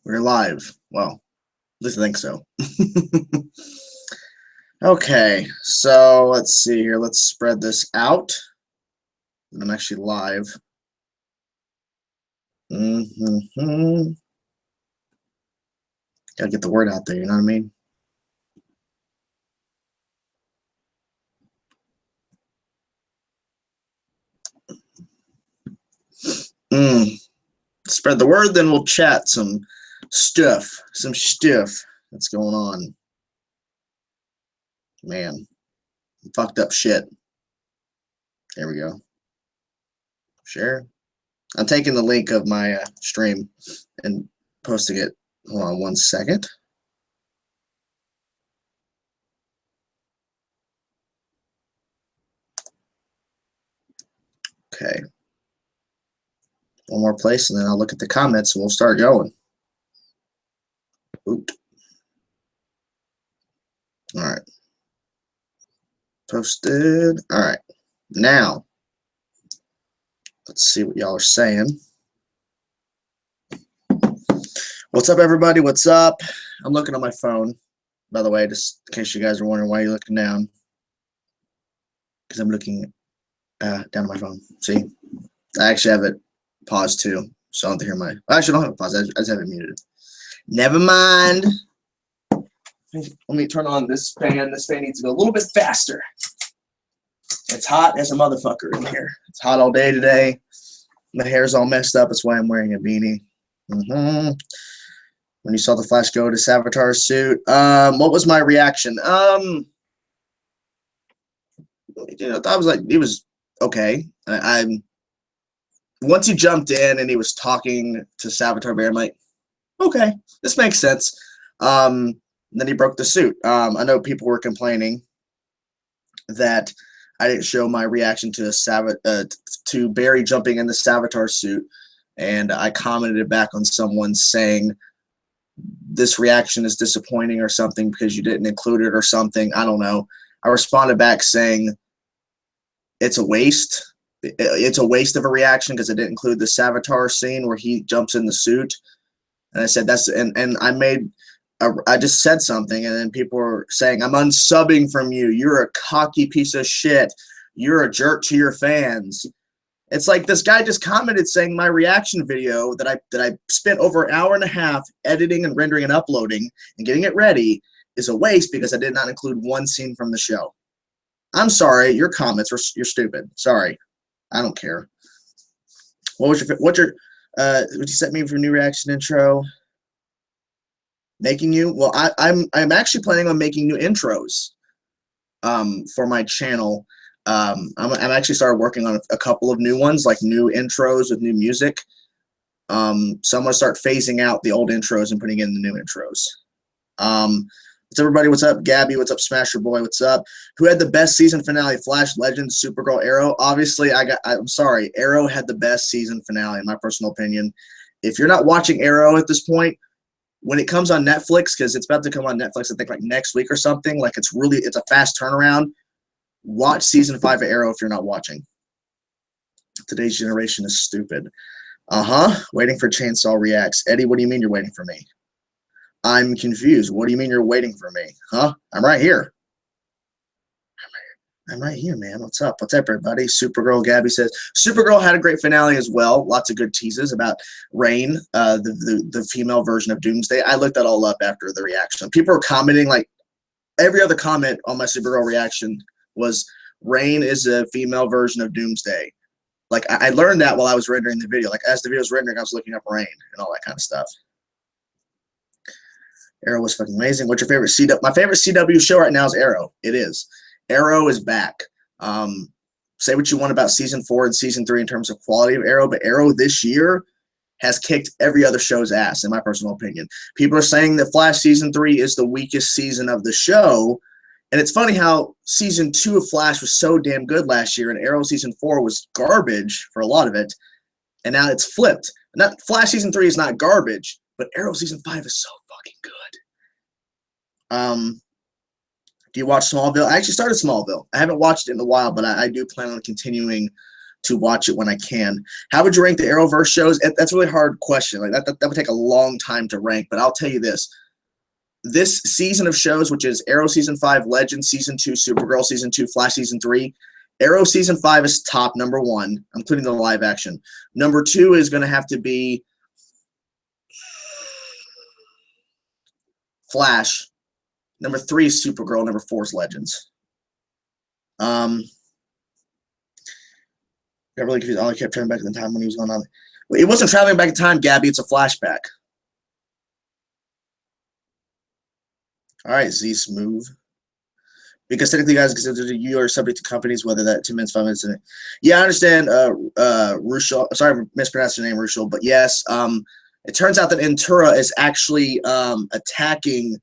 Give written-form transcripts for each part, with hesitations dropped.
We're live. Well, at least I think so. Okay, so let's see here. Let's spread this out. I'm actually live. Gotta get the word out there, you know what I mean? Spread the word, then we'll chat some stuff that's going on. Man, fucked up shit. There we go. Share. I'm taking the link of my stream and posting it. Hold on 1 second. Okay. One more place, and then I'll look at the comments, and we'll start going. Oop. All right. Posted. All right. Now, let's see what y'all are saying. What's up, everybody? What's up? I'm looking on my phone, by the way, just in case you guys are wondering why you're looking down. Because I'm looking down on my phone. See? I actually have it paused, too. So I don't hear my... I actually don't have it paused. I just have it muted. Never mind. Let me turn on this fan. This fan needs to go a little bit faster. It's hot as a motherfucker in here. It's hot all day today. My hair's all messed up. That's why I'm wearing a beanie. When you saw the Flash go to Savitar's suit, what was my reaction? I was like, he was okay. Once he jumped in and he was talking to Savitar Bear, I'm like, okay, this makes sense. Then he broke the suit. I know people were complaining that I didn't show my reaction to Barry jumping in the Savitar suit, and I commented back on someone saying this reaction is disappointing or something because you didn't include it or something. I don't know. I responded back saying it's a waste. It's a waste of a reaction because I didn't include the Savitar scene where he jumps in the suit, and I said that's and I just said something, and then people were saying, I'm unsubbing from you. You're a cocky piece of shit. You're a jerk to your fans. It's like this guy just commented saying my reaction video that I spent over an hour and a half editing and rendering and uploading and getting it ready is a waste because I did not include one scene from the show. I'm sorry. Your comments you're stupid. Sorry. I don't care. What you set me for a new reaction intro? Making you? Well, I'm actually planning on making new intros for my channel. I'm actually started working on a couple of new ones, like new intros with new music. So I'm gonna start phasing out the old intros and putting in the new intros. What's everybody? What's up, Gabby? What's up, Smasher Boy? What's up? Who had the best season finale? Flash, Legends, Supergirl, Arrow. Obviously, I'm sorry. Arrow had the best season finale, in my personal opinion. If you're not watching Arrow at this point, when it comes on Netflix, because it's about to come on Netflix, I think like next week or something, like it's a fast turnaround. Watch season 5 of Arrow if you're not watching. Today's generation is stupid. Waiting for Chainsaw Reacts. Eddie, what do you mean you're waiting for me? I'm confused. What do you mean you're waiting for me? Huh? I'm right here. I'm right here, man. What's up? What's up, everybody? Supergirl, Gabby says. Supergirl had a great finale as well. Lots of good teases about Rain, the female version of Doomsday. I looked that all up after the reaction. People were commenting, like, every other comment on my Supergirl reaction was Rain is a female version of Doomsday. Like, I learned that while I was rendering the video. Like, as the video was rendering, I was looking up Rain and all that kind of stuff. Arrow was fucking amazing. What's your favorite CW? My favorite CW show right now is Arrow. It is. Arrow is back. Say what you want about season 4 and season 3 in terms of quality of Arrow, but Arrow this year has kicked every other show's ass, in my personal opinion. People are saying that Flash season 3 is the weakest season of the show, and it's funny how season 2 of Flash was so damn good last year, and Arrow season 4 was garbage for a lot of it, and now it's flipped. Flash season 3 is not garbage, but Arrow season 5 is so fucking good. Do you watch Smallville? I actually started Smallville. I haven't watched it in a while, but I do plan on continuing to watch it when I can. How would you rank the Arrowverse shows? That's a really hard question. Like that would take a long time to rank, but I'll tell you this. This season of shows, which is Arrow Season 5, Legends Season 2, Supergirl Season 2, Flash Season 3, Arrow Season 5 is top, number 1, including the live action. Number 2 is going to have to be Flash. Number 3 is Supergirl. Number 4 is Legends. Got really confused. All I kept turning back in the time when he was going on. It wasn't traveling back in time, Gabby. It's a flashback. All right, Z Smooth. Because technically, guys, you are subject to companies, whether that 2 minutes, 5 minutes. Yeah, I understand, Rushel. Sorry, I mispronounced your name, Rushel. But yes, it turns out that Entura is actually attacking.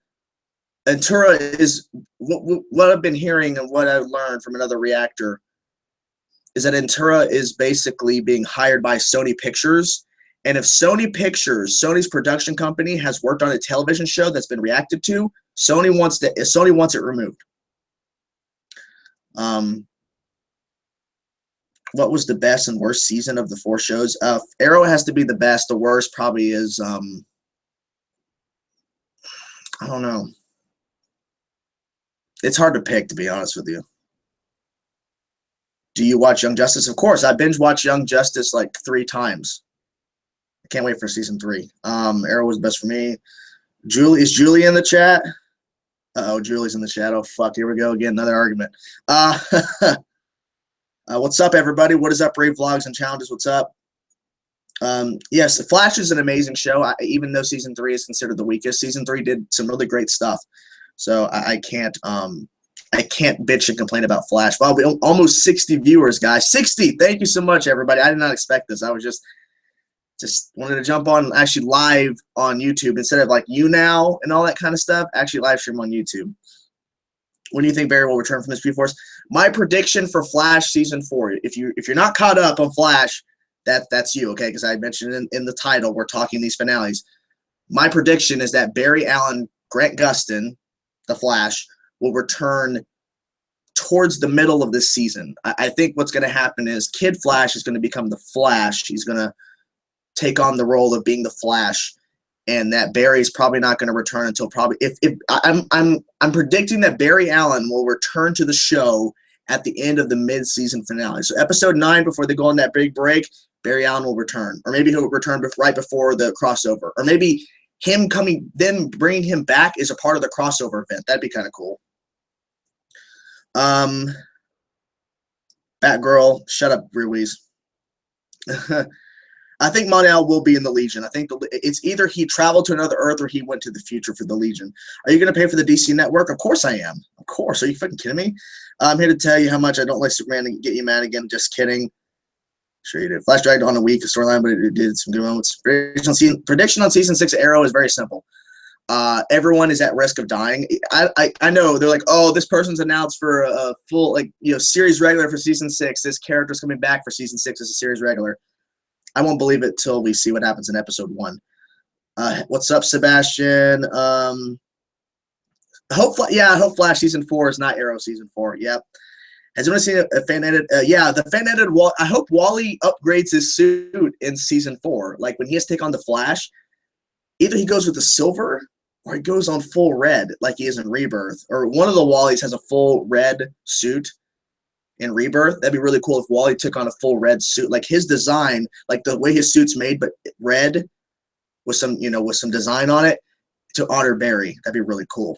Entura is what I've been hearing and what I learned from another reactor is that Entura is basically being hired by Sony Pictures. And if Sony Pictures, Sony's production company, has worked on a television show that's been reacted to, Sony wants it removed. What was the best and worst season of the 4 shows? Arrow has to be the best. The worst probably is I don't know. It's hard to pick, to be honest with you. Do you watch Young Justice? Of course. I binge watched Young Justice like 3 times. I can't wait for season 3. Arrow was best for me. Is Julie in the chat? Uh-oh, Julie's in the chat. Oh, fuck. Here we go again. Another argument. What's up, everybody? What is up, Brave Vlogs and Challenges? What's up? Yes, Flash is an amazing show. Even though season 3 is considered the weakest, season 3 did some really great stuff. So I can't bitch and complain about Flash. Well, almost 60 viewers, guys. 60. Thank you so much, everybody. I did not expect this. I was just wanted to jump on actually live on YouTube instead of like YouNow and all that kind of stuff. Actually live stream on YouTube. When do you think Barry will return from his P-Force? My prediction for Flash season 4. If you're not caught up on Flash, that's you, okay? Because I mentioned in the title, we're talking these finales. My prediction is that Barry Allen, Grant Gustin, the Flash, will return towards the middle of this season. I think what's going to happen is Kid Flash is going to become the Flash. He's going to take on the role of being the Flash, and that Barry's probably not going to return until probably I'm predicting that Barry Allen will return to the show at the end of the mid-season finale. So episode 9, before they go on that big break, Barry Allen will return, or maybe he'll return right before the crossover, or maybe him coming, then bringing him back is a part of the crossover event. That'd be kind of cool. Batgirl, shut up, Ruiz. I think Mon-El will be in the Legion. I think it's either he traveled to another Earth or he went to the future for the Legion. Are you going to pay for the DC Network? Of course I am. Of course. Are you fucking kidding me? I'm here to tell you how much I don't like Superman and get you mad again. Just kidding. Sure you did. Flash dragged on a week storyline, but it did some good moments. Prediction on season 6 Arrow is very simple. Everyone is at risk of dying. I know they're like, oh, this person's announced for a full series regular for season 6. This character's coming back for season 6 as a series regular. I won't believe it till we see what happens in episode 1. What's up, Sebastian? I hope Flash season 4 is not Arrow season 4. Yep. Has anyone seen a fan edit? Yeah, the fan edit. I hope Wally upgrades his suit in season 4. Like when he has to take on the Flash, either he goes with the silver or he goes on full red, like he is in Rebirth. Or one of the Wallys has a full red suit in Rebirth. That'd be really cool if Wally took on a full red suit. Like his design, like the way his suit's made, but red with some design on it to honor Barry. That'd be really cool.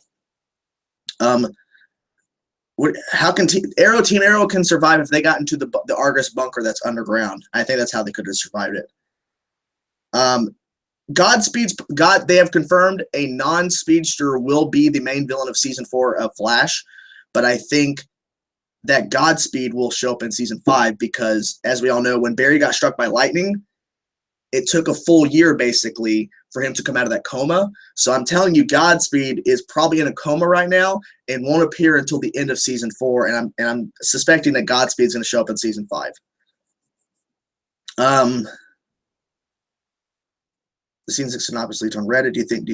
How can Team Arrow can survive if they got into the Argus bunker that's underground? I think that's how they could have survived it. They have confirmed a non-speedster will be the main villain of season 4 of Flash, but I think that Godspeed will show up in season 5 because, as we all know, when Barry got struck by lightning, it took a full year basically for him to come out of that coma. So I'm telling you, Godspeed is probably in a coma right now and won't appear until the end of season 4. And I'm suspecting that Godspeed is going to show up in season 5. The season 6 synopsis leads on Reddit. Do you think?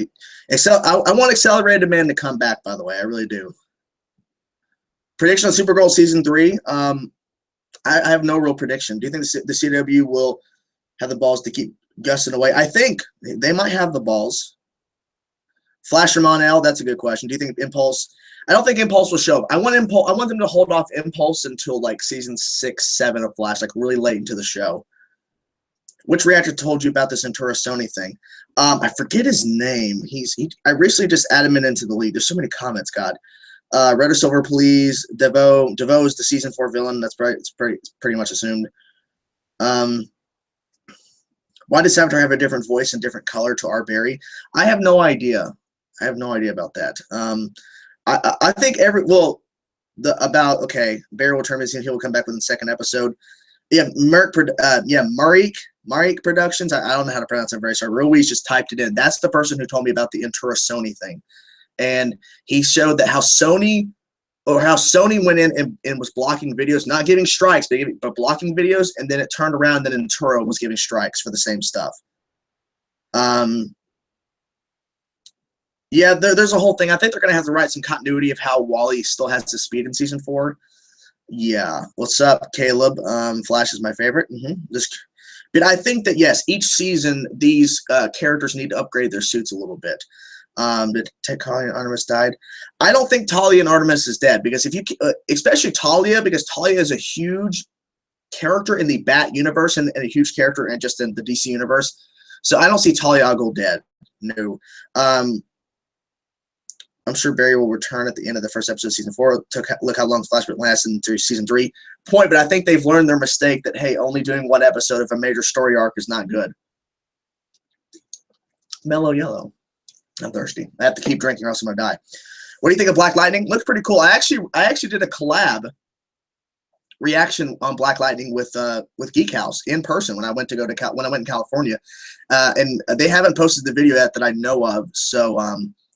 I want Accelerated Man to come back. By the way, I really do. Prediction on Supergirl season 3. I have no real prediction. Do you think the CW will have the balls to keep gussing away? I think they might have the balls. Flash or Mon-El, that's a good question. Do you think Impulse? I don't think Impulse will show up. I want Impulse. I want them to hold off Impulse until like season 6, 7 of Flash, like really late into the show. Which reactor told you about this Ventura Sony thing? I forget his name. I recently just added him into the league. There's so many comments, God. Red or Silver, please. Devo is the season 4 villain. That's right. It's pretty much assumed. Why does Savitar have a different voice and different color to our Barry? I have no idea. I have no idea about that. I think Barry will return his he will come back with the second episode. Yeah, Marik Productions. I don't know how to pronounce it very sorry. Ruiz just typed it in. That's the person who told me about the Ventura Sony thing. And he showed that how Sony went in and was blocking videos, not giving strikes, but blocking videos, and then it turned around and Ventura was giving strikes for the same stuff. Yeah, there's a whole thing. I think they're going to have to write some continuity of how Wally still has his speed in season 4. Yeah. What's up, Caleb? Flash is my favorite. But I think that, yes, each season these characters need to upgrade their suits a little bit. Did Talia and Artemis died? I don't think Talia and Artemis is dead because if you, especially Talia, because Talia is a huge character in the Bat universe and a huge character and just in the DC universe. So I don't see Talia al Ghul dead. No. I'm sure Barry will return at the end of the first episode of season 4. Look how long Flashpoint lasts into season 3. But I think they've learned their mistake that, hey, only doing one episode of a major story arc is not good. Mellow yellow. I'm thirsty. I have to keep drinking or else I'm going to die. What do you think of Black Lightning? Looks pretty cool. I actually did a collab reaction on Black Lightning with Geek House in person when I went in California. And they haven't posted the video yet that I know of. So,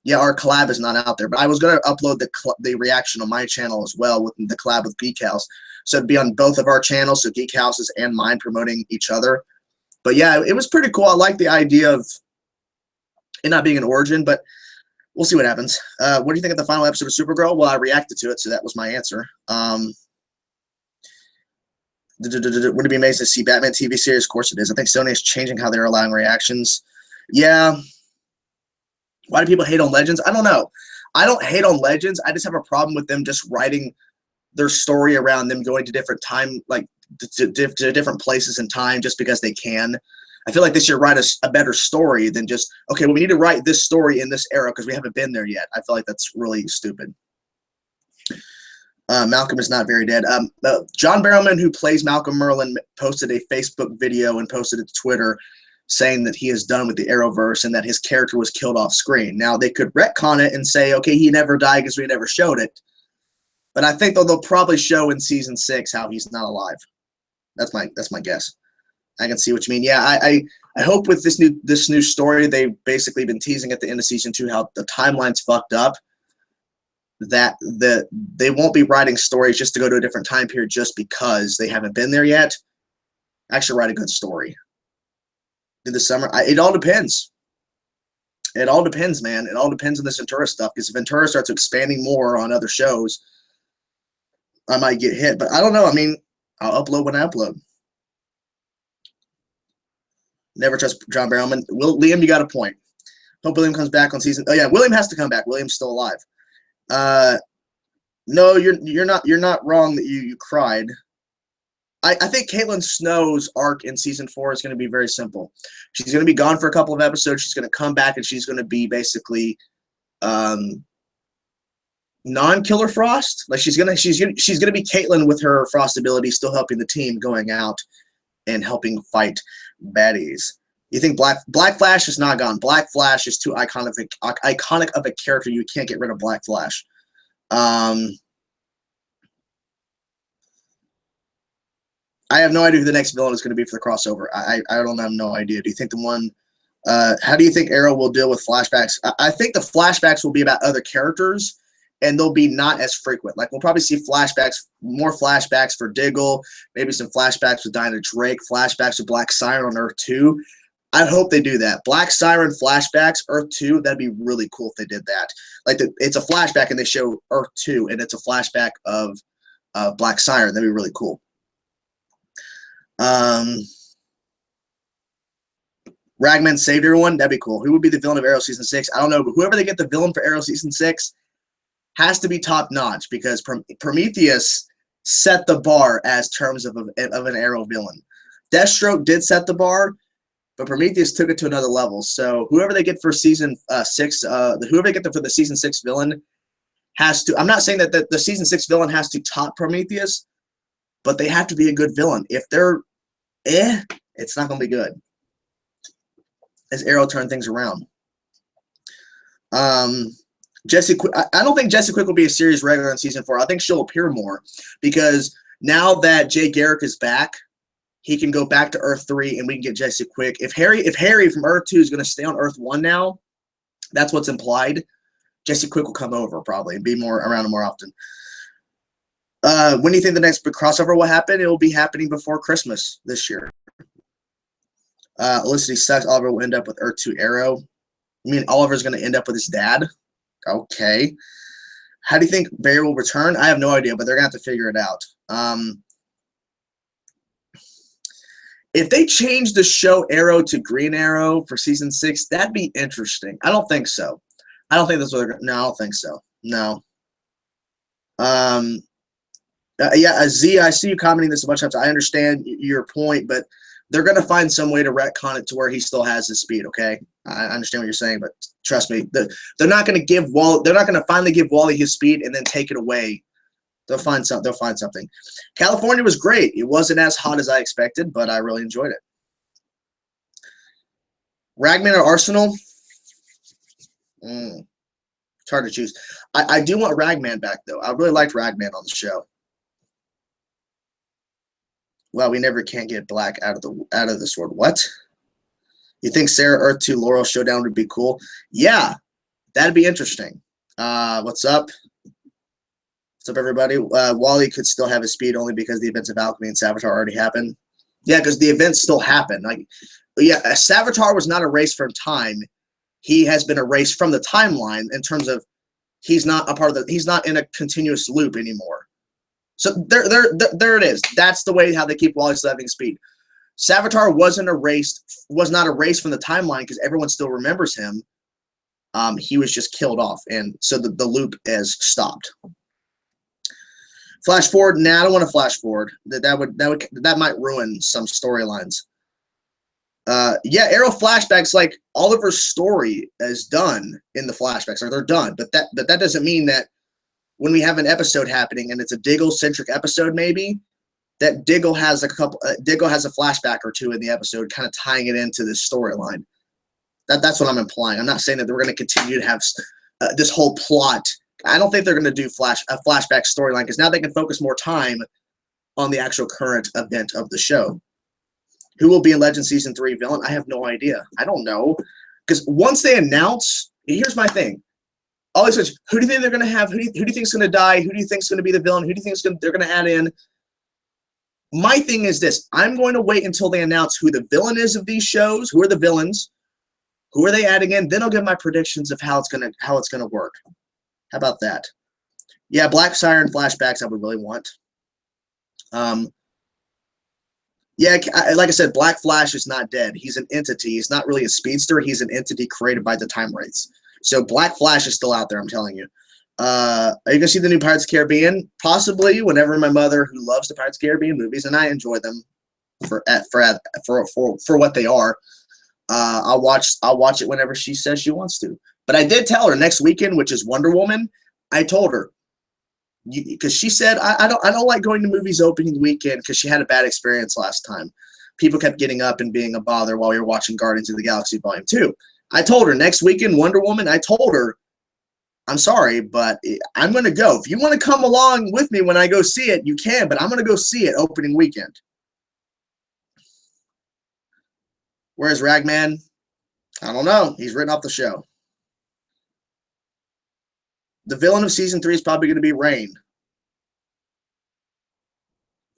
yeah, our collab is not out there, but I was going to upload the reaction on my channel as well with the collab with Geek House. So it'd be on both of our channels, so Geek House's and mine promoting each other. But yeah, it was pretty cool. I like the idea of it not being an origin, but we'll see what happens. What do you think of the final episode of Supergirl? Well, I reacted to it, so that was my answer. Would it be amazing to see Batman TV series? Of course it is. I think Sony is changing how they're allowing reactions. Yeah. Why do people hate on Legends? I don't know. I don't hate on Legends. I just have a problem with them just writing their story around them going to different time, like to different places in time just because they can. I feel like they should write a better story than just, okay, well, we need to write this story in this era because we haven't been there yet. I feel like that's really stupid. Malcolm is not very dead. John Barrowman, who plays Malcolm Merlin, posted a Facebook video and posted it to Twitter saying that he is done with the Arrowverse and that his character was killed off screen. Now, they could retcon it and say, okay, he never died because we never showed it. But I think they'll probably show in season 6 how he's not alive. That's my guess. I can see what you mean. Yeah, I hope with this new story, they've basically been teasing at the end of season 2 how the timeline's fucked up, that they won't be writing stories just to go to a different time period just because they haven't been there yet. Actually write a good story. In the summer, it all depends. It all depends, man. It all depends on this Ventura stuff, because if Ventura starts expanding more on other shows, I might get hit. But I don't know. I mean, I'll upload when I upload. Never trust John Barrowman. Liam, you got a point. Hope William comes back on season. Oh yeah, William has to come back. William's still alive. No, you're not wrong that you cried. I think Caitlin Snow's arc in season 4 is going to be very simple. She's going to be gone for a couple of episodes. She's going to come back and she's going to be basically non-Killer Frost. Like she's gonna be Caitlin with her Frost ability, still helping the team, going out and helping fight baddies. You think Black Flash is not gone? Black Flash is too iconic of a character. You can't get rid of Black Flash. I have no idea who the next villain is going to be for the crossover. I don't have no idea. Do you think the one? How do you think Arrow will deal with flashbacks? I think the flashbacks will be about other characters, and they'll be not as frequent. Like we'll probably see more flashbacks for Diggle, maybe some flashbacks with Dinah Drake, flashbacks with Black Siren on Earth 2. I hope they do that. Black Siren flashbacks, Earth 2, that'd be really cool if they did that. Like it's a flashback and they show Earth 2, and it's a flashback of Black Siren. That'd be really cool. Ragman saved everyone. That'd be cool. Who would be the villain of Arrow Season 6? I don't know, but whoever they get the villain for Arrow Season 6 has to be top-notch because Prometheus set the bar as terms of an Arrow villain. Deathstroke did set the bar, but Prometheus took it to another level. So whoever they get for Season 6, whoever they get for the Season 6 villain has to – I'm not saying that the Season 6 villain has to top Prometheus, but they have to be a good villain. If they're it's not going to be good. As Arrow turned things around. Jesse, I don't think Jesse Quick will be a series regular in Season 4. I think she'll appear more because now that Jay Garrick is back, he can go back to Earth 3 and we can get Jesse Quick. If Harry from Earth 2 is going to stay on Earth 1 now, that's what's implied. Jesse Quick will come over probably and be more around more often. When do you think the next big crossover will happen? It will be happening before Christmas this year. Olicity sucks. Oliver will end up with Earth 2 Arrow. I mean, Oliver's going to end up with his dad? Okay. How do you think Barry will return? I have no idea, but they're going to have to figure it out. If they change the show Arrow to Green Arrow for Season 6, that'd be interesting. I don't think so. I don't think that's what they're going to – no, I don't think so. No. Yeah, Z, I see you commenting this a bunch of times. I understand your point, but – they're going to find some way to retcon it to where he still has his speed, okay? I understand what you're saying, but trust me, they're not going to give Wally. They're not going to finally give Wally his speed and then take it away. They'll find something. California was great. It wasn't as hot as I expected, but I really enjoyed it. Ragman or Arsenal? It's hard to choose. I do want Ragman back though. I really liked Ragman on the show. Well, we never can get Black out of the sword. What? You think Sarah Earth 2 Laurel showdown would be cool? Yeah, that'd be interesting. What's up? What's up, everybody? Wally could still have his speed only because the events of Alchemy and Savitar already happened. Yeah, because the events still happen. Like, yeah, Savitar was not erased from time. He has been erased from the timeline in terms of he's not a part of the. He's not in a continuous loop anymore. So there it is. That's the way how they keep Wally still having speed. Savitar was not erased from the timeline because everyone still remembers him. He was just killed off, and so the loop has stopped. Flash forward? Nah, I don't want to flash forward. That might ruin some storylines. Yeah, Arrow flashbacks, like Oliver's story is done in the flashbacks, or they're done. But that doesn't mean that when we have an episode happening and it's a Diggle-centric episode, maybe that Diggle has a flashback or two in the episode, kind of tying it into this storyline. That's what I'm implying. I'm not saying that we're going to continue to have this whole plot. I don't think they're going to do a flashback storyline because now they can focus more time on the actual current event of the show. Who will be in Legends Season 3 villain? I have no idea. I don't know. Because once they announce, here's my thing. Always says, who do you think they're going to have? Who do you think is going to die? Who do you think is going to be the villain? Who do you think they're going to add in? My thing is this. I'm going to wait until they announce who the villain is of these shows. Who are the villains? Who are they adding in? Then I'll give my predictions of how it's going to work. How about that? Yeah, Black Siren flashbacks I would really want. Yeah, like I said, Black Flash is not dead. He's an entity. He's not really a speedster. He's an entity created by the Time Wraiths. So Black Flash is still out there, I'm telling you. Are you going to see the new Pirates of the Caribbean? Possibly, whenever my mother, who loves the Pirates of the Caribbean movies, and I enjoy them for what they are, I'll watch it whenever she says she wants to. But I did tell her next weekend, which is Wonder Woman, I told her, because she said, I don't like going to movies opening weekend because she had a bad experience last time. People kept getting up and being a bother while we were watching Guardians of the Galaxy Volume 2. I told her next weekend, Wonder Woman, I told her, I'm sorry, but I'm going to go. If you want to come along with me when I go see it, you can, but I'm going to go see it opening weekend. Whereas Ragman, I don't know. He's written off the show. The villain of Season 3 is probably going to be Rain.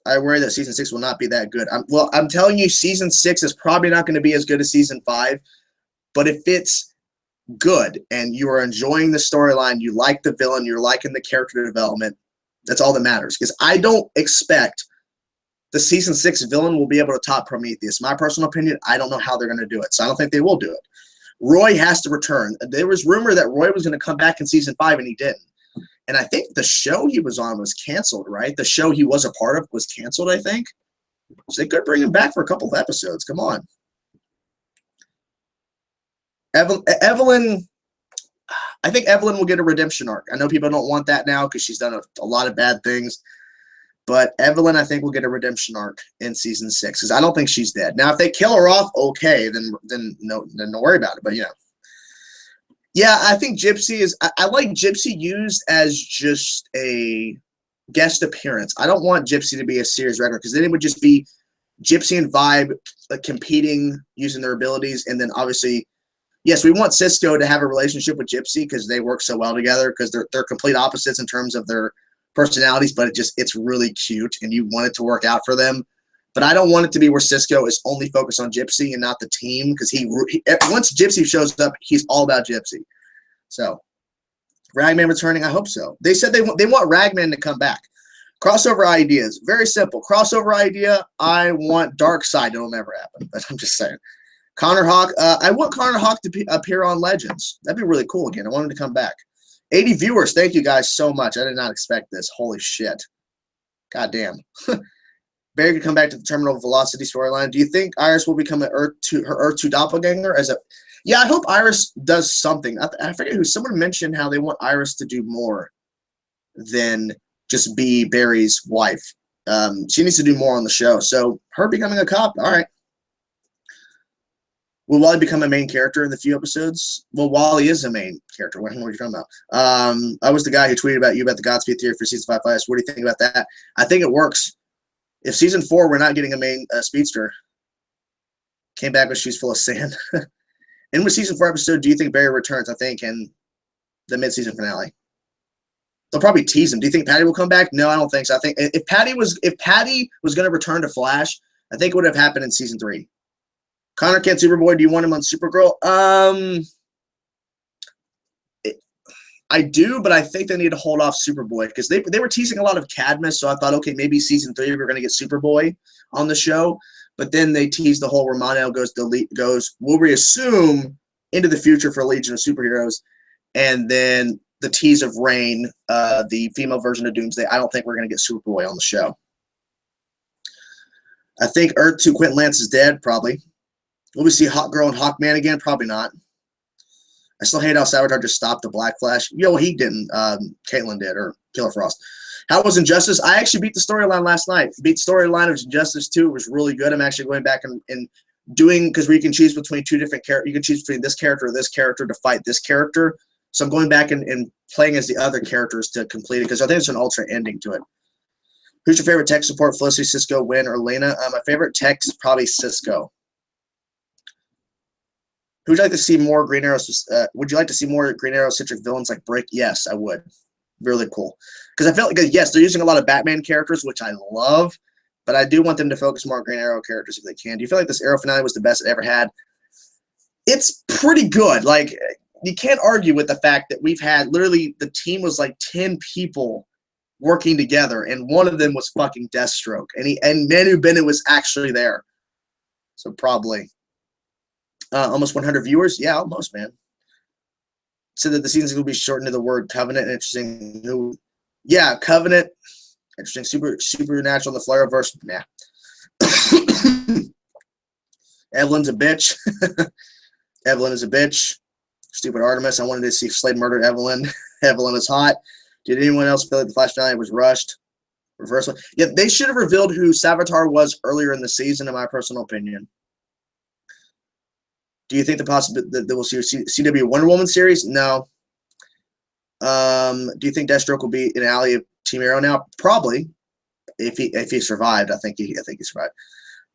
I worry that Season 6 will not be that good. I'm telling you, Season 6 is probably not going to be as good as Season 5. But if it's good and you are enjoying the storyline, you like the villain, you're liking the character development, that's all that matters. Because I don't expect the season 6 villain will be able to top Prometheus. My personal opinion, I don't know how they're going to do it, so I don't think they will do it. Roy has to return. There was rumor that Roy was going to come back in season 5, and he didn't. And I think the show he was on was canceled, right? The show he was a part of was canceled, I think. So they could bring him back for a couple of episodes. Come on. Evelyn, I think Evelyn will get a redemption arc. I know people don't want that now because she's done a lot of bad things. But Evelyn, I think, will get a redemption arc in season 6 because I don't think she's dead. Now, if they kill her off, okay, then don't worry about it. But, yeah, I think Gypsy is – I like Gypsy used as just a guest appearance. I don't want Gypsy to be a series regular because then it would just be Gypsy and Vibe competing using their abilities. And then, obviously, yes, we want Cisco to have a relationship with Gypsy because they work so well together because they're complete opposites in terms of their – personalities, but it's really cute and you want it to work out for them. But I don't want it to be where Cisco is only focused on Gypsy and not the team because he once Gypsy shows up, he's all about Gypsy. So Ragman returning, I hope so. They said they want Ragman to come back. Crossover ideas, very simple. Crossover idea, I want Darkseid. It'll never happen, but I'm just saying. Connor Hawk, I want Connor Hawk to appear on Legends. That'd be really cool again. I want him to come back. 80 viewers. Thank you guys so much. I did not expect this. Holy shit. God damn. Barry could come back to the Terminal Velocity storyline. Do you think Iris will become her Earth 2 doppelganger? Yeah, I hope Iris does something. I forget who. Someone mentioned how they want Iris to do more than just be Barry's wife. She needs to do more on the show. So her becoming a cop. All right. Will Wally become a main character in the few episodes? Well, Wally is a main character. What are you talking about? I was the guy who tweeted about the Godspeed theory for season 5. What do you think about that? I think it works. If season 4 we're not getting a main speedster, came back when she's full of sand. In with season 4 episode, do you think Barry returns? I think in the mid-season finale. They'll probably tease him. Do you think Patty will come back? No, I don't think so. I think if Patty was going to return to Flash, I think it would have happened in season 3. Connor Kent Superboy, do you want him on Supergirl? I do, but I think they need to hold off Superboy because they were teasing a lot of Cadmus, so I thought, okay, maybe season 3 we're going to get Superboy on the show. But then they teased the whole Romano goes, we'll reassume into the future for Legion of Superheroes. And then the tease of Reign, the female version of Doomsday. I don't think we're going to get Superboy on the show. I think Earth 2 Quentin Lance is dead, probably. Will we see Hawkgirl and Hawkman again? Probably not. I still hate how Savitar just stopped the Black Flash. Yeah, well, he didn't. Caitlin did, or Killer Frost. How was Injustice? I actually beat the storyline last night. Beat the storyline of Injustice 2. It was really good. I'm actually going back and doing, because we can choose between 2 different characters. You can choose between this character or this character to fight this character. So I'm going back and playing as the other characters to complete it, because I think it's an alternate ending to it. Who's your favorite tech support? Felicity, Cisco, Wynn, or Lena? My favorite tech is probably Cisco. Who would you like to see more Green Arrow? Would you like to see more Green Arrow-centric villains like Brick? Yes, I would. Really cool. Because I feel like, yes, they're using a lot of Batman characters, which I love, but I do want them to focus more on Green Arrow characters if they can. Do you feel like this Arrow finale was the best it ever had? It's pretty good. Like, you can't argue with the fact that we've had literally the team was like 10 people working together, and one of them was fucking Deathstroke, and Manu Bennett was actually there. So probably. Almost 100 viewers? Yeah, almost, man. Said that the season's going to be shortened to the word Covenant. Interesting. Yeah, Covenant. Interesting. Supernatural, the Arrowverse. Nah. Evelyn's a bitch. Evelyn is a bitch. Stupid Artemis. I wanted to see Slade murder Evelyn. Evelyn is hot. Did anyone else feel like the Flash finale was rushed? Reversal. Yeah, they should have revealed who Savitar was earlier in the season, in my personal opinion. Do you think the possibility that we'll see a CW Wonder Woman series? No. Do you think Deathstroke will be an ally of Team Arrow now? Probably. If he survived, I think he survived.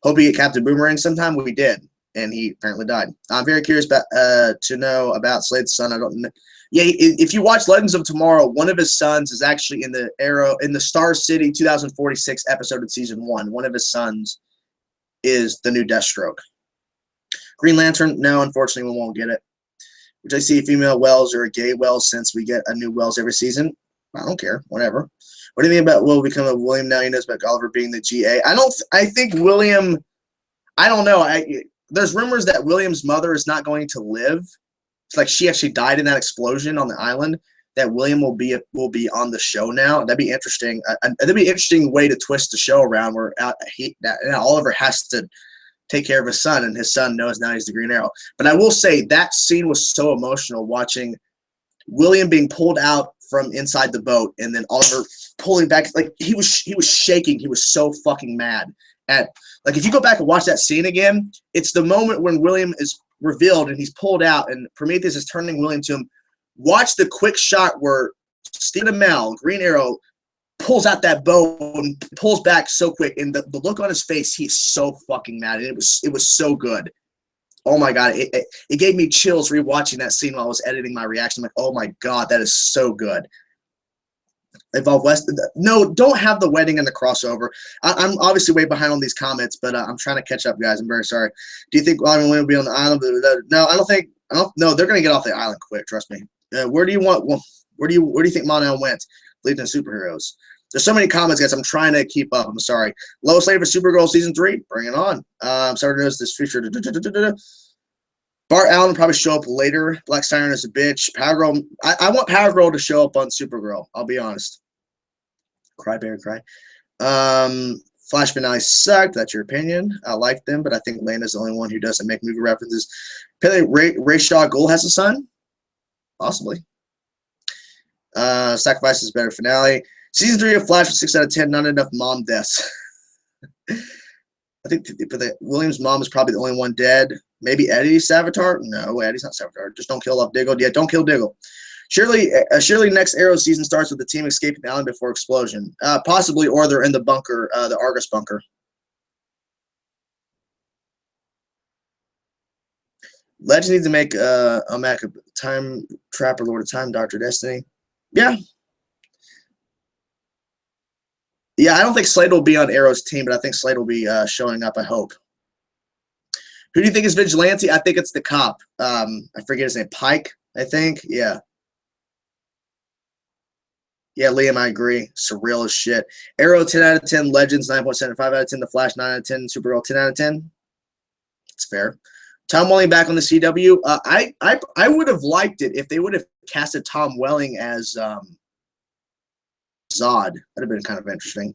Hope he get Captain Boomerang sometime. We did, and he apparently died. I'm very curious about to know about Slade's son. I don't know. Yeah, if you watch Legends of Tomorrow, one of his sons is actually in the Star City 2046 episode of season 1. One of his sons is the new Deathstroke. Green Lantern, no, unfortunately, we won't get it. Would I see a female Wells or a gay Wells since we get a new Wells every season? I don't care, whatever. What do you think about what will become of William now? He knows about Oliver being the GA. I think William. I don't know. There's rumors that William's mother is not going to live. It's like she actually died in that explosion on the island. That William will be on the show now. That'd be interesting. That'd be an interesting way to twist the show around where Oliver has to take care of his son, and his son knows now he's the Green Arrow. But I will say that scene was so emotional, watching William being pulled out from inside the boat, and then Oliver pulling back. Like he was shaking. He was so fucking mad. Like if you go back and watch that scene again, it's the moment when William is revealed and he's pulled out, and Prometheus is turning William to him. Watch the quick shot where Stephen Amell, Green Arrow, pulls out that bow and pulls back so quick, and the look on his face, he's so fucking mad, and it was so good. Oh my god, it gave me chills rewatching that scene while I was editing my reaction. I'm like, oh my god, that is so good. Evolve West. No, don't have the wedding and the crossover. I'm obviously way behind on these comments, but I'm trying to catch up, guys. I'm very sorry. Do you think William will be on the island? No, I don't. No, they're gonna get off the island quick. Trust me. Where do you think Mon-El went? Leading superheroes. There's so many comments, guys. I'm trying to keep up. I'm sorry. Lois Lane for Supergirl season 3. Bring it on. Sorry to notice this feature. Bart Allen will probably show up later. Black Siren is a bitch. Power Girl. I want Power Girl to show up on Supergirl. I'll be honest. Cry, bear, cry. Flash finale sucked. That's your opinion. I like them, but I think Lena's the only one who doesn't make movie references. Ray Shaw Gould has a son? Possibly. Sacrifice is better finale. Season 3 of Flash was 6 out of 10. Not enough mom deaths. I think William's mom is probably the only one dead. Maybe Eddie Savitar? No, Eddie's not Savitar. Just don't kill off Diggle. Yeah, don't kill Diggle. Surely next Arrow season starts with the team escaping the island before explosion. Possibly, or they're in the bunker, the Argus bunker. Legend needs to make a time trapper, Lord of Time, Dr. Destiny. Yeah. Yeah, I don't think Slade will be on Arrow's team, but I think Slade will be showing up, I hope. Who do you think is Vigilante? I think it's the cop. I forget his name. Pike, I think. Yeah. Yeah, Liam, I agree. Surreal as shit. Arrow, 10 out of 10. Legends, 9.75 out of 10. The Flash, 9 out of 10. Supergirl, 10 out of 10. It's fair. Tom Welling back on the CW. I would have liked it if they would have casted Tom Welling as Zod. That'd have been kind of interesting.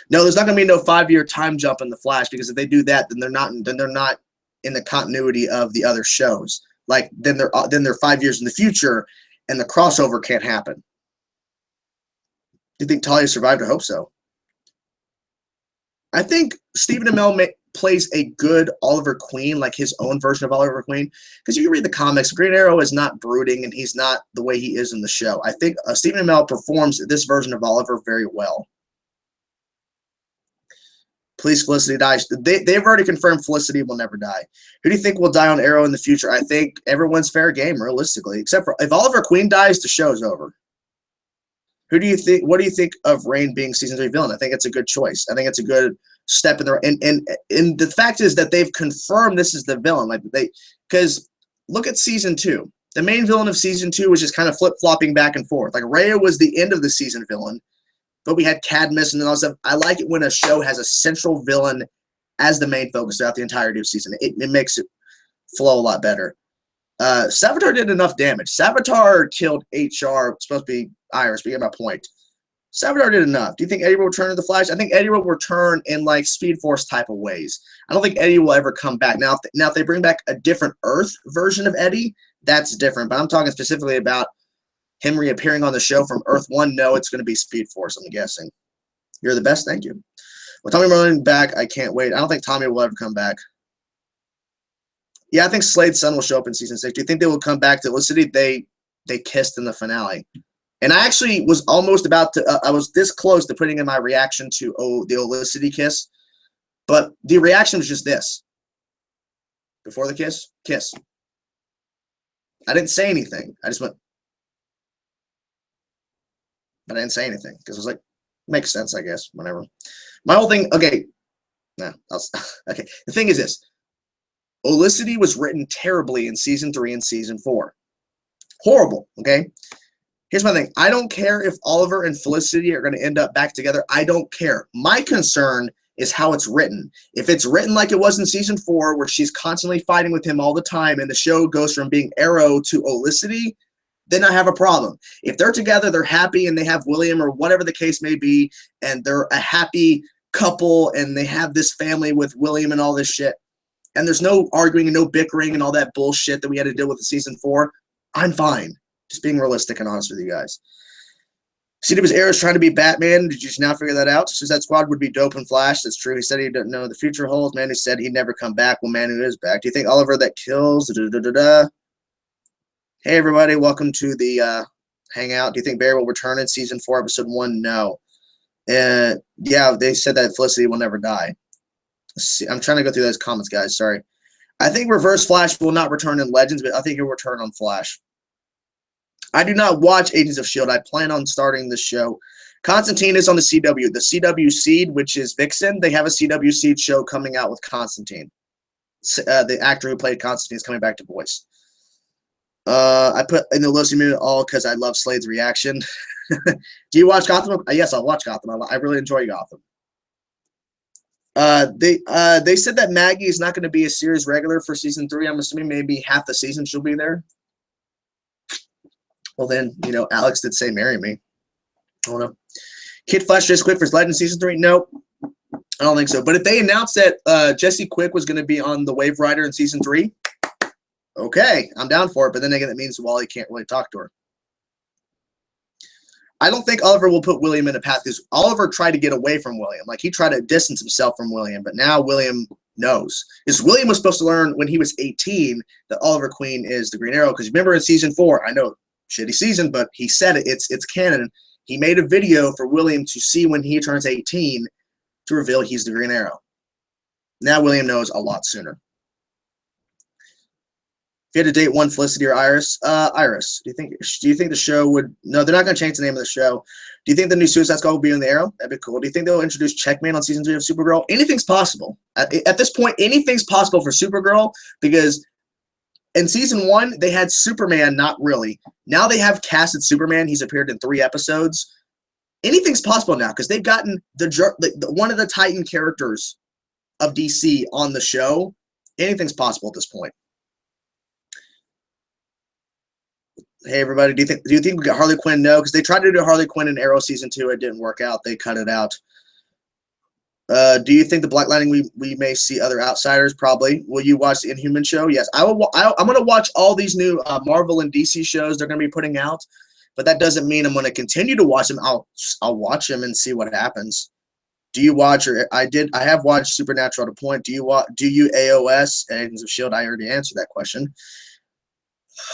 No, there's not going to be no 5-year time jump in the Flash, because if they do that, then they're not in the continuity of the other shows. Like then they're 5 years in the future, and the crossover can't happen. Do you think Talia survived? I hope so. I think Stephen Amell plays a good Oliver Queen, like his own version of Oliver Queen, because you can read the comics. Green Arrow is not brooding, and he's not the way he is in the show. I think Stephen Amell performs this version of Oliver very well. Please, Felicity dies. They've already confirmed Felicity will never die. Who do you think will die on Arrow in the future? I think everyone's fair game, realistically, except for if Oliver Queen dies, the show's over. Who do you think? What do you think of Reign being season 3 villain? I think it's a good choice. I think it's a good step in the and the fact is that they've confirmed this is the villain. Like because look at season 2. The main villain of season 2 was just kind of flip-flopping back and forth. Like Rhea was the end of the season villain, but we had Cadmus and all that stuff. I like it when a show has a central villain as the main focus throughout the entirety of season. It makes it flow a lot better. Savitar did enough damage. Savitar killed HR. Supposed to be Iris, but you get my point. Savitar did enough. Do you think Eddie will return to the Flash? I think Eddie will return in like Speed Force type of ways. I don't think Eddie will ever come back. Now, if they bring back a different Earth version of Eddie, that's different. But I'm talking specifically about him reappearing on the show from Earth 1. No, it's going to be Speed Force, I'm guessing. You're the best. Thank you. Well, Tommy Merlin back. I can't wait. I don't think Tommy will ever come back. Yeah, I think Slade's son will show up in season 6. Do you think they will come back to Olicity? They kissed in the finale. And I actually was almost about to I was this close to putting in my reaction to the Olicity kiss. But the reaction was just this. Before the kiss, kiss. I didn't say anything. I just went. But I didn't say anything because it was like, makes sense, I guess, whatever. My whole thing, okay. No, okay. The thing is this. Olicity was written terribly in season 3 and season 4. Horrible, okay? Here's my thing. I don't care if Oliver and Felicity are going to end up back together. I don't care. My concern is how it's written. If it's written like it was in season 4, where she's constantly fighting with him all the time, and the show goes from being Arrow to Olicity, then I have a problem. If they're together, they're happy, and they have William or whatever the case may be, and they're a happy couple, and they have this family with William and all this shit, and there's no arguing and no bickering and all that bullshit that we had to deal with in season 4, I'm fine. Just being realistic and honest with you guys. CW's Arrow's trying to be Batman. Did you just now figure that out? Suicide Squad would be dope and Flash. That's true. He said he didn't know the future holds. Manu said he'd never come back. Well, Manu is back. Do you think Oliver that kills? Hey, everybody. Welcome to the Hangout. Do you think Barry will return in season 4, episode 1? No. Yeah, they said that Felicity will never die. Let's see. I'm trying to go through those comments, guys. Sorry. I think Reverse Flash will not return in Legends, but I think he'll return on Flash. I do not watch Agents of S.H.I.E.L.D. I plan on starting this show. Constantine is on the CW. The CW Seed, which is Vixen, they have a CW Seed show coming out with Constantine. The actor who played Constantine is coming back to voice. I put in the Lucy Minute all because I love Slade's reaction. Do you watch Gotham? Yes, I'll watch Gotham. I really enjoy Gotham. They said that Maggie is not going to be a series regular for season 3. I'm assuming maybe half the season she'll be there. Well, then, you know, Alex did say marry me. I don't know. Kid Flash just quit for his Legend season 3? Nope. I don't think so. But if they announced that Jesse Quick was going to be on the Wave Rider in season 3, okay, I'm down for it. But then again, that means Wally can't really talk to her. I don't think Oliver will put William in a path because Oliver tried to get away from William. Like, he tried to distance himself from William, but now William knows. Because William was supposed to learn when he was 18 that Oliver Queen is the Green Arrow. Because remember in season 4, I know, shitty season, but he said it. It's canon. He made a video for William to see when he turns 18 to reveal he's the Green Arrow. Now William knows a lot sooner. If you had to date one, Felicity or Iris? Iris. Do you think the show would? No, they're not going to change the name of the show. Do you think the new Suicide Squad will be in the Arrow? That'd be cool. Do you think they'll introduce Checkmate on season 3 of Supergirl? Anything's possible. At this point, anything's possible for Supergirl because in season 1, they had Superman, not really. Now they have casted Superman. He's appeared in 3 episodes. Anything's possible now because they've gotten one of the Titan characters of DC on the show. Anything's possible at this point. Hey, everybody. Do you think we got Harley Quinn? No, because they tried to do Harley Quinn in Arrow season 2. It didn't work out. They cut it out. Do you think the Black Lightning we may see other outsiders? Probably. Will you watch the Inhuman show? Yes, I will. I'm going to watch all these new Marvel and DC shows they're going to be putting out, but that doesn't mean I'm going to continue to watch them. I'll watch them and see what happens. Do you watch? Or I have watched Supernatural to a point. Do you AOS Agents of S.H.I.E.L.D.? I already answered that question.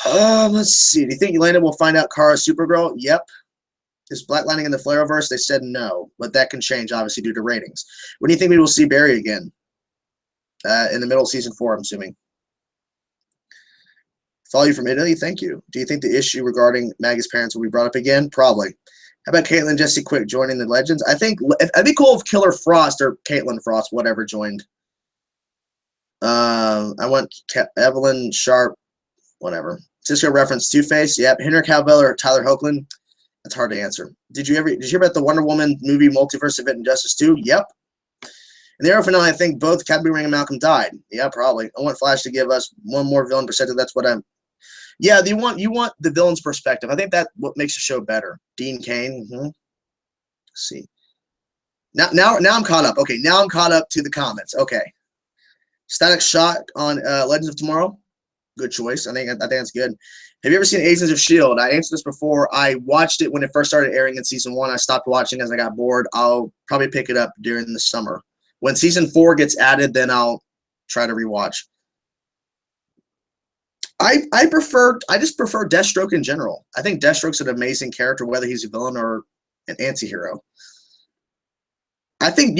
Let's see. Do you think Elena will find out Kara's Supergirl? Yep. Is Black Lightning in the Arrowverse? They said no, but that can change, obviously, due to ratings. When do you think we will see Barry again? In the middle of season 4, I'm assuming. Follow you from Italy? Thank you. Do you think the issue regarding Maggie's parents will be brought up again? Probably. How about Caitlin and Jesse Quick joining the Legends? I think it'd be cool if Killer Frost or Caitlin Frost, whatever, joined. I want Evelyn Sharp, whatever. Cisco reference Two-Face? Yep. Henry Cavill or Tyler Hoechlin? That's hard to answer. Did you hear about the Wonder Woman movie multiverse event in Justice 2? Yep. In the Arrow finale, I think both Cadbury Ring and Malcolm died. Yeah, probably. I want Flash to give us one more villain perspective. That's what I'm. Yeah, you want the villain's perspective. I think that's what makes the show better. Dean Cain. Let's see. Now I'm caught up. Okay, now I'm caught up to the comments. Okay. Static Shot on Legends of Tomorrow. Good choice. I think that's good. Have you ever seen Agents of S.H.I.E.L.D.? I answered this before. I watched it when it first started airing in season 1. I stopped watching as I got bored. I'll probably pick it up during the summer. When season 4 gets added, then I'll try to rewatch. I just prefer Deathstroke in general. I think Deathstroke's an amazing character, whether he's a villain or an anti-hero. I think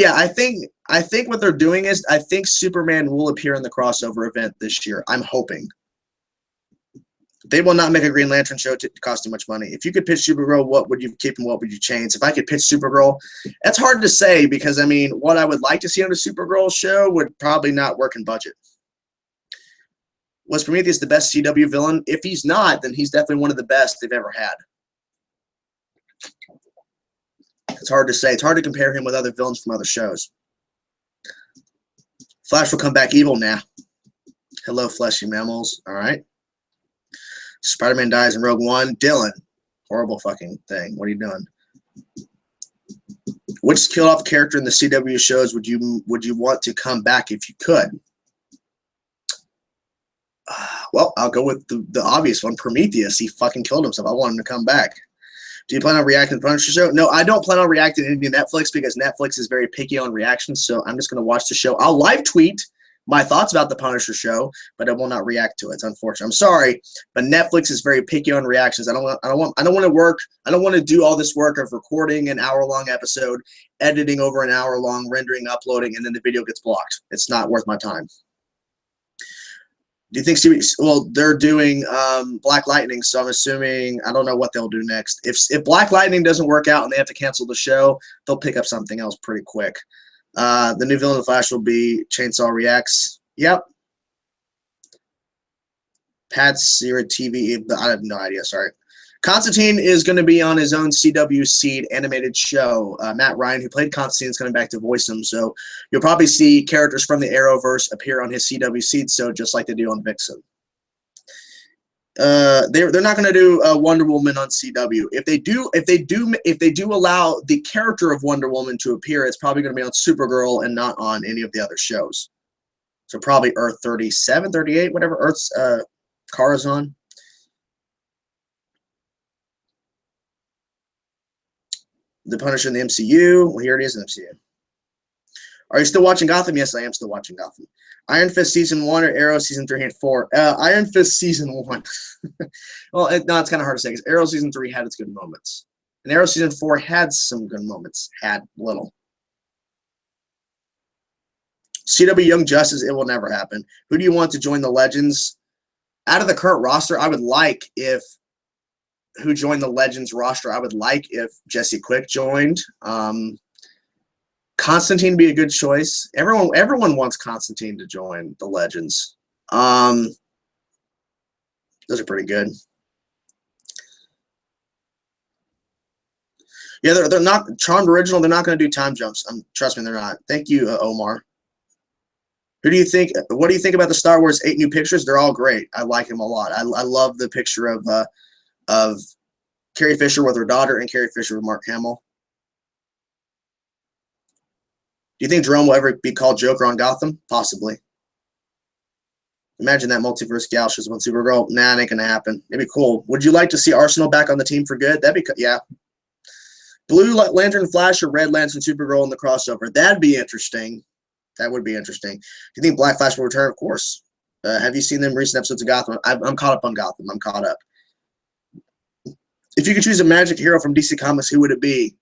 what they're doing is I think Superman will appear in the crossover event this year. I'm hoping. They will not make a Green Lantern show to cost too much money. If you could pitch Supergirl, what would you keep and what would you change? If I could pitch Supergirl, that's hard to say because, I mean, what I would like to see on a Supergirl show would probably not work in budget. Was Prometheus the best CW villain? If he's not, then he's definitely one of the best they've ever had. It's hard to say. It's hard to compare him with other villains from other shows. Flash will come back evil now. Hello, fleshy mammals. All right. Spider-Man dies in Rogue One. Dylan. Horrible fucking thing. What are you doing? Which killed off character in the CW shows would you want to come back if you could? Well, I'll go with the obvious one, Prometheus. He fucking killed himself. I want him to come back. Do you plan on reacting to the Punisher show? No, I don't plan on reacting to any Netflix because Netflix is very picky on reactions, so I'm just going to watch the show. I'll live tweet my thoughts about the Punisher show, but I will not react to it. It's unfortunate. I'm sorry, but Netflix is very picky on reactions. I don't want to do all this work of recording an hour-long episode, editing over an hour long, rendering, uploading, and then the video gets blocked. It's not worth my time. Do you think well, they're doing Black Lightning, so I'm assuming I don't know what they'll do next. If Black Lightning doesn't work out and they have to cancel the show, they'll pick up something else pretty quick. The new villain of the Flash will be Chainsaw Reacts. Yep. Pat Sierra TV. I have no idea. Sorry. Constantine is going to be on his own CW Seed animated show. Matt Ryan, who played Constantine, is coming back to voice him. So you'll probably see characters from the Arrowverse appear on his CW Seed show, just like they do on Vixen. They're not going to do Wonder Woman on CW. If they do allow the character of Wonder Woman to appear, it's probably going to be on Supergirl and not on any of the other shows. So probably Earth 37, 38, whatever Earth's car is on. The Punisher in the MCU. Well, here it is in the MCU. Are you still watching Gotham? Yes, I am still watching Gotham. Iron Fist Season 1 or Arrow Season 3 and 4? Iron Fist Season 1. Well, no, it's kind of hard to say because Arrow Season 3 had its good moments. And Arrow Season 4 had some good moments. Had little. CW Young Justice, it will never happen. Who do you want to join the Legends? Out of the current roster, I would like if who joined the Legends roster. I would like if Jesse Quick joined. Constantine would be a good choice. Everyone wants Constantine to join the Legends. Those are pretty good. Yeah, they're not Charmed Original. They're not going to do time jumps. Trust me, they're not. Thank you, Omar. Who do you think? What do you think about the Star Wars 8 new pictures? They're all great. I like them a lot. I love the picture of Carrie Fisher with her daughter and Carrie Fisher with Mark Hamill. Do you think Jerome will ever be called Joker on Gotham? Possibly. Imagine that multiverse gal shows one Supergirl. Nah, it ain't gonna happen. It'd be cool. Would you like to see Arsenal back on the team for good? That'd be yeah. Blue Lantern Flash or Red Lantern Supergirl in the crossover. That'd be interesting. That would be interesting. Do you think Black Flash will return? Of course. Have you seen them recent episodes of Gotham? I'm caught up on Gotham. I'm caught up. If you could choose a magic hero from DC Comics, who would it be?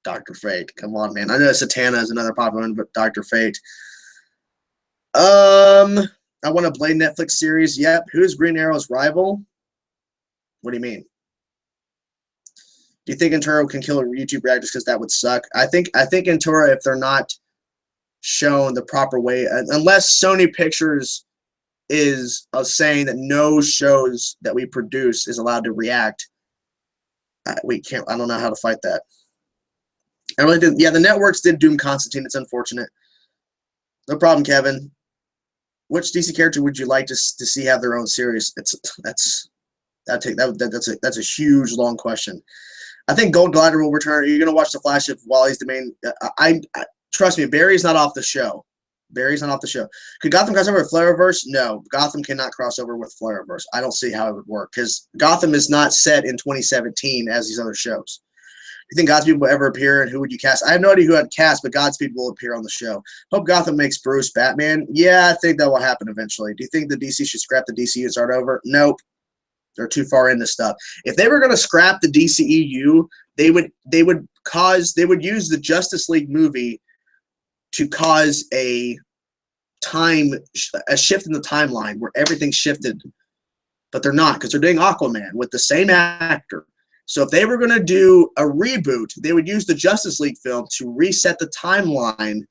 Dr. Fate. Come on, man. I know Satana is another popular one, but Dr. Fate. I want a Blade Netflix series. Yep. Who's Green Arrow's rival? What do you mean? Do you think Inturo can kill YouTube reactors because that would suck? I think Inturo, if they're not shown the proper way, unless Sony Pictures is saying that no shows that we produce is allowed to react, we can't. I don't know how to fight that. I really did. Yeah, the networks did doom Constantine. It's unfortunate. No problem, Kevin. Which DC character would you like to see have their own series? That's a huge long question. I think Gold Glider will return. Are you going to watch The Flash if Wally's the main? I trust me. Barry's not off the show. Barry's not off the show. Could Gotham cross over with Flashpoint? No, Gotham cannot cross over with Flashpoint. I don't see how it would work because Gotham is not set in 2017 as these other shows. Do you think Godspeed will ever appear, and who would you cast? I have no idea who I'd cast, but Godspeed will appear on the show. Hope Gotham makes Bruce Batman. Yeah, I think that will happen eventually. Do you think the DC should scrap the DCU and start over? Nope. They're too far into stuff. If they were going to scrap the DCEU, they would use the Justice League movie to cause a shift in the timeline where everything shifted. But they're not, because they're doing Aquaman with the same actor. So if they were going to do a reboot, they would use the Justice League film to reset the timeline.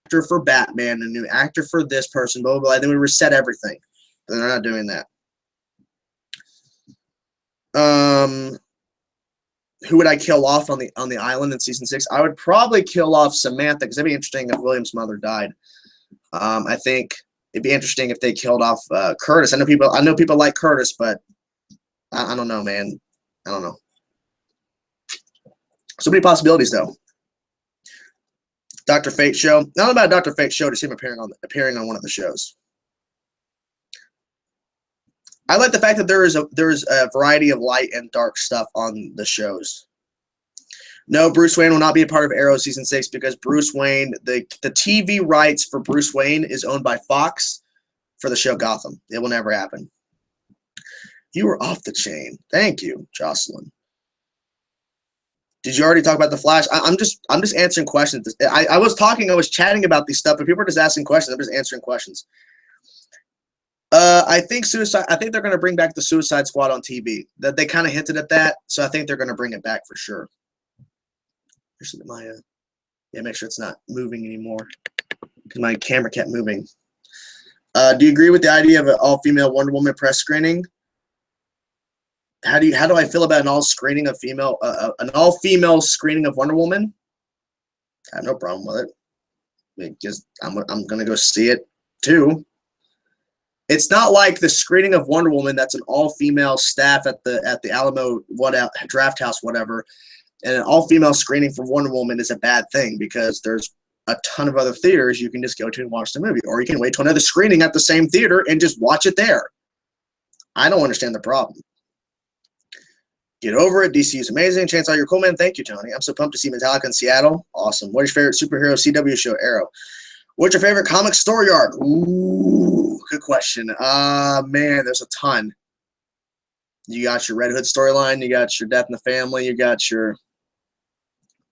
Actor for Batman, a new actor for this person, blah, blah, blah. They would reset everything. But they're not doing that. who would I kill off on the island in season 6? I would probably kill off Samantha because it'd be interesting if William's mother died. I think it'd be interesting if they killed off Curtis. I know people like Curtis, but I don't know, man. I don't know. So many possibilities, though. Dr. Fate show. Not about Dr. Fate show to see him appearing on one of the shows. I like the fact that there is a variety of light and dark stuff on the shows. No, Bruce Wayne will not be a part of Arrow season 6 because Bruce Wayne, the TV rights for Bruce Wayne is owned by Fox for the show Gotham. It will never happen. You were off the chain. Thank you, Jocelyn. Did you already talk about the Flash? I'm just answering questions. I was chatting about these stuff, but people are just asking questions. I'm just answering questions. I think they're going to bring back the Suicide Squad on TV. That they kind of hinted at that, so I think they're going to bring it back for sure. Make sure it's not moving anymore because my camera kept moving. Do you agree with the idea of an all-female Wonder Woman press screening? How do I feel about an all-female screening of Wonder Woman? I have no problem with it. Because I'm gonna go see it too. It's not like the screening of Wonder Woman that's an all-female staff at the Alamo Draft House, whatever. And an all-female screening for Wonder Woman is a bad thing because there's a ton of other theaters you can just go to and watch the movie. Or you can wait till another screening at the same theater and just watch it there. I don't understand the problem. Get over it. DC is amazing. Chainsaw, you're cool, man. Thank you, Tony. I'm so pumped to see Metallica in Seattle. Awesome. What is your favorite superhero CW show? Arrow. What's your favorite comic story arc? Ooh, good question. Man, there's a ton. You got your Red Hood storyline. You got your Death in the Family. You got your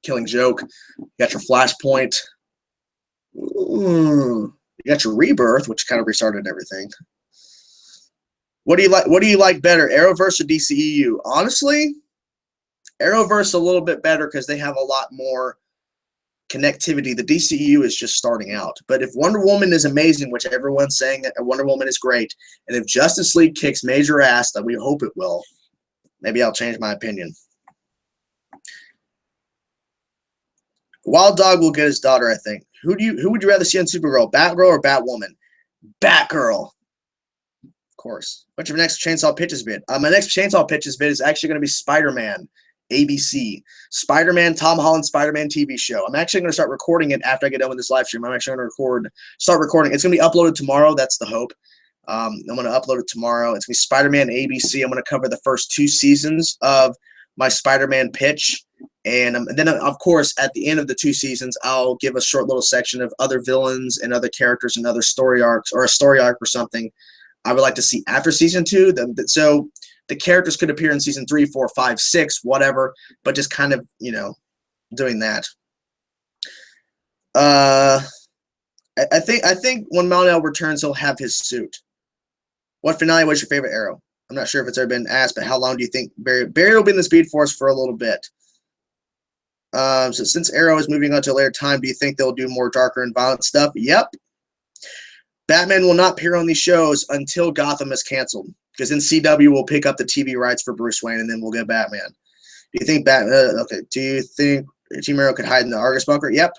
Killing Joke. You got your Flashpoint. Ooh. You got your Rebirth, which kind of restarted everything. What do you like better, Arrowverse or DCEU? Honestly, Arrowverse a little bit better because they have a lot more connectivity. The DCEU is just starting out. But if Wonder Woman is amazing, which everyone's saying that Wonder Woman is great, and if Justice League kicks major ass, that we hope it will, maybe I'll change my opinion. Wild Dog will get his daughter, I think. Who would you rather see on Supergirl, Batgirl or Batwoman? Batgirl. Of course. What's your next Chainsaw Pitches vid? My next Chainsaw Pitches vid is actually going to be Spider-Man, ABC. Spider-Man, Tom Holland Spider-Man TV show. I'm actually going to start recording it after I get done with this live stream. I'm actually going to start recording. It's going to be uploaded tomorrow. That's the hope. I'm going to upload it tomorrow. It's going to be Spider-Man ABC. I'm going to cover the first 2 seasons of my Spider-Man pitch. And then, of course, at the end of the 2 seasons, I'll give a short little section of other villains and other characters and other story arcs, or a story arc or something I would like to see after season 2. So the characters could appear in season 3, 4, 5, 6, whatever, but just kind of, doing that. I think when Mal-El returns, he'll have his suit. What finale was your favorite Arrow? I'm not sure if it's ever been asked, but how long do you think Barry will be in the Speed Force for a little bit? So since Arrow is moving on to a later time, do you think they'll do more darker and violent stuff? Yep. Batman will not appear on these shows until Gotham is canceled, because then CW will pick up the TV rights for Bruce Wayne, and then we'll get Batman. Do you think do you think Team Arrow could hide in the Argus bunker? Yep.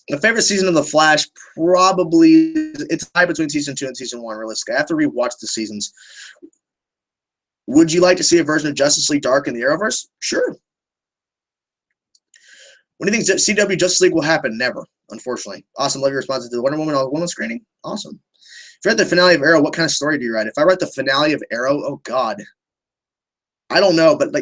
My favorite season of The Flash, probably, it's tied between season 2 and season 1, realistically. I have to rewatch the seasons. Would you like to see a version of Justice League Dark in the Arrowverse? Sure. When do you think CW Justice League will happen? Never, unfortunately. Awesome. Love your responses to the Wonder Woman all woman screening. Awesome. If you read the finale of Arrow, what kind of story do you write? If I write the finale of Arrow, oh God. I don't know, but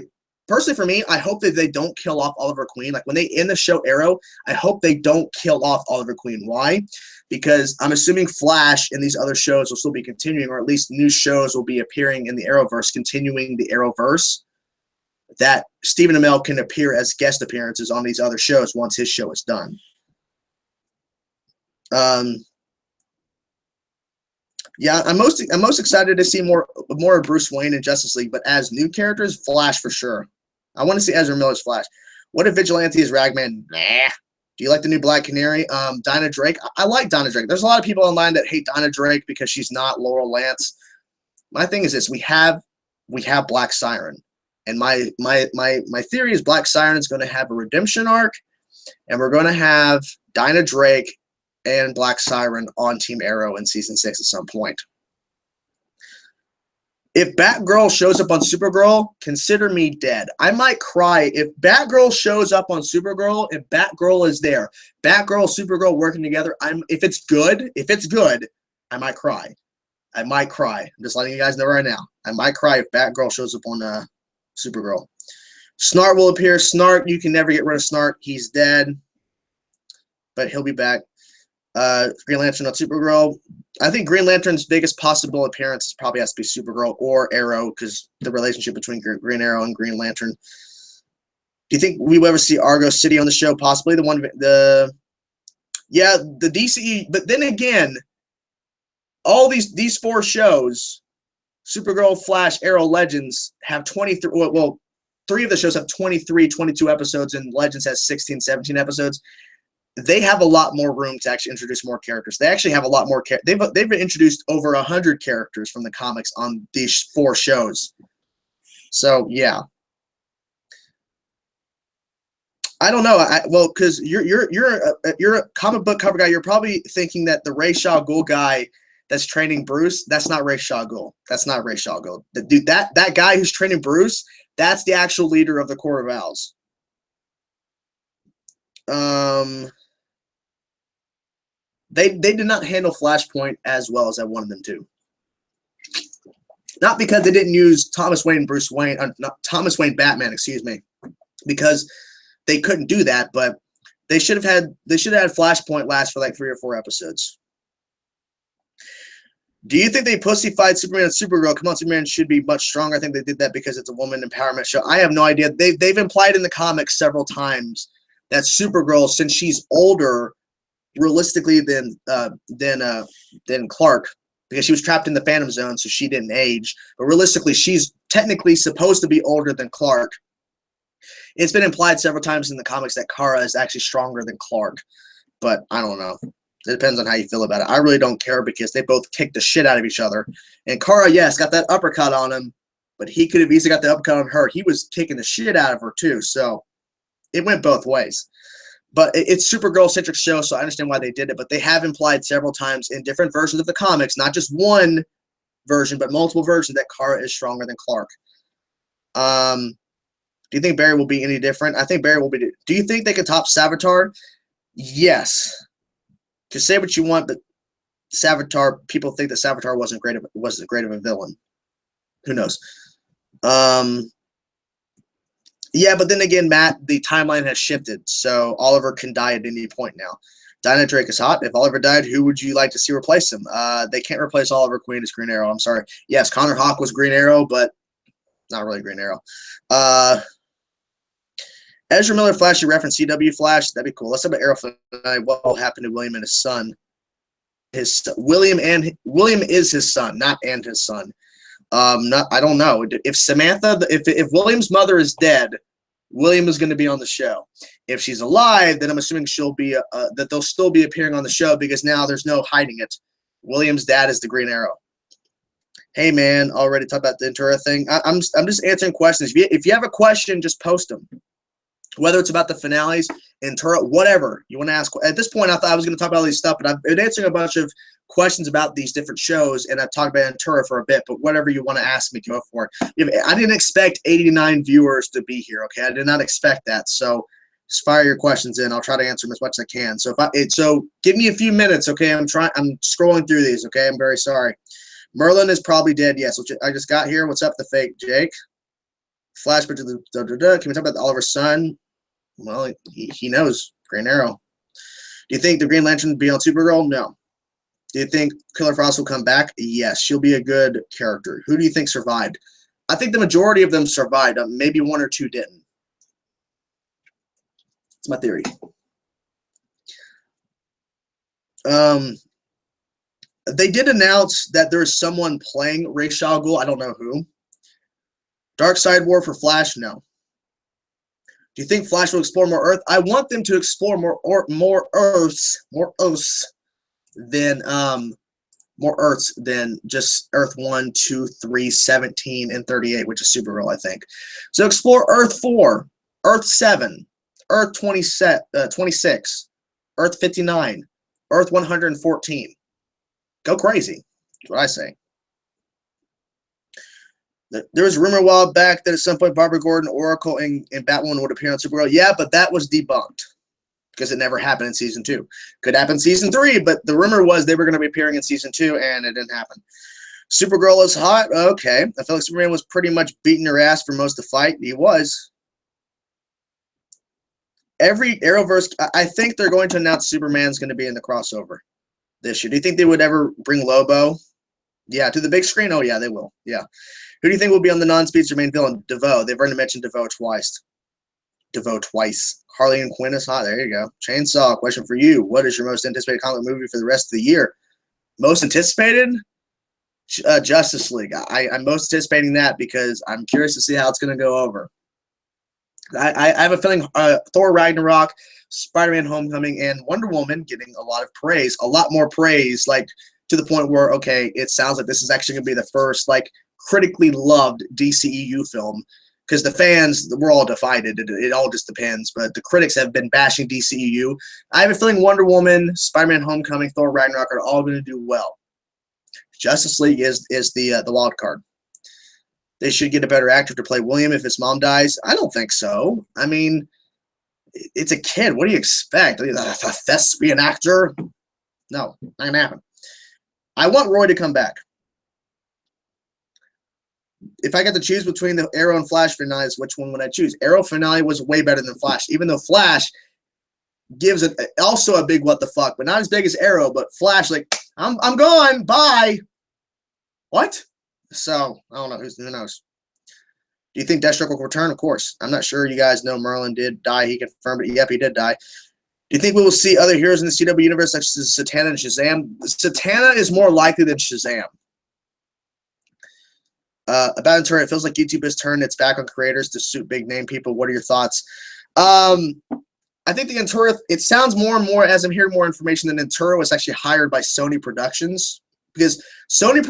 personally for me, I hope that they don't kill off Oliver Queen. When they end the show Arrow, I hope they don't kill off Oliver Queen. Why? Because I'm assuming Flash and these other shows will still be continuing, or at least new shows will be appearing in the Arrowverse, continuing the Arrowverse, that Stephen Amell can appear as guest appearances on these other shows once his show is done. Yeah, I'm most excited to see more of Bruce Wayne in Justice League, but as new characters, Flash for sure. I want to see Ezra Miller's Flash. What if Vigilante is Ragman? Nah. Do you like the new Black Canary? Dinah Drake? I like Dinah Drake. There's a lot of people online that hate Dinah Drake because she's not Laurel Lance. My thing is this: we have Black Siren. And my theory is Black Siren is going to have a redemption arc, and we're going to have Dinah Drake and Black Siren on Team Arrow in season 6 at some point. If Batgirl shows up on Supergirl, consider me dead. I might cry if Batgirl shows up on Supergirl. If Batgirl is there, Batgirl, Supergirl working together. If it's good, I might cry. I might cry. I'm just letting you guys know right now. I might cry if Batgirl shows up on Supergirl. Snart will appear. Snart, you can never get rid of Snart. He's dead, but he'll be back. Green Lantern on Supergirl. I think Green Lantern's biggest possible appearance probably has to be Supergirl or Arrow, because the relationship between Green Arrow and Green Lantern. Do you think we will ever see Argo City on the show? Possibly the DCE. But then again, all these 4 shows, Supergirl, Flash, Arrow, Legends, have 23. Well, 3 of the shows have 23, 22 episodes, and Legends has 16, 17 episodes. They have a lot more room to actually introduce more characters. They actually have a lot more. They've introduced over 100 characters from the comics on these 4 shows. So yeah, I don't know. Well, because you're a comic book cover guy. You're probably thinking that the Ra's al Ghul guy that's training Bruce. That's not Ra's al Ghul. That's not Ra's al Ghul. The dude, that guy who's training Bruce. That's the actual leader of the Court of Owls. They did not handle Flashpoint as well as I wanted them to. Not because they didn't use Thomas Wayne Batman, excuse me, because they couldn't do that, but they should have had Flashpoint last for like 3 or 4 episodes. Do you think they pussyfied Superman and Supergirl? Come on, Superman should be much stronger. I think they did that because it's a woman empowerment show. I have no idea. They've implied in the comics several times that Supergirl, since she's older, realistically than Clark, because she was trapped in the Phantom Zone, so she didn't age. But realistically, she's technically supposed to be older than Clark. It's been implied several times in the comics that Kara is actually stronger than Clark, but I don't know. It depends on how you feel about it. I really don't care because they both kicked the shit out of each other. And Kara, yes, got that uppercut on him, but he could have easily got the uppercut on her. He was kicking the shit out of her too, so it went both ways. But it's Supergirl-centric show, so I understand why they did it. But they have implied several times in different versions of the comics, not just one version, but multiple versions, that Kara is stronger than Clark. Do you think Barry will be any different? I think Barry will be. Do you think they could top Savitar? Yes. Just say what you want, but Savitar, people think that Savitar wasn't great of a villain. Who knows? Yeah, but then again, Matt, the timeline has shifted, so Oliver can die at any point now. Dinah Drake is hot. If Oliver died, who would you like to see replace him? They can't replace Oliver Queen as Green Arrow. I'm sorry. Yes, Connor Hawke was Green Arrow, but not really Green Arrow. Ezra Miller Flash, you referenced CW Flash. That'd be cool. Let's talk about Arrow tonight. What will happen to William and his son? William is his son, not and his son. I don't know. If Samantha, if William's mother is dead, William is going to be on the show. If she's alive, then I'm assuming she'll be that they'll still be appearing on the show, because now there's no hiding it. William's dad is the Green Arrow. Hey man, already talked about the Ventura thing. I'm just answering questions. If you have a question, just post them. Whether it's about the finales, Ventura, whatever you want to ask. At this point, I thought I was going to talk about all these stuff, but I've been answering a bunch of questions about these different shows, and I've talked about Ventura for a bit. But whatever you want to ask me, go for it. I didn't expect 89 viewers to be here. Okay, I did not expect that. So just fire your questions in. I'll try to answer them as much as I can. So give me a few minutes. Okay, I'm scrolling through these. Okay, I'm very sorry. Merlin is probably dead. Yes, which I just got here. What's up, the fake Jake? Flashback to the Can we talk about Oliver's son? Well, he knows Green Arrow. Do you think the Green Lantern will be on Supergirl? No. Do you think Killer Frost will come back? Yes, she'll be a good character. Who do you think survived? I think the majority of them survived. Maybe 1 or 2 didn't. That's my theory. They did announce that there's someone playing Ra's al Ghul. I don't know who. Dark Side War for Flash? No. Do you think Flash will explore more Earth? I want them to explore more Earths than more Earths than just Earth 1, 2, 3, 17, and 38, which is Supergirl, I think. So explore Earth 4, Earth 7, Earth 26, Earth 59, Earth 114. Go crazy. That's what I say. There was a rumor a while back that at some point Barbara Gordon, Oracle, and Batwoman would appear on Supergirl. Yeah, but that was debunked because it never happened in season 2. Could happen in season 3, but the rumor was they were going to be appearing in season 2, and it didn't happen. Supergirl is hot. Okay. I feel like Superman was pretty much beating her ass for most of the fight. He was. Every Arrowverse, I think they're going to announce Superman's going to be in the crossover this year. Do you think they would ever bring Lobo? Yeah, to the big screen? Oh, yeah, they will. Yeah. Who do you think will be on the non-speedster main villain? DeVoe. They've already mentioned DeVoe twice. Harley and Quinn is hot. There you go. Chainsaw, question for you. What is your most anticipated comic movie for the rest of the year? Most anticipated? Justice League. I'm most anticipating that because I'm curious to see how it's going to go over. I have a feeling Thor Ragnarok, Spider-Man Homecoming, and Wonder Woman getting a lot of praise. A lot more praise, like to the point where, okay, it sounds like this is actually going to be the first, like, critically loved DCEU film. Because the fans, we're all divided. It all just depends. But the critics have been bashing DCEU. I have a feeling Wonder Woman, Spider-Man Homecoming, Thor Ragnarok are all going to do well. Justice League is the wild card. They should get a better actor to play William if his mom dies. I don't think so. I mean, it's a kid. What do you expect? A thespian actor? No, not going to happen. I want Roy to come back. If I got to choose between the Arrow and Flash finales, which one would I choose? Arrow finale was way better than Flash, even though Flash gives it also a big what the fuck, but not as big as Arrow. But Flash, like, I'm gone, bye. What? So I don't know. Who knows? Do you think Deathstroke will return? Of course. I'm not sure. You guys know Merlin did die. He confirmed it. Yep, he did die. Do you think we will see other heroes in the CW universe such as Satana and Shazam? Satana is more likely than Shazam. About Ventura, it feels like YouTube has turned its back on creators to suit big name people. What are your thoughts? I think the Ventura, it sounds more and more as I'm hearing more information that Ventura was actually hired by Sony Productions, because Sony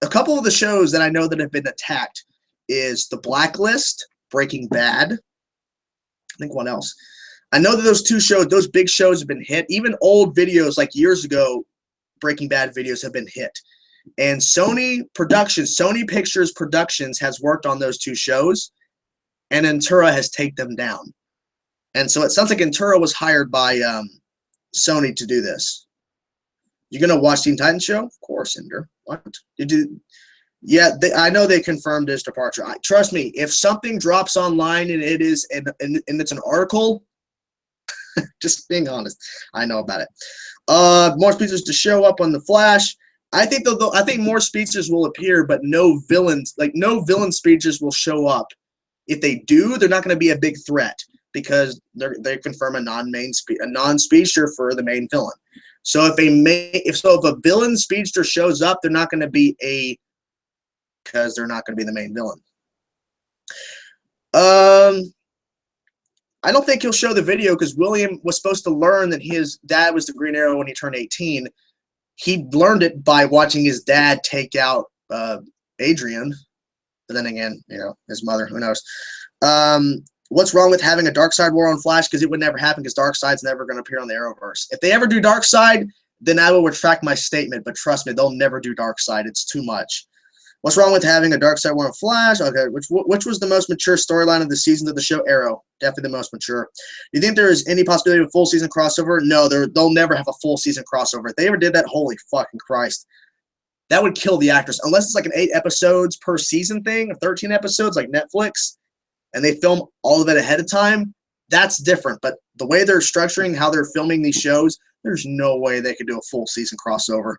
a couple of the shows that I know that have been attacked is The Blacklist, Breaking Bad. I think one else. I know that those two shows, those big shows have been hit. Even old videos like years ago, Breaking Bad videos have been hit. And Sony Pictures Productions has worked on those two shows, and Ventura has taken them down. And so it sounds like Ventura was hired by Sony to do this. You gonna watch Teen Titans show? Of course, Ender. What? Yeah, I know they confirmed his departure. Trust me, if something drops online and it is and it's an article, just being honest, I know about it. More speeches to show up on the Flash. I think more speeches will appear, but no villains, like no villain speeches will show up. If they do, they're not going to be a big threat because they confirm a non-speedster for the main villain. So if a villain speedster shows up, they're not going to be because they're not going to be the main villain. I don't think he'll show the video because William was supposed to learn that his dad was the Green Arrow when he turned 18. He learned it by watching his dad take out Adrian. But then again, his mother, who knows? What's wrong with having a Darkseid war on Flash? Because it would never happen because Darkseid's never going to appear on the Arrowverse. If they ever do Darkseid, then I will retract my statement. But trust me, they'll never do Darkseid. It's too much. What's wrong with having a Darkseid war on Flash? Okay, which was the most mature storyline of the season of the show? Arrow. Definitely the most mature. Do you think there is any possibility of a full season crossover? No, they'll never have a full season crossover. If they ever did that, holy fucking Christ. That would kill the actors. Unless it's like an 8 episodes per season thing, or 13 episodes like Netflix, and they film all of it ahead of time, that's different. But the way they're structuring how they're filming these shows, there's no way they could do a full season crossover.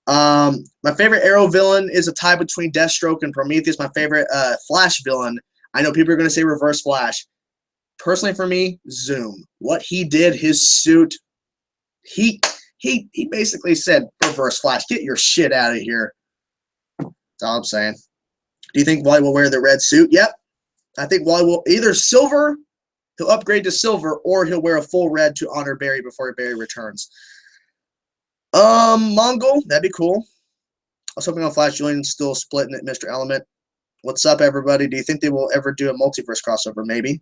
My favorite Arrow villain is a tie between Deathstroke and Prometheus. My favorite Flash villain, I know people are going to say Reverse Flash. Personally, for me, Zoom. What he did, his suit, he basically said, Reverse Flash, get your shit out of here. That's all I'm saying. Do you think Wally will wear the red suit? Yep. I think Wally will either silver, he'll upgrade to silver, or he'll wear a full red to honor Barry before Barry returns. Mongol, that'd be cool. I was hoping on Flash Julian still splitting it, Mr. Element. What's up, everybody? Do you think they will ever do a multiverse crossover? Maybe.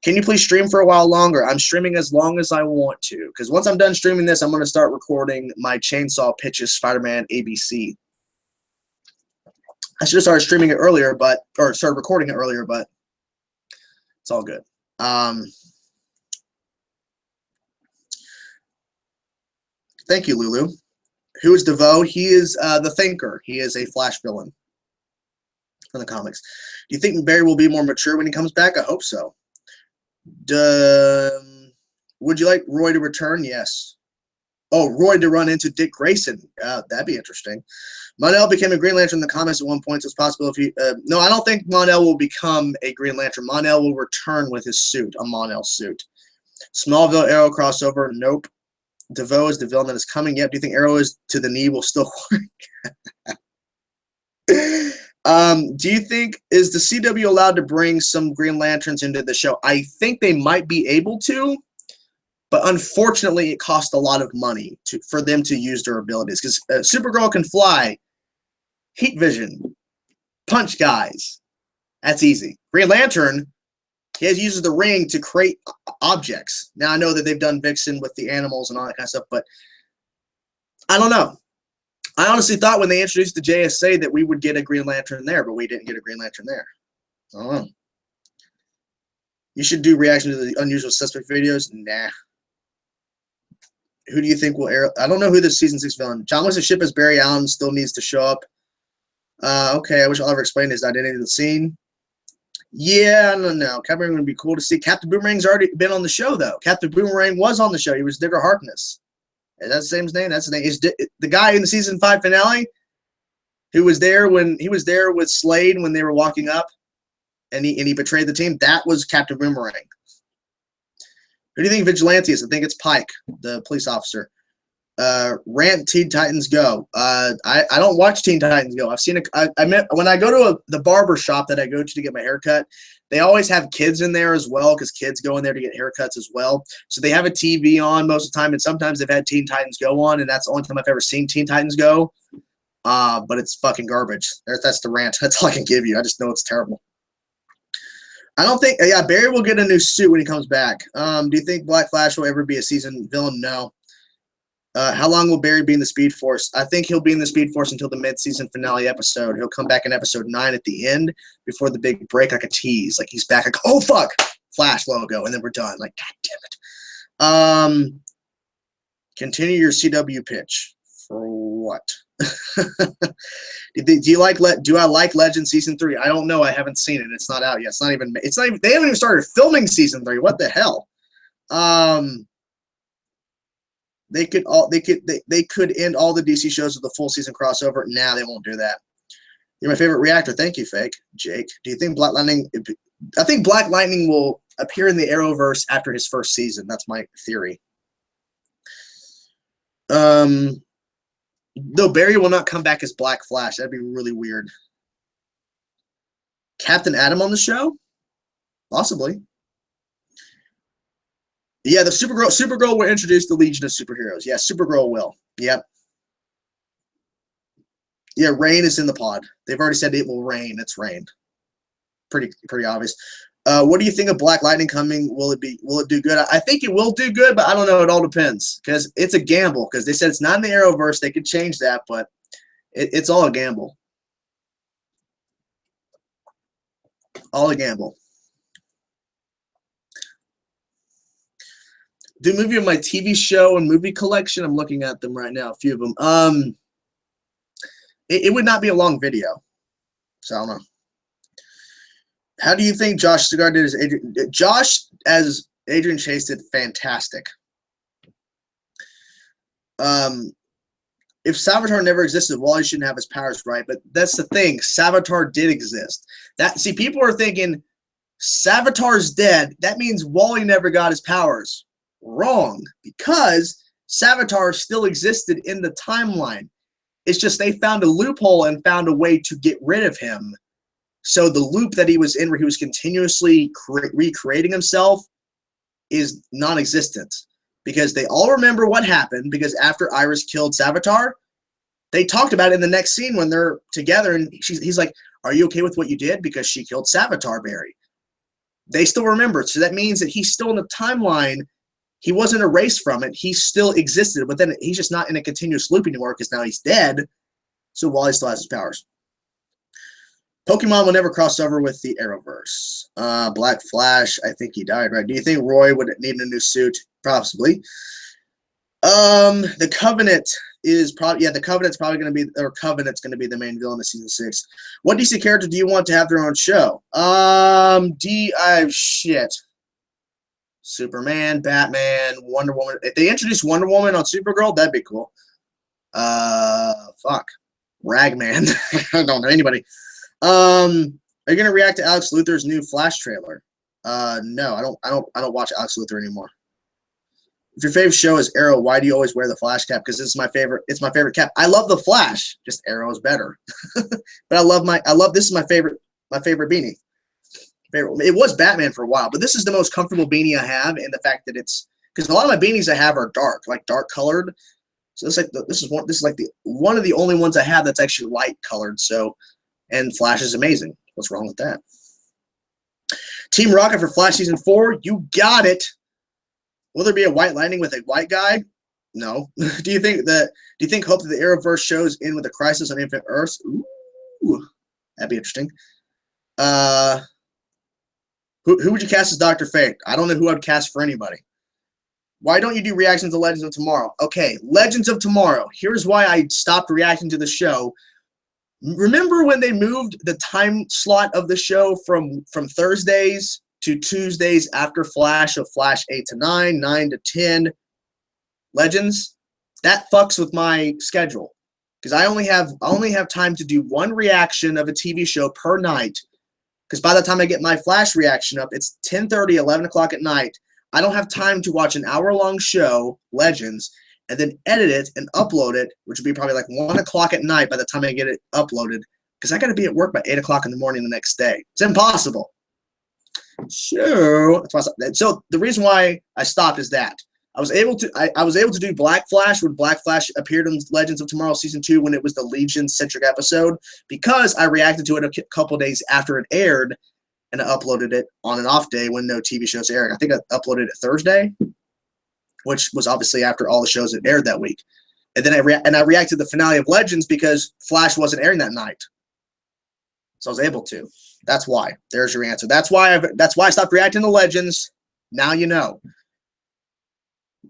Can you please stream for a while longer? I'm streaming as long as I want to, because once I'm done streaming this, I'm going to start recording my Chainsaw Pitches Spider-Man ABC. I should have started streaming it earlier, or started recording it earlier, but it's all good. Thank you, Lulu. Who is DeVoe? He is the Thinker. He is a Flash villain from the comics. Do you think Barry will be more mature when he comes back? I hope so. Would you like Roy to return? Yes. Oh, Roy to run into Dick Grayson. That'd be interesting. Mon-El became a Green Lantern in the comics at one point, so it's possible if he... no, I don't think Mon-El will become a Green Lantern. Mon-El will return with his suit, a Mon-El suit. Smallville Arrow crossover? Nope. DeVoe is the villain that is coming. Yep. Do you think Arrow is to the knee will still work? Do you think, is the CW allowed to bring some Green Lanterns into the show? I think they might be able to, but unfortunately it costs a lot of money for them to use their abilities, because Supergirl can fly, heat vision, punch guys. That's easy. Green Lantern, he uses the ring to create objects. Now, I know that they've done Vixen with the animals and all that kind of stuff, but I don't know. I honestly thought when they introduced the JSA that we would get a Green Lantern there, but we didn't get a Green Lantern there. I don't know. You should do reaction to the Unusual Suspect videos. Nah. Who do you think will air? I don't know who this season 6 villain. John wants to ship as Barry Allen still needs to show up. Okay, I wish Oliver explained his identity of the scene. Yeah, no. Captain Boomerang would be cool to see. Captain Boomerang's already been on the show, though. Captain Boomerang was on the show. He was Digger Harkness. Is that the same name? That's his name. Is the guy in the season 5 finale who was there when he was there with Slade when they were walking up, and he betrayed the team? That was Captain Boomerang. Who do you think Vigilante is? I think it's Pike, the police officer. Rant Teen Titans Go. I don't watch Teen Titans Go. I've seen it. I met when I go to the barber shop that I go to get my hair cut. They always have kids in there as well, because kids go in there to get haircuts as well. So they have a TV on most of the time, and sometimes they've had Teen Titans Go on, and that's the only time I've ever seen Teen Titans Go. But it's fucking garbage. That's the rant. That's all I can give you. I just know it's terrible. I don't think. Yeah, Barry will get a new suit when he comes back. Do you think Black Flash will ever be a season villain? No. How long will Barry be in the Speed Force? I think he'll be in the Speed Force until the mid-season finale episode. He'll come back in episode 9 at the end before the big break, like a tease. Like he's back. Like, oh, fuck. Flash logo. And then we're done. Like, God damn it. Continue your CW pitch. For what? Do I like Legend Season 3? I don't know. I haven't seen it. It's not out yet. They haven't even started filming Season 3. What the hell? They could end all the DC shows with a full season crossover. Nah, they won't do that. You're my favorite reactor. Thank you, Fake. Jake. Do you think Black Lightning? I think Black Lightning will appear in the Arrowverse after his first season. That's my theory. Though Barry will not come back as Black Flash. That'd be really weird. Captain Atom on the show? Possibly. Yeah, the Supergirl will introduce the Legion of Superheroes. Yeah, Supergirl will. Yep. Yeah, rain is in the pod. They've already said it will rain. It's rain. Pretty obvious. What do you think of Black Lightning coming? Will it do good? I think it will do good, but I don't know. It all depends, because it's a gamble. Because they said it's not in the Arrowverse. They could change that, but it's all a gamble. All a gamble. Do a movie of my TV show and movie collection. I'm looking at them right now, a few of them. It would not be a long video, so I don't know. How do you think Josh Cigar did as Adrian? Josh as Adrian Chase did fantastic. If Savitar never existed, Wally shouldn't have his powers, right? But that's the thing. Savitar did exist. People are thinking Savitar's dead. That means Wally never got his powers. Wrong, because Savitar still existed in the timeline. It's just they found a loophole and found a way to get rid of him. So the loop that he was in, where he was continuously recreating himself, is non-existent. because they all remember what happened, because after Iris killed Savitar, they talked about it in the next scene when they're together, and he's like, are you okay with what you did? Because she killed Savitar, Barry. They still remember it, so that means that he's still in the timeline. He wasn't erased from it. He still existed, but then he's just not in a continuous loop anymore because now he's dead, so Wally still has his powers. Pokemon will never cross over with the Arrowverse. Black Flash, I think he died, right? Do you think Roy would need a new suit? Possibly. The Covenant is probably, the Covenant's probably going to be, or Covenant's going to be the main villain of season 6. What DC character do you want to have their own show? Shit. Superman, Batman, Wonder Woman. If they introduce Wonder Woman on Supergirl, that'd be cool. Fuck. Ragman. I don't know anybody. Are you gonna react to Alex Luthor's new Flash trailer? No, I don't watch Alex Luthor anymore. If your favorite show is Arrow, why do you always wear the Flash cap? Because it's my favorite cap. I love the Flash, just Arrow is better. But this is my favorite beanie. It was Batman for a while, but this is the most comfortable beanie I have, and the fact that it's, because a lot of my beanies I have are dark colored. So this is one of the only ones I have that's actually light colored. So, and Flash is amazing. What's wrong with that? Team Rocket for Flash season 4. You got it. Will there be a White Lightning with a white guy? No. Do you think hope that the Arrowverse shows in with a Crisis on Infinite Earths? Ooh, that'd be interesting. Who would you cast as Dr. Fate? I don't know who I'd cast for anybody. Why don't you do reactions to Legends of Tomorrow? Okay, Legends of Tomorrow. Here's why I stopped reacting to the show. Remember when they moved the time slot of the show from Thursdays to Tuesdays after Flash, of Flash 8 to 9, 9 to 10 Legends? That fucks with my schedule, because I only have time to do one reaction of a TV show per night. Because by the time I get my Flash reaction up, it's 10:30, 11 o'clock at night. I don't have time to watch an hour-long show, Legends, and then edit it and upload it, which would be probably like 1 o'clock at night by the time I get it uploaded, because I got to be at work by 8 o'clock in the morning the next day. It's impossible. So the reason why I stopped is that I was able to do Black Flash when Black Flash appeared in Legends of Tomorrow season 2 when it was the Legion-centric episode, because I reacted to it a couple days after it aired, and I uploaded it on an off day when no TV shows aired. I think I uploaded it Thursday, which was obviously after all the shows that aired that week. And then I reacted to the finale of Legends because Flash wasn't airing that night, so I was able to. That's why. There's your answer. That's why I stopped reacting to Legends. Now you know.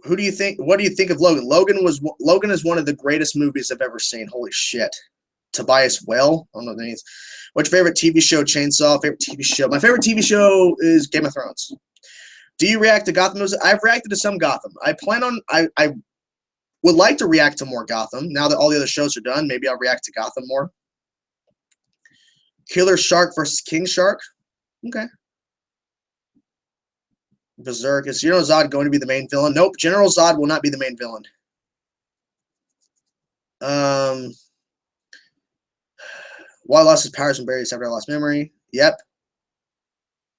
Who do you think? What do you think of Logan? Logan is one of the greatest movies I've ever seen. Holy shit. Tobias Whale. I don't know what that means. What's your favorite TV show? Chainsaw. Favorite TV show? My favorite TV show is Game of Thrones. Do you react to Gotham? I've reacted to some Gotham. I would like to react to more Gotham. Now that all the other shows are done, maybe I'll react to Gotham more. Killer Shark versus King Shark. Okay. Berserk. Is General Zod going to be the main villain? Nope. General Zod will not be the main villain. Wally lost his powers and buried Savitar lost memory. Yep.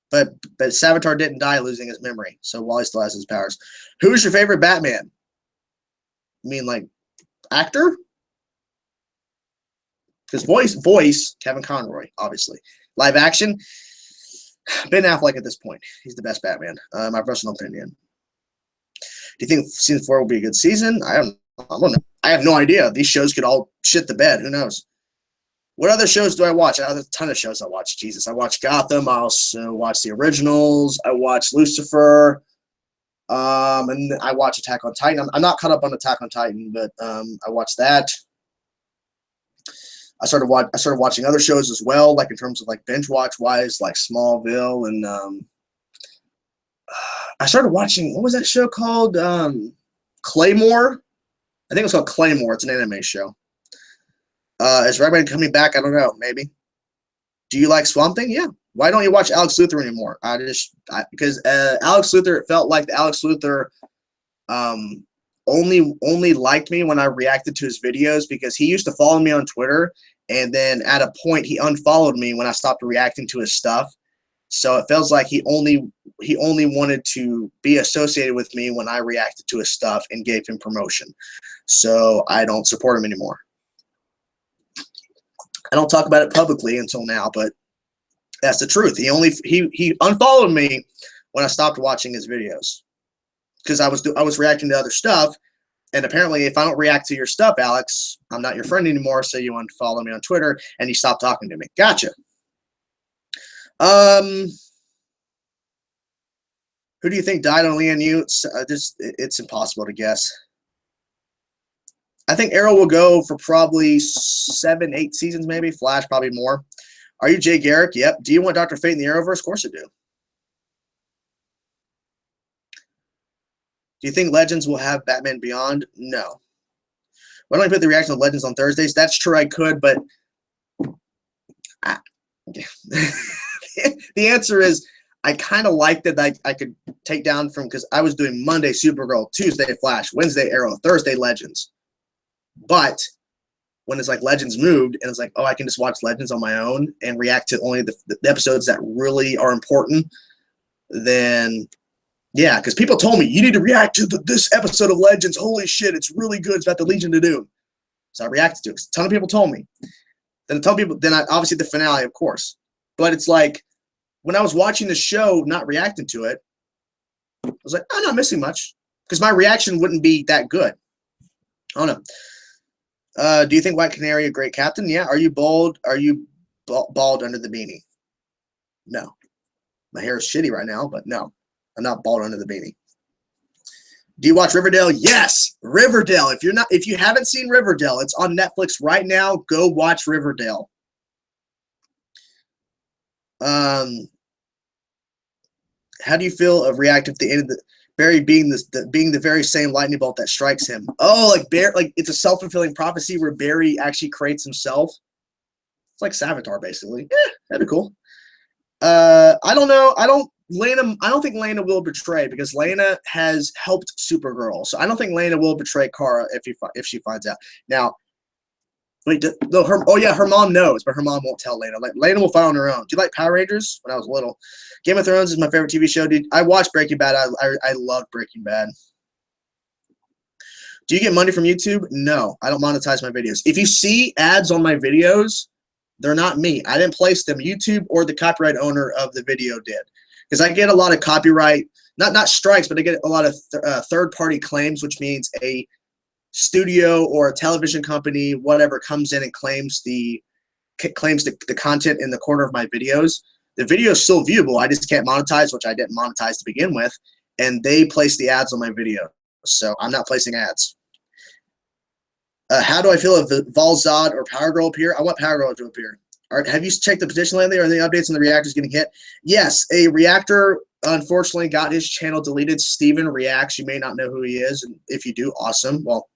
But Savitar didn't die losing his memory, so Wally still has his powers. Who is your favorite Batman? You mean like actor? Because voice, Kevin Conroy, obviously. Live action, Ben Affleck at this point. He's the best Batman, my personal opinion. Do you think season 4 will be a good season? I don't know. I have no idea. These shows could all shit the bed. Who knows? What other shows do I watch? I have a ton of shows I watch. Jesus, I watch Gotham. I also watch the originals. I watch Lucifer. And I watch Attack on Titan. I'm not caught up on Attack on Titan, but I watch that. I started watching other shows as well, like in terms of like binge watch wise, like Smallville, and I started watching, what was that show called? Claymore. I think it was called Claymore. It's an anime show. Is Ragman coming back? I don't know. Maybe. Do you like Swamp Thing? Yeah. Why don't you watch Alex Luthor anymore? Because Alex Luthor, it felt like Alex Luthor only liked me when I reacted to his videos, because he used to follow me on Twitter, and then at a point he unfollowed me when I stopped reacting to his stuff. So it feels like he only wanted to be associated with me when I reacted to his stuff and gave him promotion. So I don't support him anymore. I don't talk about it publicly until now, but that's the truth. He unfollowed me when I stopped watching his videos because I was reacting to other stuff. And apparently, if I don't react to your stuff, Alex, I'm not your friend anymore. So you unfollow me on Twitter and you stop talking to me. Gotcha. Who do you think died on Lian Yu? It's impossible to guess. I think Arrow will go for probably 7, 8 seasons, maybe. Flash, probably more. Are you Jay Garrick? Yep. Do you want Dr. Fate in the Arrowverse? Of course I do. Do you think Legends will have Batman Beyond? No. Why don't I put the reaction of Legends on Thursdays? That's true, I could, but the answer is I kind of liked that I could take down from, because I was doing Monday Supergirl, Tuesday Flash, Wednesday Arrow, Thursday Legends. But when it's like Legends moved and it's like, oh, I can just watch Legends on my own and react to only the episodes that really are important, then yeah, because people told me, you need to react to this episode of Legends. Holy shit, it's really good. It's about the Legion of Doom. So I reacted to it. A ton of people told me. Then obviously the finale, of course. But it's like, when I was watching the show, not reacting to it, I was like, I'm not missing much. Because my reaction wouldn't be that good. I don't know. Do you think White Canary a great captain? Yeah. Are you bald? Are you bald under the beanie? No. My hair is shitty right now, but no. I'm not bald under the beanie. Do you watch Riverdale? Yes, Riverdale. If you haven't seen Riverdale, it's on Netflix right now. Go watch Riverdale. How do you feel of reacting at the end of the Barry being the very same lightning bolt that strikes him? Oh, like it's a self-fulfilling prophecy where Barry actually creates himself. It's like Savitar, basically. Yeah, that'd be cool. I don't know. I don't think Lana will betray, because Lana has helped Supergirl. So I don't think Lana will betray Kara if she finds out. Now, wait, her mom knows, but her mom won't tell Lana. Lana will find on her own. Do you like Power Rangers? When I was little, Game of Thrones is my favorite TV show, dude. I watched Breaking Bad. I love Breaking Bad. Do you get money from YouTube? No, I don't monetize my videos. If you see ads on my videos, they're not me. I didn't place them. YouTube or the copyright owner of the video did. Because I get a lot of copyright, not strikes, but I get a lot of third-party claims, which means a studio or a television company, whatever, comes in and claims the content in the corner of my videos. The video is still viewable. I just can't monetize, which I didn't monetize to begin with, and they place the ads on my video. So I'm not placing ads. How do I feel if Valzad or Power Girl appear? I want Power Girl to appear. Have you checked the petition lately? Are there any updates on the reactors getting hit? Yes, a reactor unfortunately got his channel deleted. Steven Reacts. You may not know who he is, and if you do, awesome. Well,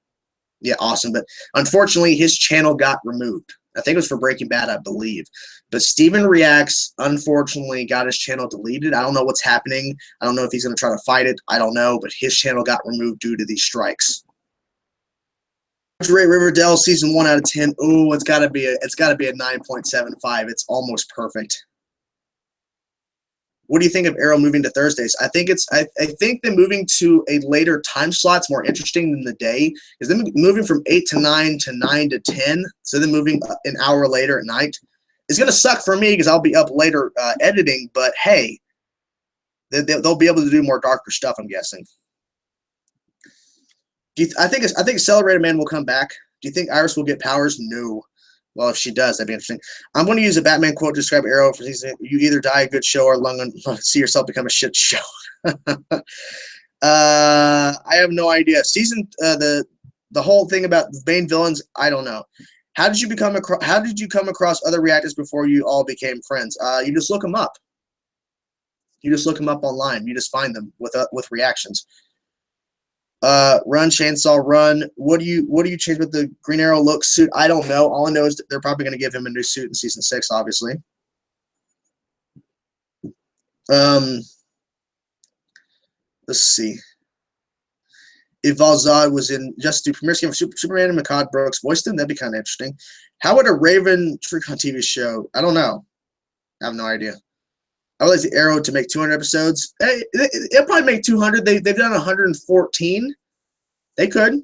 yeah, awesome. But unfortunately, his channel got removed. I think it was for Breaking Bad, I believe. But Steven Reacts unfortunately got his channel deleted. I don't know what's happening. I don't know if he's going to try to fight it. I don't know, but his channel got removed due to these strikes. Rate Riverdale season 1 out of 10. Oh, it's got to be a 9.75. It's almost perfect. What do you think of Arrow moving to Thursdays? I think them moving to a later time slot's more interesting than the day. Because them moving from 8 to 9 to 9 to 10, so then moving an hour later at night, is going to suck for me because I'll be up later editing. But hey, they'll be able to do more darker stuff, I'm guessing. I think Accelerator Man will come back. Do you think Iris will get powers? No. Well, if she does, that'd be interesting. I'm going to use a Batman quote to describe Arrow for season. You either die a good show or see yourself become a shit show. I have no idea. The whole thing about the main villains, I don't know. How did you come across other reactors before you all became friends? You just look them up. You just look them up online. You just find them with reactions. Run, Chainsaw, run. What do you change with the Green Arrow look suit? I don't know. All I know is that they're probably going to give him a new suit in season 6, obviously. Let's see. If Valzad was in just the premiere scheme of Superman and Makad Brooks voiced him, that'd be kind of interesting. How would a Raven Tricon TV show? I don't know. I have no idea. I would like the Arrow to make 200 episodes. It'll probably make 200. They've done 114. They could.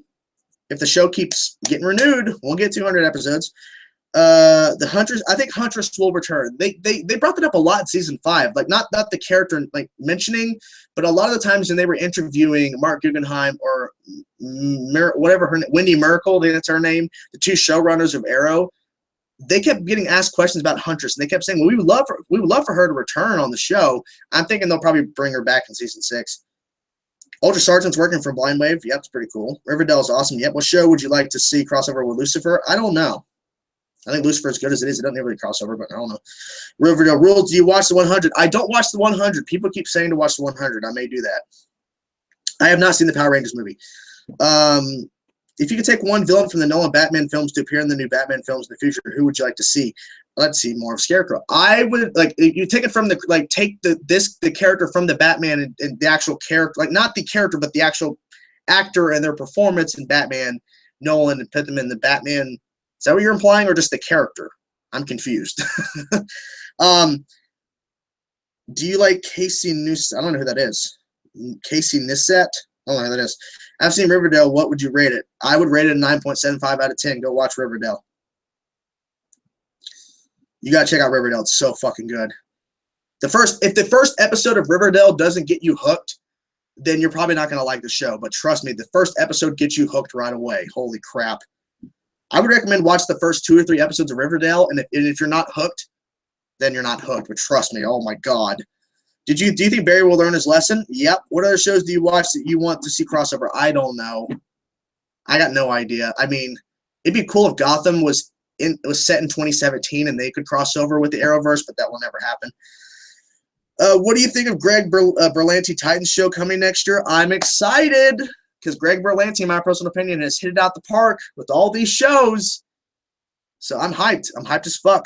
If the show keeps getting renewed, we'll get 200 episodes. The Huntress, I think Huntress will return. They brought that up a lot in season 5. Like not the character like mentioning, but a lot of the times when they were interviewing Mark Guggenheim or whatever her Wendy Merkel, that's her name, the 2 showrunners of Arrow, they kept getting asked questions about Huntress, and they kept saying, "Well, we would love for her to return on the show." I'm thinking they'll probably bring her back in season 6. Ultra Sergeant's working for Blind Wave. Yep, it's pretty cool. Riverdale's awesome. Yep. What show would you like to see crossover with Lucifer? I don't know. I think Lucifer is good as it is. It doesn't really crossover, but I don't know. Riverdale rules. Do you watch the 100? I don't watch the 100. People keep saying to watch the 100. I may do that. I have not seen the Power Rangers movie. If you could take one villain from the Nolan Batman films to appear in the new Batman films in the future, who would you like to see? I'd like to see more of Scarecrow. I would like you take it from the take the character from the Batman and the actual character, like not the character, but the actual actor and their performance in Batman Nolan, and put them in the Batman. Is that what you're implying, or just the character? I'm confused. Do you like Casey News? I don't know who that is. Casey Nisset? I don't know who that is. I've seen Riverdale. What would you rate it? I would rate it a 9.75 out of 10. Go watch Riverdale. You gotta check out Riverdale. It's so fucking good. If the first episode of Riverdale doesn't get you hooked, then you're probably not gonna like the show. But trust me, the first episode gets you hooked right away. Holy crap. I would recommend watch the first 2 or 3 episodes of Riverdale, and if you're not hooked, then you're not hooked. But trust me, oh my god. Do you think Barry will learn his lesson? Yep. What other shows do you watch that you want to see crossover? I don't know. I got no idea. I mean, it'd be cool if Gotham was set in 2017 and they could cross over with the Arrowverse, but that will never happen. What do you think of Greg Berlanti Titans show coming next year? I'm excited because Greg Berlanti, in my personal opinion, has hit it out the park with all these shows. So I'm hyped. I'm hyped as fuck.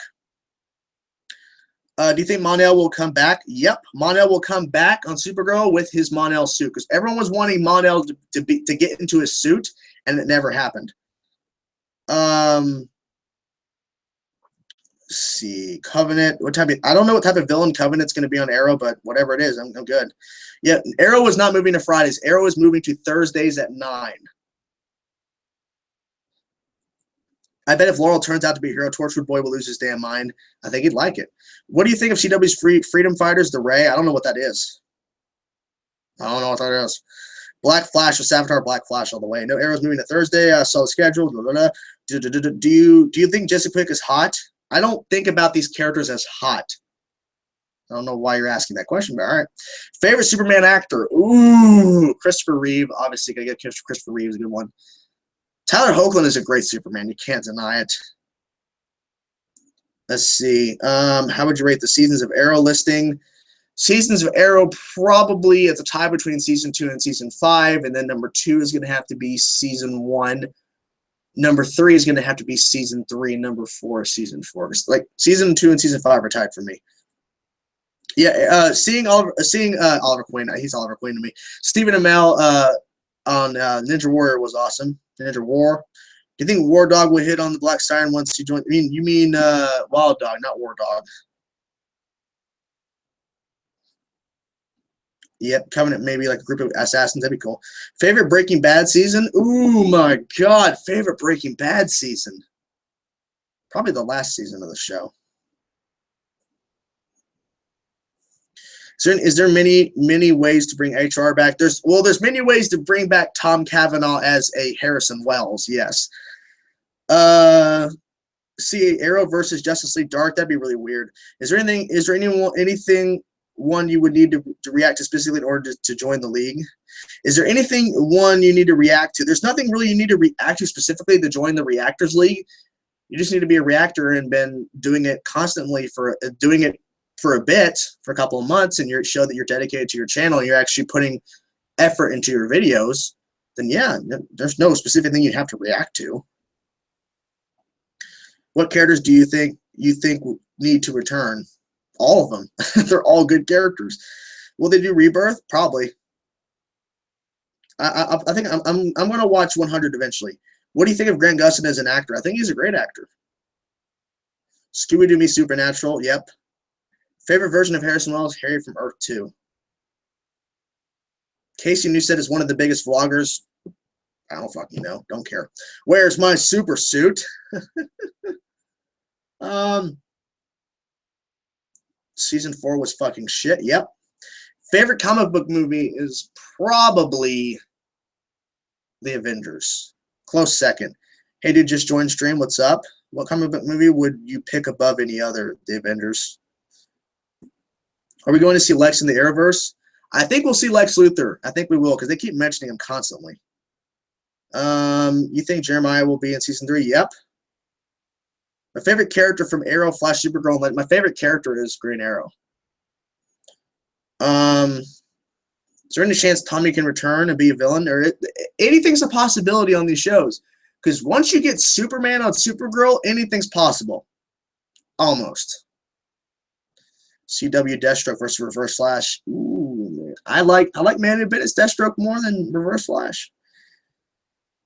Do you think Mon-El will come back? Yep, Mon-El will come back on Supergirl with his Mon-El suit because everyone was wanting Mon-El to get into his suit, and it never happened. Let's see, Covenant. I don't know what type of villain Covenant's going to be on Arrow, but whatever it is, I'm good. Yeah, Arrow is not moving to Fridays. Arrow is moving to Thursdays at 9. I bet if Laurel turns out to be a hero, Torchwood Boy will lose his damn mind. I think he'd like it. What do you think of CW's Freedom Fighters, The Ray? I don't know what that is. I don't know what that is. Black Flash with Savitar, Black Flash all the way. No Arrow's moving to Thursday. I saw the schedule. Blah, blah, blah. Do you think Jessica Quick is hot? I don't think about these characters as hot. I don't know why you're asking that question, but all right. Favorite Superman actor? Ooh, Christopher Reeve. Obviously, gotta get Christopher Reeve is a good one. Tyler Hoechlin is a great Superman. You can't deny it. Let's see. How would you rate the Seasons of Arrow listing? Seasons of Arrow probably at the tie between Season 2 and Season 5, and then number 2 is going to have to be Season 1. Number 3 is going to have to be Season 3. Number 4 is Season 4. Like Season 2 and Season 5 are tied for me. Yeah, seeing Oliver Queen. He's Oliver Queen to me. Stephen Amell on Ninja Warrior was awesome. Ninja War. Do you think War Dog will hit on the Black Siren once he joins? You mean Wild Dog, not War Dog. Yep, Covenant maybe like a group of assassins. That'd be cool. Favorite Breaking Bad season? Ooh, my God. Favorite Breaking Bad season? Probably the last season of the show. Is there many ways to bring HR back? There's many ways to bring back Tom Cavanaugh as a Harrison Wells. Yes. See Arrow versus Justice League Dark. That'd be really weird. Is there anything one you would need to react to specifically in order to join the league? Is there anything one you need to react to? There's nothing really you need to react to specifically to join the Reactors League. You just need to be a reactor and been doing it constantly for a bit, for a couple of months, and you show that you're dedicated to your channel and you're actually putting effort into your videos, then yeah, there's no specific thing you have to react to. What characters do you think need to return? All of them. They're all good characters. Will they do Rebirth? Probably. I think I'm going to watch 100 eventually. What do you think of Grant Gustin as an actor? I think he's a great actor. Scooby-Doo meets Supernatural. Yep. Favorite version of Harrison Wells, Harry from Earth 2. Casey Newsted is one of the biggest vloggers. I don't fucking know. Don't care. Where's my super suit? Season 4 was fucking shit. Yep. Favorite comic book movie is probably The Avengers. Close second. Hey, dude, just joined stream. What's up? What comic book movie would you pick above any other? The Avengers. Are we going to see Lex in the Arrowverse? I think we'll see Lex Luthor. I think we will because they keep mentioning him constantly. You think Jeremiah will be in season 3? Yep. My favorite character from Arrow, Flash, Supergirl, my favorite character is Green Arrow. Is there any chance Tommy can return and be a villain? Or anything's a possibility on these shows. Because once you get Superman on Supergirl, anything's possible. Almost. CW Deathstroke versus Reverse Flash. Ooh, man. I like Man and Bennett's Deathstroke more than Reverse Flash.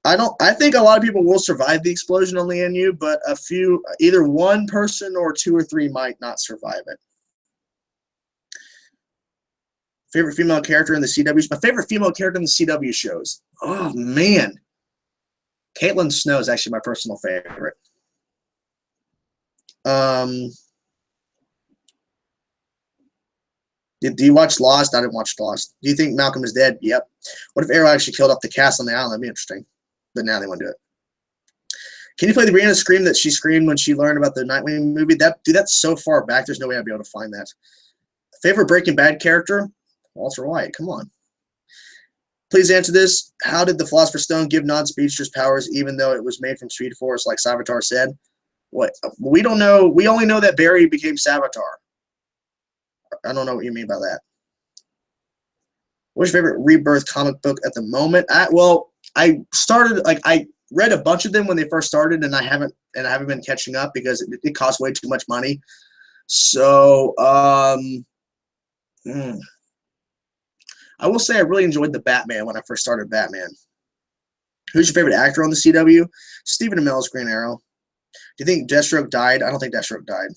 I think a lot of people will survive the explosion on the NU, but a few, either one person or 2 or 3 might not survive it. Favorite female character in the CW? My favorite female character in the CW shows. Oh, man. Caitlin Snow is actually my personal favorite. Do you watch Lost? I didn't watch Lost. Do you think Malcolm is dead? Yep. What if Arrow actually killed off the cast on the island? That'd be interesting. But now they want to do it. Can you play the Brianna scream that she screamed when she learned about the Nightwing movie? That's so far back. There's no way I'd be able to find that. Favorite Breaking Bad character? Walter White. Come on. Please answer this. How did the Philosopher's Stone give non-speedsters powers even though it was made from Speed Force like Savitar said? What? We don't know. We only know that Barry became Savitar. I don't know what you mean by that. What's your favorite Rebirth comic book at the moment? I read a bunch of them when they first started, and I haven't been catching up because it costs way too much money. So I will say I really enjoyed the Batman when I first started Batman. Who's your favorite actor on the CW? Stephen Amell's Green Arrow. Do you think Deathstroke died? I don't think Deathstroke died.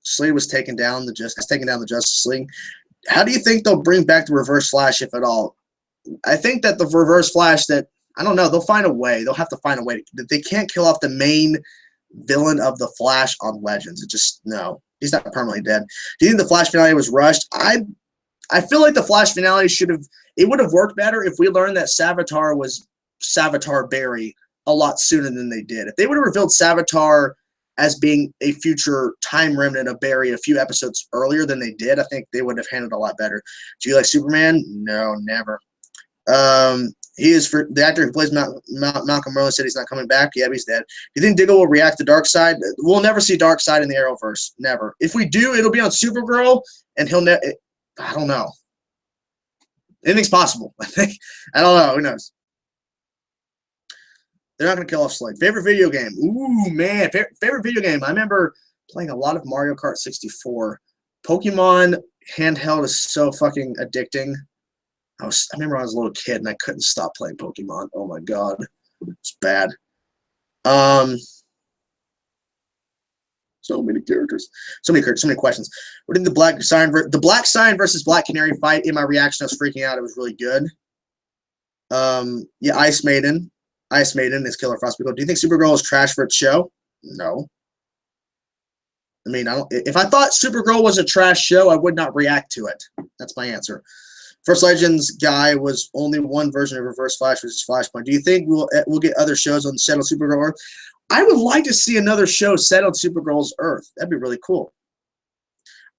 Slade was taking down the Justice League. How do you think they'll bring back the Reverse Flash, if at all? I think that the Reverse Flash, I don't know, they'll find a way. They'll have to find a way. They can't kill off the main villain of the Flash on Legends. No, he's not permanently dead. Do you think the Flash finale was rushed? I feel like the Flash finale would have worked better if we learned that Savitar was Savitar Barry a lot sooner than they did. If they would have revealed Savitar as being a future time remnant of Barry a few episodes earlier than they did, I think they would have handled it a lot better. Do you like Superman? No, never. He is for the actor who plays Malcolm Merlin said he's not coming back. Yeah, he's dead. Do you think Diggle will react to Darkseid? We'll never see Darkseid in the Arrowverse. Never. If we do, it'll be on Supergirl, and I don't know. Anything's possible. I don't know. Who knows? They're not going to kill off Slade. Favorite video game? Ooh, man. Favorite video game. I remember playing a lot of Mario Kart 64. Pokemon handheld is so fucking addicting. I remember I was a little kid and I couldn't stop playing Pokemon. Oh my god. It's bad. So many characters. So many questions. What did the Black Sign versus Black Canary fight? In my reaction, I was freaking out. It was really good. Yeah, Ice Maiden. Ice Maiden is Killer Frost. Do you think Supergirl is trash for its show? No. I mean, if I thought Supergirl was a trash show, I would not react to it. That's my answer. First Legends guy was only one version of Reverse Flash, which is Flashpoint. Do you think we'll get other shows on set on Supergirl Earth? I would like to see another show set on Supergirl's Earth. That'd be really cool.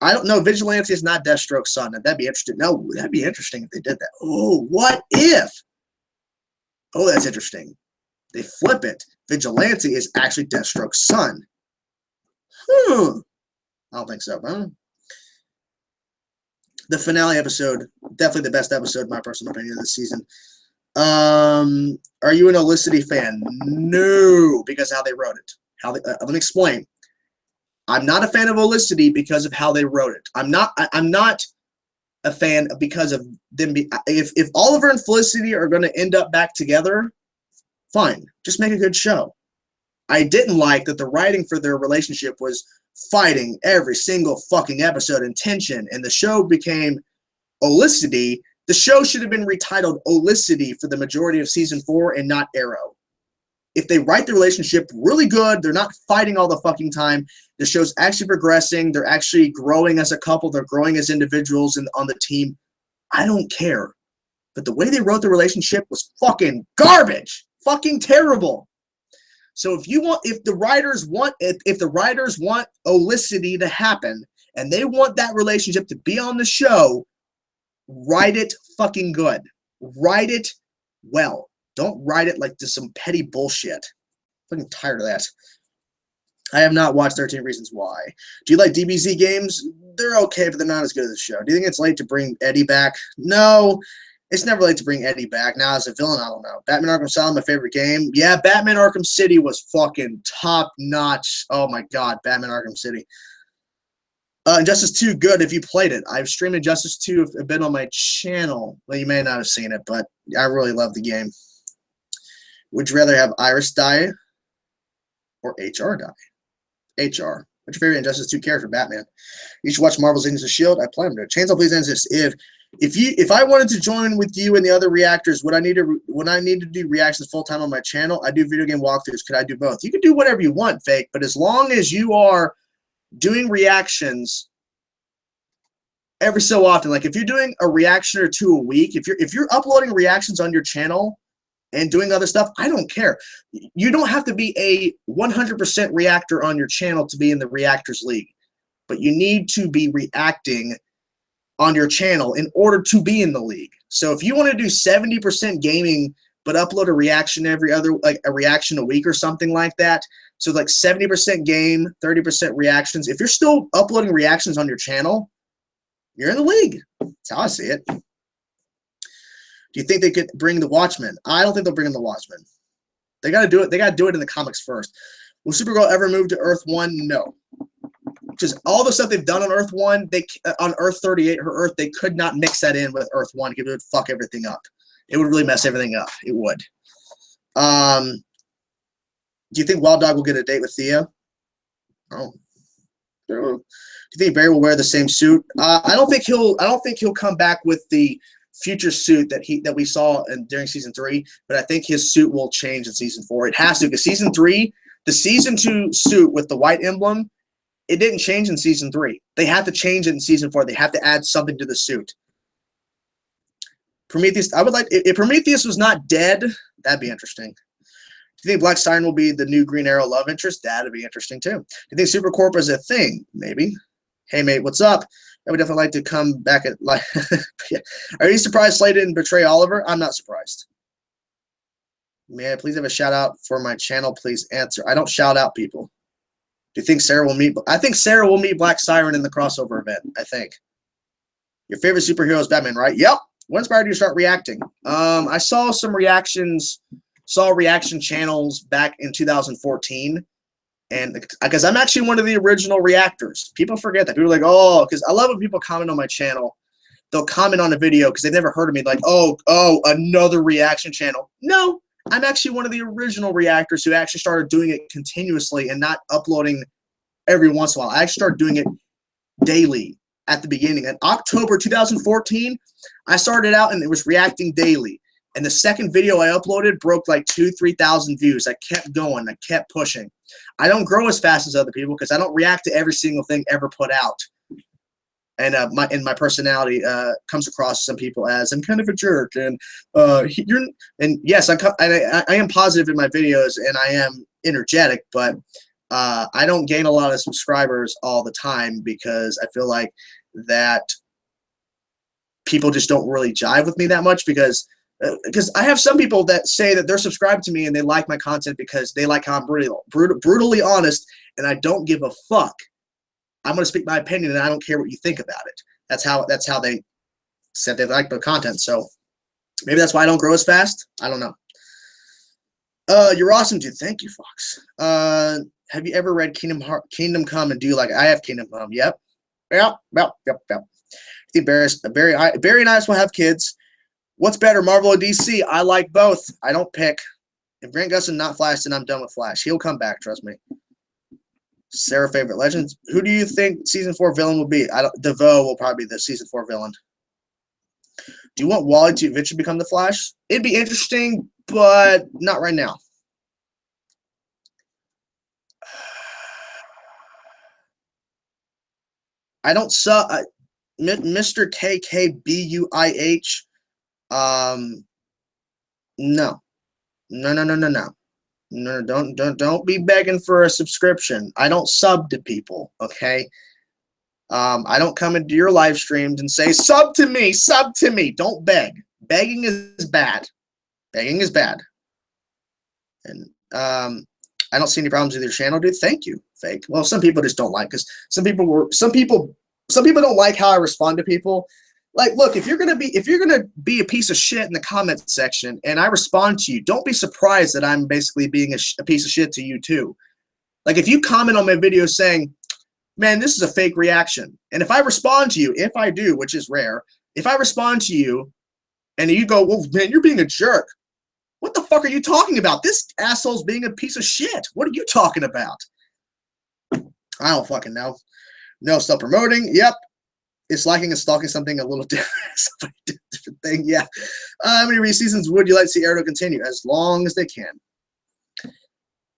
I don't know. Vigilante is not Deathstroke's son. That'd be interesting. No, that'd be interesting if they did that. Oh, what if? Oh, that's interesting. They flip it. Vigilante is actually Deathstroke's son. I don't think so. Huh? The finale episode, definitely the best episode, in my personal opinion, of this season. Are you an Olicity fan? No, because of how they wrote it. Let me explain. I'm not a fan of Olicity because of how they wrote it. I'm not a fan because of them. If Oliver and Felicity are going to end up back together, fine. Just make a good show. I didn't like that the writing for their relationship was fighting every single fucking episode and tension, and the show became Olicity, the show should have been retitled Olicity for the majority of season 4 and not Arrow. If they write the relationship really good, they're not fighting all the fucking time, the show's actually progressing, they're actually growing as a couple, they're growing as individuals on the team, I don't care. But the way they wrote the relationship was fucking garbage. Fucking terrible. So if the writers want Olicity to happen and they want that relationship to be on the show, write it fucking good. Write it well. Don't write it like just some petty bullshit. I'm fucking tired of that. I have not watched 13 Reasons Why. Do you like DBZ games? They're okay, but they're not as good as the show. Do you think it's late to bring Eddie back? No, it's never late to bring Eddie back. Now, as a villain, I don't know. Batman Arkham Asylum, my favorite game. Yeah, Batman Arkham City was fucking top-notch. Oh, my God, Batman Arkham City. Injustice 2, good if you played it. I've streamed Injustice 2 if it's been on my channel. Well, you may not have seen it, but I really love the game. Would you rather have Iris die or HR die? HR. What's your favorite Injustice 2 character? Batman. You should watch Marvel's Agents of S.H.I.E.L.D. I plan to. Chainsaw, please answer this. If I wanted to join with you and the other reactors, would I need to do reactions full time on my channel? I do video game walkthroughs. Could I do both? You can do whatever you want, Fake, but as long as you are doing reactions every so often, like if you're doing a reaction or two a week, if you're uploading reactions on your channel and doing other stuff, I don't care. You don't have to be a 100% reactor on your channel to be in the Reactors League, but you need to be reacting on your channel in order to be in the league. So if you want to do 70% gaming but upload a reaction like a reaction a week or something like that, so like 70% game, 30% reactions, if you're still uploading reactions on your channel, you're in the league. That's how I see it. Do you think they could bring the Watchmen? I don't think they'll bring in the Watchmen. They got to do it. They got to do it in the comics first. Will Supergirl ever move to Earth 1? No. Just all the stuff they've done on Earth 1, on Earth 38, her Earth, they could not mix that in with Earth 1 because it would fuck everything up. It would really mess everything up. It would. Do you think Wild Dog will get a date with Thea? Oh. Do you think Barry will wear the same suit? I don't think he'll come back with the future suit that we saw during season 3, but I think his suit will change in season 4. It has to, because season 3, the season 2 suit with the white emblem, it didn't change in season 3. They had to change it in season 4. They have to add something to the suit. Prometheus, I would like, if Prometheus was not dead, that'd be interesting. Do you think Black Siren will be the new Green Arrow love interest? That'd be interesting too. Do you think Supercorp is a thing? Maybe. Hey mate, what's up? I would definitely like to come back at like. Yeah. Are you surprised Slade didn't betray Oliver? I'm not surprised. May I please have a shout out for my channel? Please answer. I don't shout out people. Do you think Sarah will meet? I think Sarah will meet Black Siren in the crossover event. I think. Your favorite superhero is Batman, right? Yep. What inspired you to start reacting? I saw some reactions. Saw reaction channels back in 2014, and because I'm actually one of the original reactors. People forget that. People are like, oh, because I love when people comment on my channel. They'll comment on a video because they've never heard of me, like, oh, another reaction channel. No, I'm actually one of the original reactors who actually started doing it continuously and not uploading every once in a while. I actually started doing it daily at the beginning. In October 2014, I started out and it was reacting daily. And the second video I uploaded broke like 2,000-3,000 views. I kept going. I kept pushing. I don't grow as fast as other people because I don't react to every single thing ever put out. And my personality comes across to some people as I'm kind of a jerk. And yes, I am positive in my videos and I am energetic, but I don't gain a lot of subscribers all the time because I feel like that people just don't really jive with me that much because I have some people that say that they're subscribed to me and they like my content because they like how I'm brutally honest and I don't give a fuck. I'm going to speak my opinion and I don't care what you think about it. That's how they said they like the content. So maybe that's why I don't grow as fast. I don't know. You're awesome, dude. Thank you, Fox. Have you ever read Kingdom Come and do you like I have Kingdom Come? Yep. Yep. I think Barry and I will have kids. What's better, Marvel or DC? I like both. I don't pick. If Grant Gustin not Flash, then I'm done with Flash. He'll come back, trust me. Sarah favorite legends. Who do you think season 4 villain will be? DeVoe will probably be the season 4 villain. Do you want Wally to eventually become the Flash? It'd be interesting, but not right now. I don't Mr. KKBUIH. No. No, don't be begging for a subscription. I don't sub to people, okay? I don't come into your live streams and say, sub to me, sub to me. Don't beg. Begging is bad. Begging is bad. And I don't see any problems with your channel, dude. Thank you, Fake. Well, some people just don't like, because some people don't like how I respond to people. Like, look, if you're gonna be a piece of shit in the comment section and I respond to you, don't be surprised that I'm basically being a piece of shit to you too. Like, if you comment on my video saying, man, this is a fake reaction, and if I respond to you, if I do, which is rare, if I respond to you and you go, well, man, you're being a jerk. What the fuck are you talking about? This asshole's being a piece of shit. What are you talking about? I don't fucking know. No self-promoting. Yep. It's liking and stalking something a little different. Different thing. Yeah. How many seasons would you like to see Arrow continue? As long as they can.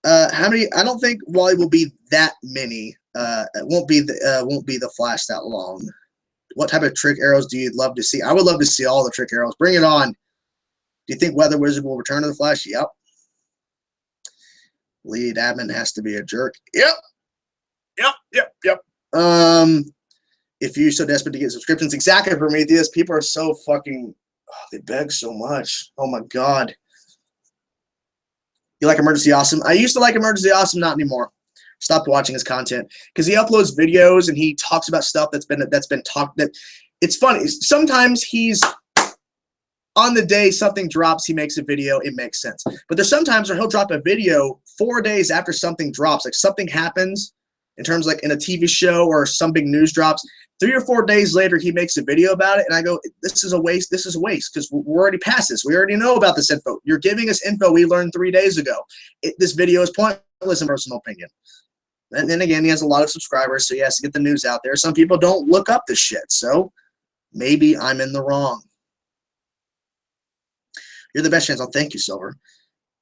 How many? I don't think Wally will be that many. It won't be the Flash that long. What type of trick arrows do you love to see? I would love to see all the trick arrows. Bring it on. Do you think Weather Wizard will return to the Flash? Yep. Lead admin has to be a jerk. Yep. If you're so desperate to get subscriptions, exactly, Prometheus. People are so fucking, they beg so much. Oh my God. You like Emergency Awesome? I used to like Emergency Awesome, not anymore. Stopped watching his content because he uploads videos and he talks about stuff that's been talked. That it's funny. Sometimes he's on the day something drops, he makes a video. It makes sense. But there's sometimes where he'll drop a video 4 days after something drops, like something happens in terms like in a TV show or some big news drops. 3 or 4 days later, he makes a video about it, and I go, this is a waste. This is a waste because we're already past this. We already know about this info. You're giving us info we learned 3 days ago. This video is pointless in personal opinion. And then again, he has a lot of subscribers, so he has to get the news out there. Some people don't look up this shit, so maybe I'm in the wrong. You're the best chance. I'll thank you, Silver.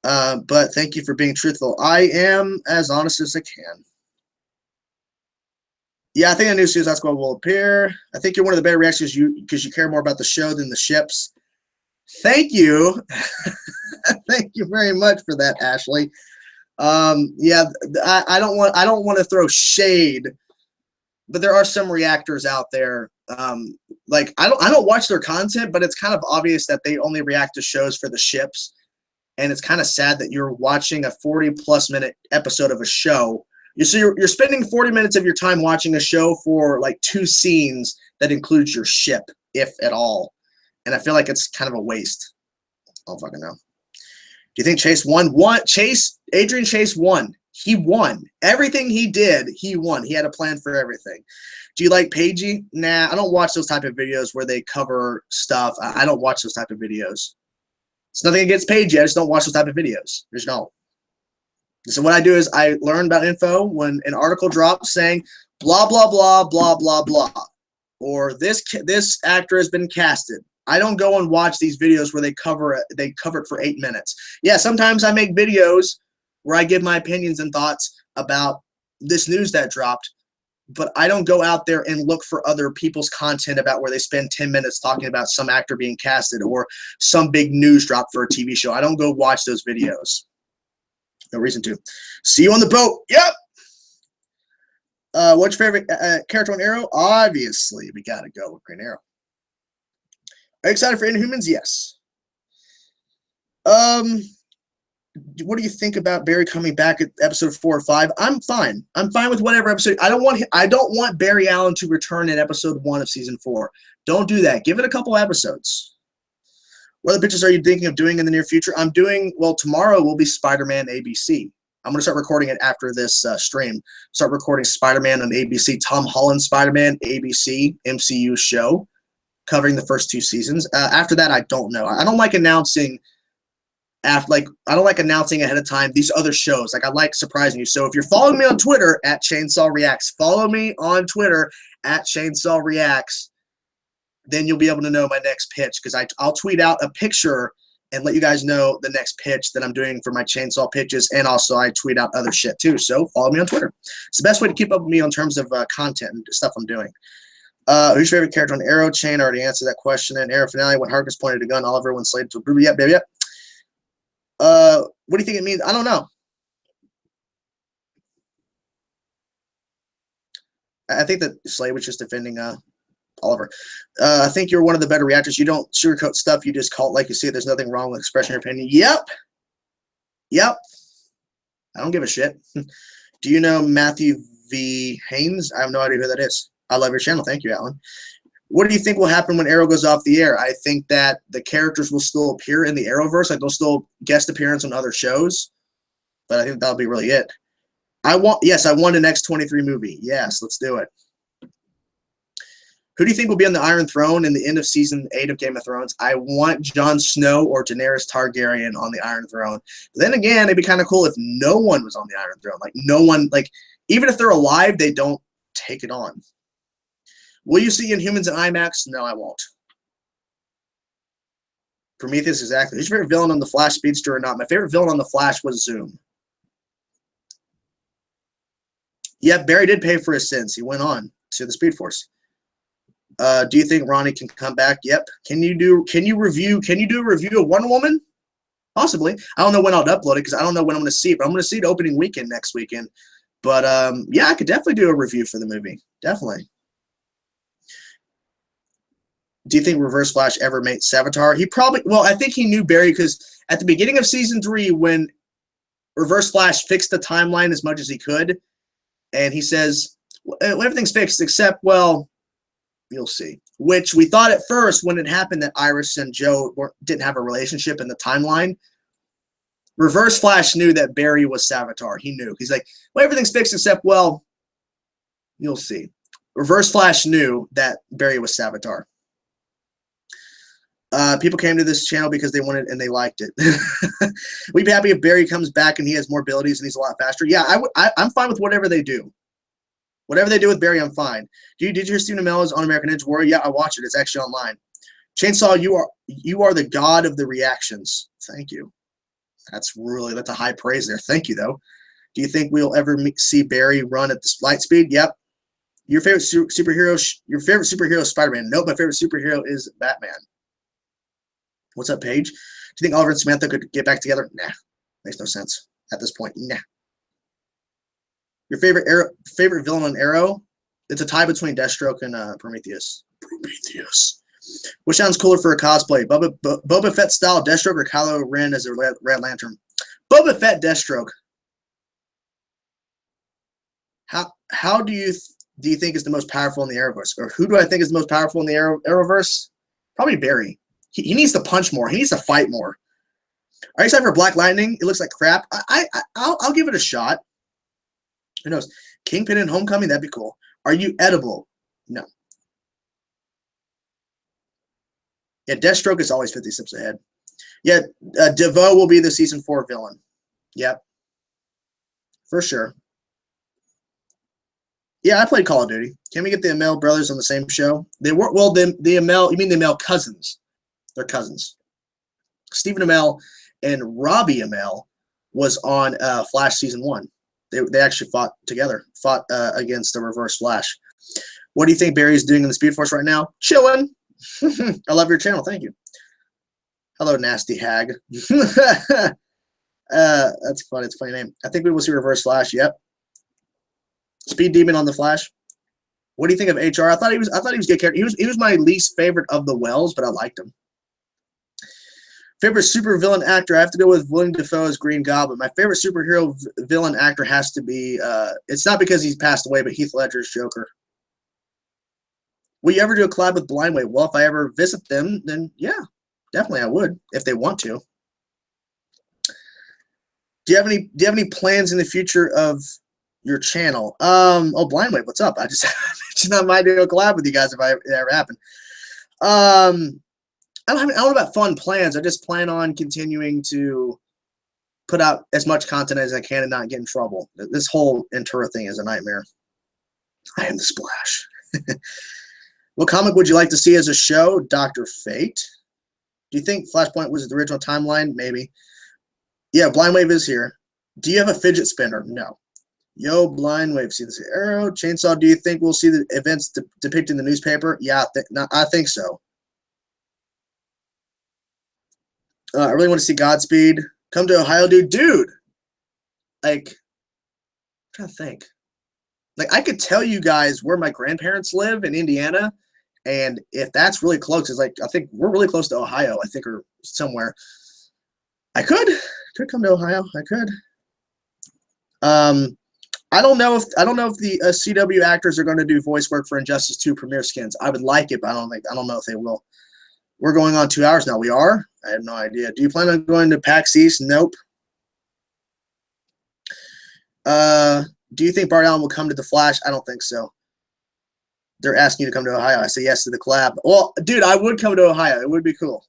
But thank you for being truthful. I am as honest as I can. Yeah, I think a new Suicide Squad will appear. I think you're one of the better reactions because you care more about the show than the ships. Thank you. Thank you very much for that, Ashley. Yeah, I don't want to throw shade, but there are some reactors out there. Like I don't watch their content, but it's kind of obvious that they only react to shows for the ships, and it's kind of sad that you're watching a 40+ minute episode of a show. You're spending 40 minutes of your time watching a show for like 2 scenes that includes your ship, if at all. And I feel like it's kind of a waste. I don't fucking know. Do you think Chase won? Adrian Chase won. He won. Everything he did, he won. He had a plan for everything. Do you like Pagey? Nah, I don't watch those type of videos where they cover stuff. I don't watch those type of videos. It's nothing against Pagey. I just don't watch those type of videos. There's no. So what I do is I learn about info when an article drops saying blah, blah, blah, blah, blah, blah, or this actor has been casted. I don't go and watch these videos where they cover it for 8 minutes. Yeah, sometimes I make videos where I give my opinions and thoughts about this news that dropped, but I don't go out there and look for other people's content about where they spend 10 minutes talking about some actor being casted or some big news drop for a TV show. I don't go watch those videos. No reason to. See you on the boat. Yep. What's your favorite character on Arrow? Obviously, we got to go with Green Arrow. Are you excited for Inhumans? Yes. What do you think about Barry coming back at episode 4 or 5? I'm fine. I'm fine with whatever episode. I don't want Barry Allen to return in episode 1 of season 4. Don't do that. Give it a couple episodes. What other pictures are you thinking of doing in the near future? I'm doing, well, tomorrow will be Spider-Man ABC. I'm going to start recording it after this stream. Start recording Spider-Man on ABC. Tom Holland Spider-Man, ABC, MCU show, covering the first 2 seasons. After that, I don't know. I don't like announcing after, like, I don't like announcing ahead of time these other shows. Like, I like surprising you. So if you're following me on Twitter at Chainsaw Reacts, follow me on Twitter at Chainsaw Reacts, then you'll be able to know my next pitch, because I'll tweet out a picture and let you guys know the next pitch that I'm doing for my chainsaw pitches, and also I tweet out other shit too. So follow me on Twitter. It's the best way to keep up with me in terms of content and stuff I'm doing. Who's your favorite character on Arrow? Chain, I already answered that question. And Arrow finale, when Harkness pointed a gun, Oliver when slated to Ruby. Yep, baby, yep. What do you think it means? I don't know. I think that Slade was just defending Oliver. I think you're one of the better reactors. You don't sugarcoat stuff. You just call it like you see it. There's nothing wrong with expressing your opinion. Yep. Yep. I don't give a shit. Do you know Matthew V. Haynes? I have no idea who that is. I love your channel. Thank you, Alan. What do you think will happen when Arrow goes off the air? I think that the characters will still appear in the Arrowverse. Like, they'll still guest appearance on other shows. But I think that'll be really it. Yes, I want an X-23 movie. Yes, let's do it. Who do you think will be on the Iron Throne in the end of Season 8 of Game of Thrones? I want Jon Snow or Daenerys Targaryen on the Iron Throne. But then again, it'd be kind of cool if no one was on the Iron Throne. Like, no one, like, even if they're alive, they don't take it on. Will you see Inhumans in IMAX? No, I won't. Prometheus, exactly. Who's your favorite villain on the Flash Speedster or not? My favorite villain on the Flash was Zoom. Yep, Barry did pay for his sins. He went on to the Speed Force. Do you think Ronnie can come back? Yep. Can you do a review of Wonder Woman? Possibly. I don't know when I'll upload it because I don't know when I'm going to see it, but I'm going to see it opening weekend next weekend. But yeah, I could definitely do a review for the movie. Definitely. Do you think Reverse Flash ever made Savitar? He probably, well, I think he knew Barry because at the beginning of Season 3, when Reverse Flash fixed the timeline as much as he could, and he says, well, everything's fixed except, well, you'll see. Which we thought at first when it happened that Iris and Joe didn't have a relationship in the timeline. Reverse Flash knew that Barry was Savitar. He knew. He's like, well, everything's fixed except, well, you'll see. Reverse Flash knew that Barry was Savitar. People came to this channel because they wanted and they liked it. We'd be happy if Barry comes back and he has more abilities and he's a lot faster. Yeah, I'm fine with whatever they do. Whatever they do with Barry, I'm fine. Did you hear Stephen Amell's on American Ninja Warrior? Yeah, I watched it. It's actually online. Chainsaw, you are the god of the reactions. Thank you. That's a high praise there. Thank you, though. Do you think we'll ever see Barry run at the light speed? Yep. Your favorite superhero? Your favorite superhero is Spider-Man. Nope, my favorite superhero is Batman. What's up, Paige? Do you think Oliver and Samantha could get back together? Nah, makes no sense at this point. Nah. Your favorite villain on Arrow? It's a tie between Deathstroke and Prometheus. Prometheus. Which sounds cooler for a cosplay? Boba Fett style Deathstroke or Kylo Ren as a Red Lantern? Boba Fett Deathstroke. How do you think is the most powerful in the Arrowverse? Or who do I think is the most powerful in the Arrowverse? Probably Barry. He needs to punch more. He needs to fight more. Are you excited for Black Lightning? It looks like crap. I'll give it a shot. Who knows? Kingpin and Homecoming, that'd be cool. Are you edible? No. Yeah, Deathstroke is always 50 steps ahead. Yeah, DeVoe will be the Season 4 villain. Yep. For sure. Yeah, I played Call of Duty. Can we get the Amell brothers on the same show? They were, well, the Amell, you mean the Amell cousins. They're cousins. Stephen Amell and Robbie Amell was on Flash Season 1. They actually fought together, against the Reverse Flash. What do you think Barry's doing in the Speed Force right now? Chilling. I love your channel. Thank you. Hello, Nasty Hag. That's fun. It's a funny name. I think we will see Reverse Flash. Yep. Speed Demon on the Flash. What do you think of HR? I thought he was a good character. He was my least favorite of the Wells, but I liked him. Favorite super villain actor? I have to go with Willem Dafoe as Green Goblin. My favorite superhero villain actor has to be, it's not because he's passed away, but Heath Ledger's Joker. Will you ever do a collab with Blindway? Well, if I ever visit them, then yeah, definitely I would, if they want to. Do you have any plans in the future of your channel? Oh, Blindway, what's up? I just not mind doing a collab with you guys if it ever happened. I don't know about fun plans. I just plan on continuing to put out as much content as I can and not get in trouble. This whole Ventura thing is a nightmare. I am the Splash. What comic would you like to see as a show? Dr. Fate. Do you think Flashpoint was the original timeline? Maybe. Yeah, Blind Wave is here. Do you have a fidget spinner? No. Yo, Blind Wave. See this Arrow? Chainsaw, do you think we'll see the events depicted in the newspaper? Yeah, I think so. I really want to see Godspeed. Come to Ohio, dude. Dude! Like, I'm trying to think. Like, I could tell you guys where my grandparents live in Indiana, and if that's really close, it's like, I think we're really close to Ohio, I think, or somewhere. I could come to Ohio. I could. I don't know if the CW actors are going to do voice work for Injustice 2 premiere skins. I would like it, but I don't know if they will. We're going on 2 hours now. We are? I have no idea. Do you plan on going to PAX East? Nope. Do you think Bart Allen will come to the Flash? I don't think so. They're asking you to come to Ohio. I say yes to the collab. Well, dude, I would come to Ohio. It would be cool.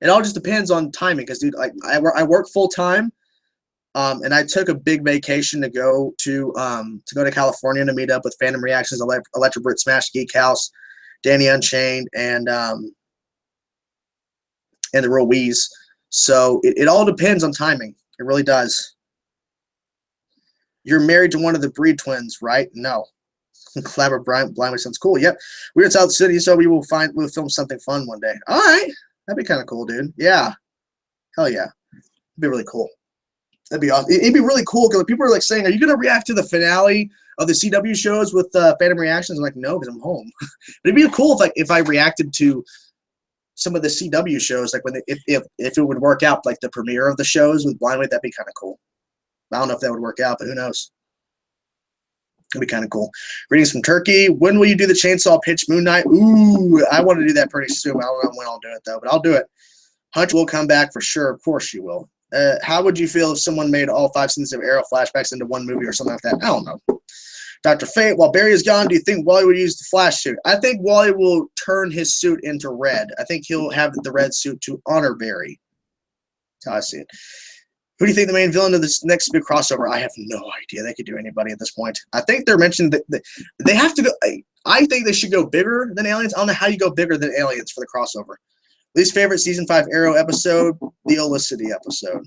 It all just depends on timing, because, dude, like I work full time, and I took a big vacation to go to California to meet up with Phantom Reactions, Electric Brit Smash, Geek House, Danny Unchained, and the Real Wheeze. So it all depends on timing. It really does. You're married to one of the Breed twins, right? No. Collab Blind sounds cool. Yep. We're in South City, so we'll film something fun one day. All right. That'd be kind of cool, dude. Yeah. Hell yeah. It'd be really cool. That'd be awesome. It'd be really cool because people are like saying, are you going to react to the finale of the CW shows with Phantom Reactions? I'm like, no, because I'm home. But it'd be cool if I reacted to some of the CW shows, like if it would work out, like the premiere of the shows with Blind Wave. That'd be kind of cool. I don't know if that would work out, but who knows? It'd be kind of cool. Greetings from Turkey. When will you do the Chainsaw Pitch Moon Knight? Ooh, I want to do that pretty soon. I don't know when I'll do it, though, but I'll do it. Hunch will come back for sure. Of course you will. How would you feel if someone made all 5 seasons of Arrow flashbacks into one movie or something like that? I don't know. Dr. Fate, while Barry is gone, do you think Wally would use the Flash suit? I think Wally will turn his suit into red. I think he'll have the red suit to honor Barry. That's how I see it. Who do you think the main villain of this next big crossover? I have no idea. They could do anybody at this point. I think they're mentioning that they have to go. I think they should go bigger than Aliens. I don't know how you go bigger than Aliens for the crossover. Least favorite season 5 Arrow episode, the Olicity episode.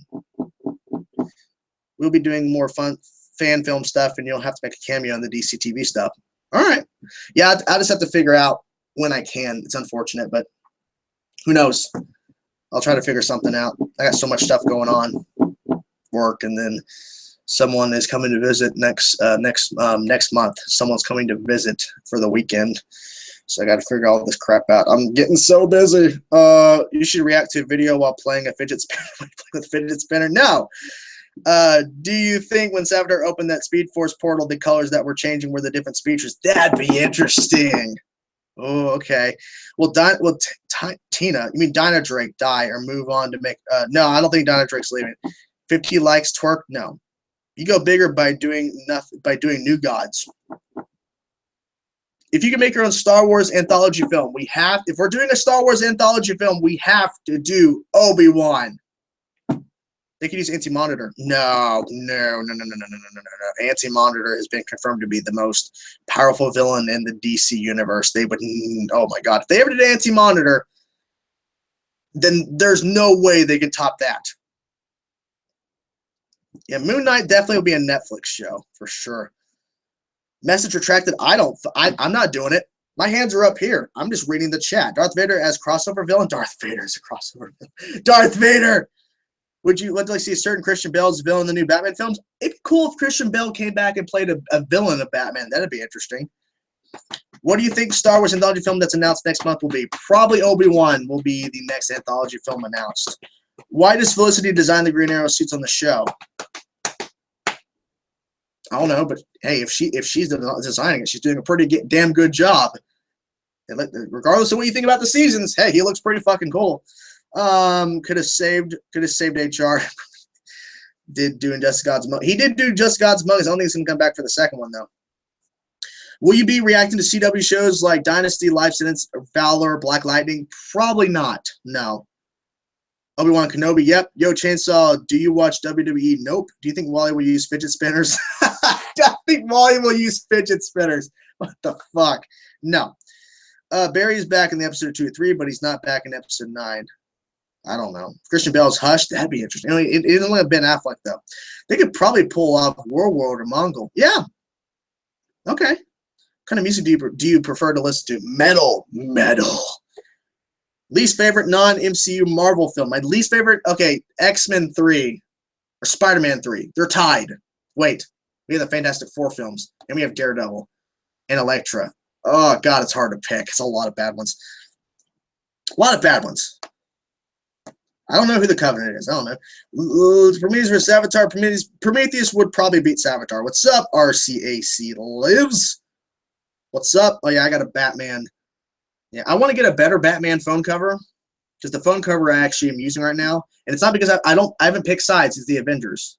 We'll be doing more fun fan film stuff, and you'll have to make a cameo on the DC TV stuff. All right. Yeah, I just have to figure out when I can. It's unfortunate, but who knows? I'll try to figure something out. I got so much stuff going on. Work, and then someone is coming to visit next month. Someone's coming to visit for the weekend, so I got to figure all this crap out. I'm getting so busy. You should react to a video while playing a fidget spinner. With a fidget spinner. No. Do you think when Savitar opened that Speed Force portal, the colors that were changing were the different speeches? That'd be interesting. Oh, okay. Well, Tina, you mean Dinah Drake die or move on to make? No, I don't think Dinah Drake's leaving. 50 likes, twerk. No, you go bigger by doing nothing. By doing New Gods. If you can make your own Star Wars anthology film, we have. If we're doing a Star Wars anthology film, we have to do Obi-Wan. They could use Anti-Monitor. No. Anti-Monitor has been confirmed to be the most powerful villain in the DC universe. They would. Oh my God! If they ever did Anti-Monitor, then there's no way they could top that. Yeah, Moon Knight definitely will be a Netflix show for sure. Message retracted. I'm not doing it. My hands are up here. I'm just reading the chat. Darth Vader as crossover villain. Darth Vader is a crossover villain. Darth Vader. Would you like to see a certain Christian Bale as a villain in the new Batman films? It'd be cool if Christian Bale came back and played a villain of Batman. That'd be interesting. What do you think Star Wars anthology film that's announced next month will be? Probably Obi-Wan will be the next anthology film announced. Why does Felicity design the Green Arrow suits on the show? I don't know, but hey, if she's designing it, she's doing a pretty damn good job. And regardless of what you think about the seasons, hey, he looks pretty fucking cool. Could have saved HR. Did doing Just God's Mug. He did do Just God's Mug. I don't think he's gonna come back for the second one though. Will you be reacting to CW shows like Dynasty, Life Sentence, Valor, Black Lightning? Probably not. No. Obi-Wan Kenobi, yep. Yo, Chainsaw, do you watch WWE? Nope. Do you think Wally will use fidget spinners? I think Wally will use fidget spinners. What the fuck? No. Barry's back in the episode 2 or 3, but he's not back in episode 9. I don't know. Christian Bale's Hush, that'd be interesting. It only have Ben Affleck, though. They could probably pull off World or Mongol. Yeah. Okay. What kind of music do you prefer to listen to? Metal. Least favorite non-MCU Marvel film. My least favorite, okay, X-Men 3 or Spider-Man 3. They're tied. Wait. We have the Fantastic Four films, and we have Daredevil and Elektra. Oh, God, it's hard to pick. It's a lot of bad ones. A lot of bad ones. I don't know who the Covenant is. I don't know. Prometheus versus Avatar. Prometheus would probably beat Savitar. What's up, RCAC Lives? What's up? Oh, yeah, I got a Batman. Yeah, I want to get a better Batman phone cover because the phone cover I actually am using right now, and it's not because I haven't picked sides. It's the Avengers.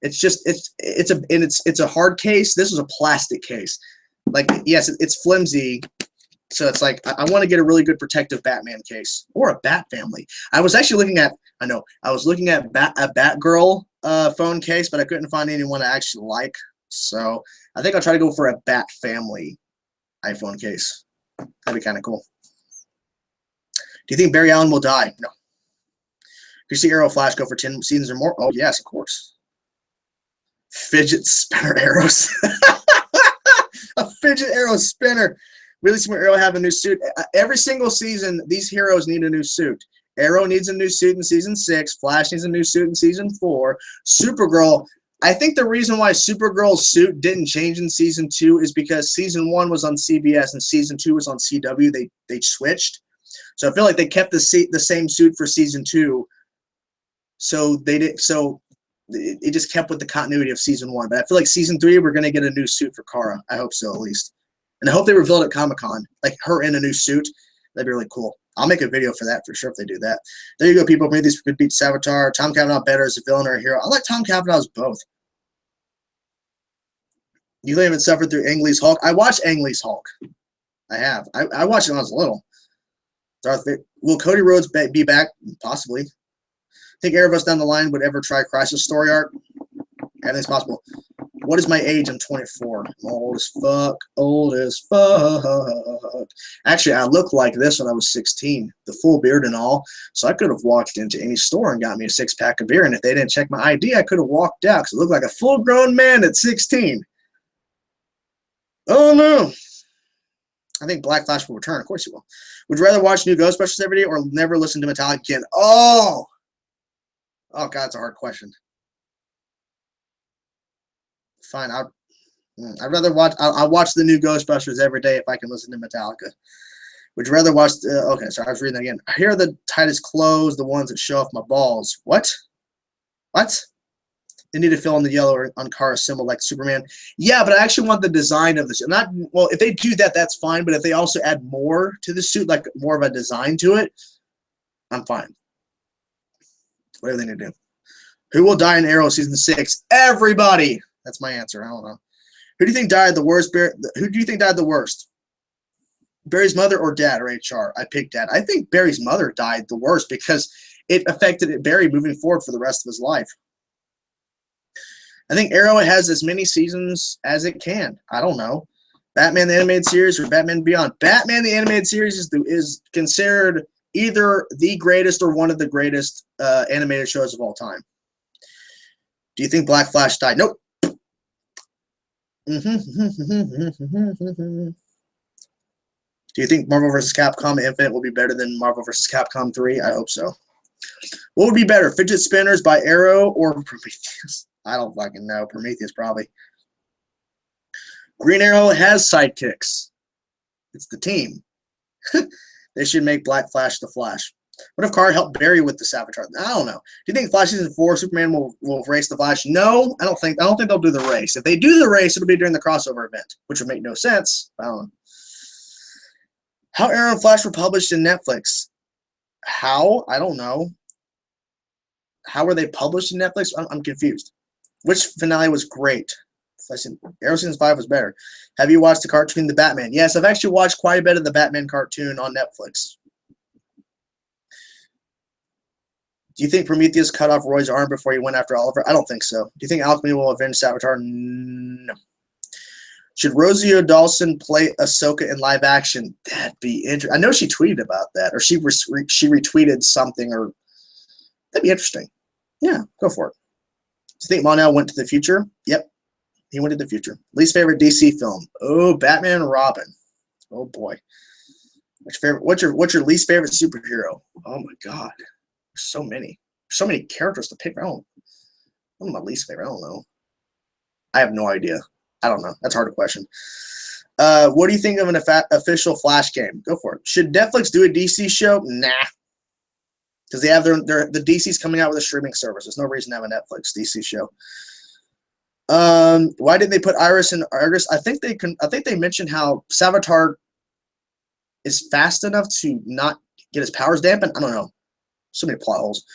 It's just it's a hard case. This was a plastic case. Like, yes, it's flimsy, so it's like I want to get a really good protective Batman case or a Bat family. I was actually looking at a Batgirl phone case, but I couldn't find anyone I actually like. So I think I'll try to go for a Bat family iPhone case. That'd be kind of cool. Do you think Barry Allen will die? No. Do you see Arrow Flash go for 10 seasons or more? Oh, yes, of course. Fidget spinner arrows. A fidget arrow spinner. Really smart Arrow have a new suit. Every single season, these heroes need a new suit. Arrow needs a new suit in season 6. Flash needs a new suit in season 4. Supergirl. I think the reason why Supergirl's suit didn't change in season 2 is because season 1 was on CBS and season 2 was on CW. They switched, so I feel like they kept the same suit for season 2. So they did. So it just kept with the continuity of season 1. But I feel like season 3 we're gonna get a new suit for Kara. I hope so, at least, and I hope they reveal it at Comic-Con, like her in a new suit. That'd be really cool. I'll make a video for that for sure if they do that. There you go, people. Maybe this could beat Savitar. Tom Cavanaugh better as a villain or a hero. I like Tom Cavanaugh as both. You haven't suffered through Ang Lee's Hulk. I watched Ang Lee's Hulk. I have. I watched it when I was little. Will Cody Rhodes be back? Possibly. Think Arrowverse down the line would ever try Crisis story arc? Everything's possible. What is my age? I'm 24. I'm old as fuck. Old as fuck. Actually, I looked like this when I was 16. The full beard and all. So I could have walked into any store and got me a 6-pack of beer. And if they didn't check my ID, I could have walked out because I looked like a full-grown man at 16. Oh, no. I think Black Flash will return. Of course he will. Would you rather watch new Ghostbusters every day or never listen to Metallica again? Oh, God, it's a hard question. Fine. I'd rather watch. I'll watch the new Ghostbusters every day if I can listen to Metallica. Would you rather watch? Okay, sorry, I was reading that again. Here are the tightest clothes, the ones that show off my balls. What? They need to fill in the yellow on Kara's symbol like Superman. Yeah, but I actually want the design of the suit. Well, if they do that, that's fine. But if they also add more to the suit, like more of a design to it, I'm fine. Whatever they need to do. Who will die in Arrow season 6? Everybody. That's my answer. I don't know. Who do you think died the worst? Who do you think died the worst? Barry's mother or dad or HR? I picked dad. I think Barry's mother died the worst because it affected Barry moving forward for the rest of his life. I think Arrow has as many seasons as it can. I don't know. Batman the Animated Series or Batman Beyond. Batman the Animated Series is considered either the greatest or one of the greatest animated shows of all time. Do you think Black Flash died? Nope. Do you think Marvel vs. Capcom Infinite will be better than Marvel vs. Capcom 3? I hope so. What would be better, Fidget Spinners by Arrow or Prometheus? I don't fucking know. Prometheus, probably. Green Arrow has sidekicks. It's the team. They should make Black Flash the Flash. What if Kara helped Barry with the Savitar? I don't know. Do you think Flash season 4 Superman will race the Flash? No, I don't think they'll do the race. If they do the race, it'll be during the crossover event, which would make no sense. I don't know. How Arrow and Flash were published in Netflix? How? I don't know. How were they published in Netflix? I'm confused. Which finale was great? Arrow season 5 was better. Have you watched the cartoon The Batman? Yes, I've actually watched quite a bit of the Batman cartoon on Netflix. Do you think Prometheus cut off Roy's arm before he went after Oliver? I don't think so. Do you think Alchemy will avenge Savitar? No. Should Rosie O'Dawson play Ahsoka in live action? That'd be interesting. I know she tweeted about that, or she retweeted something, or that'd be interesting. Yeah, go for it. Do you think Mon-El went to the future? Yep, he went to the future. Least favorite DC film? Oh, Batman and Robin. Oh boy. What's your least favorite superhero? Oh my God, there's so many. There's so many characters to pick. What's my least favorite? I don't know. I have no idea. I don't know. That's a hard question. What do you think of an official Flash game? Go for it. Should Netflix do a DC show? Nah. Because they have the DC's coming out with a streaming service. There's no reason to have a Netflix DC show. Why didn't they put Iris in Argus? I think they mentioned how Savitar is fast enough to not get his powers dampened. I don't know. So many plot holes.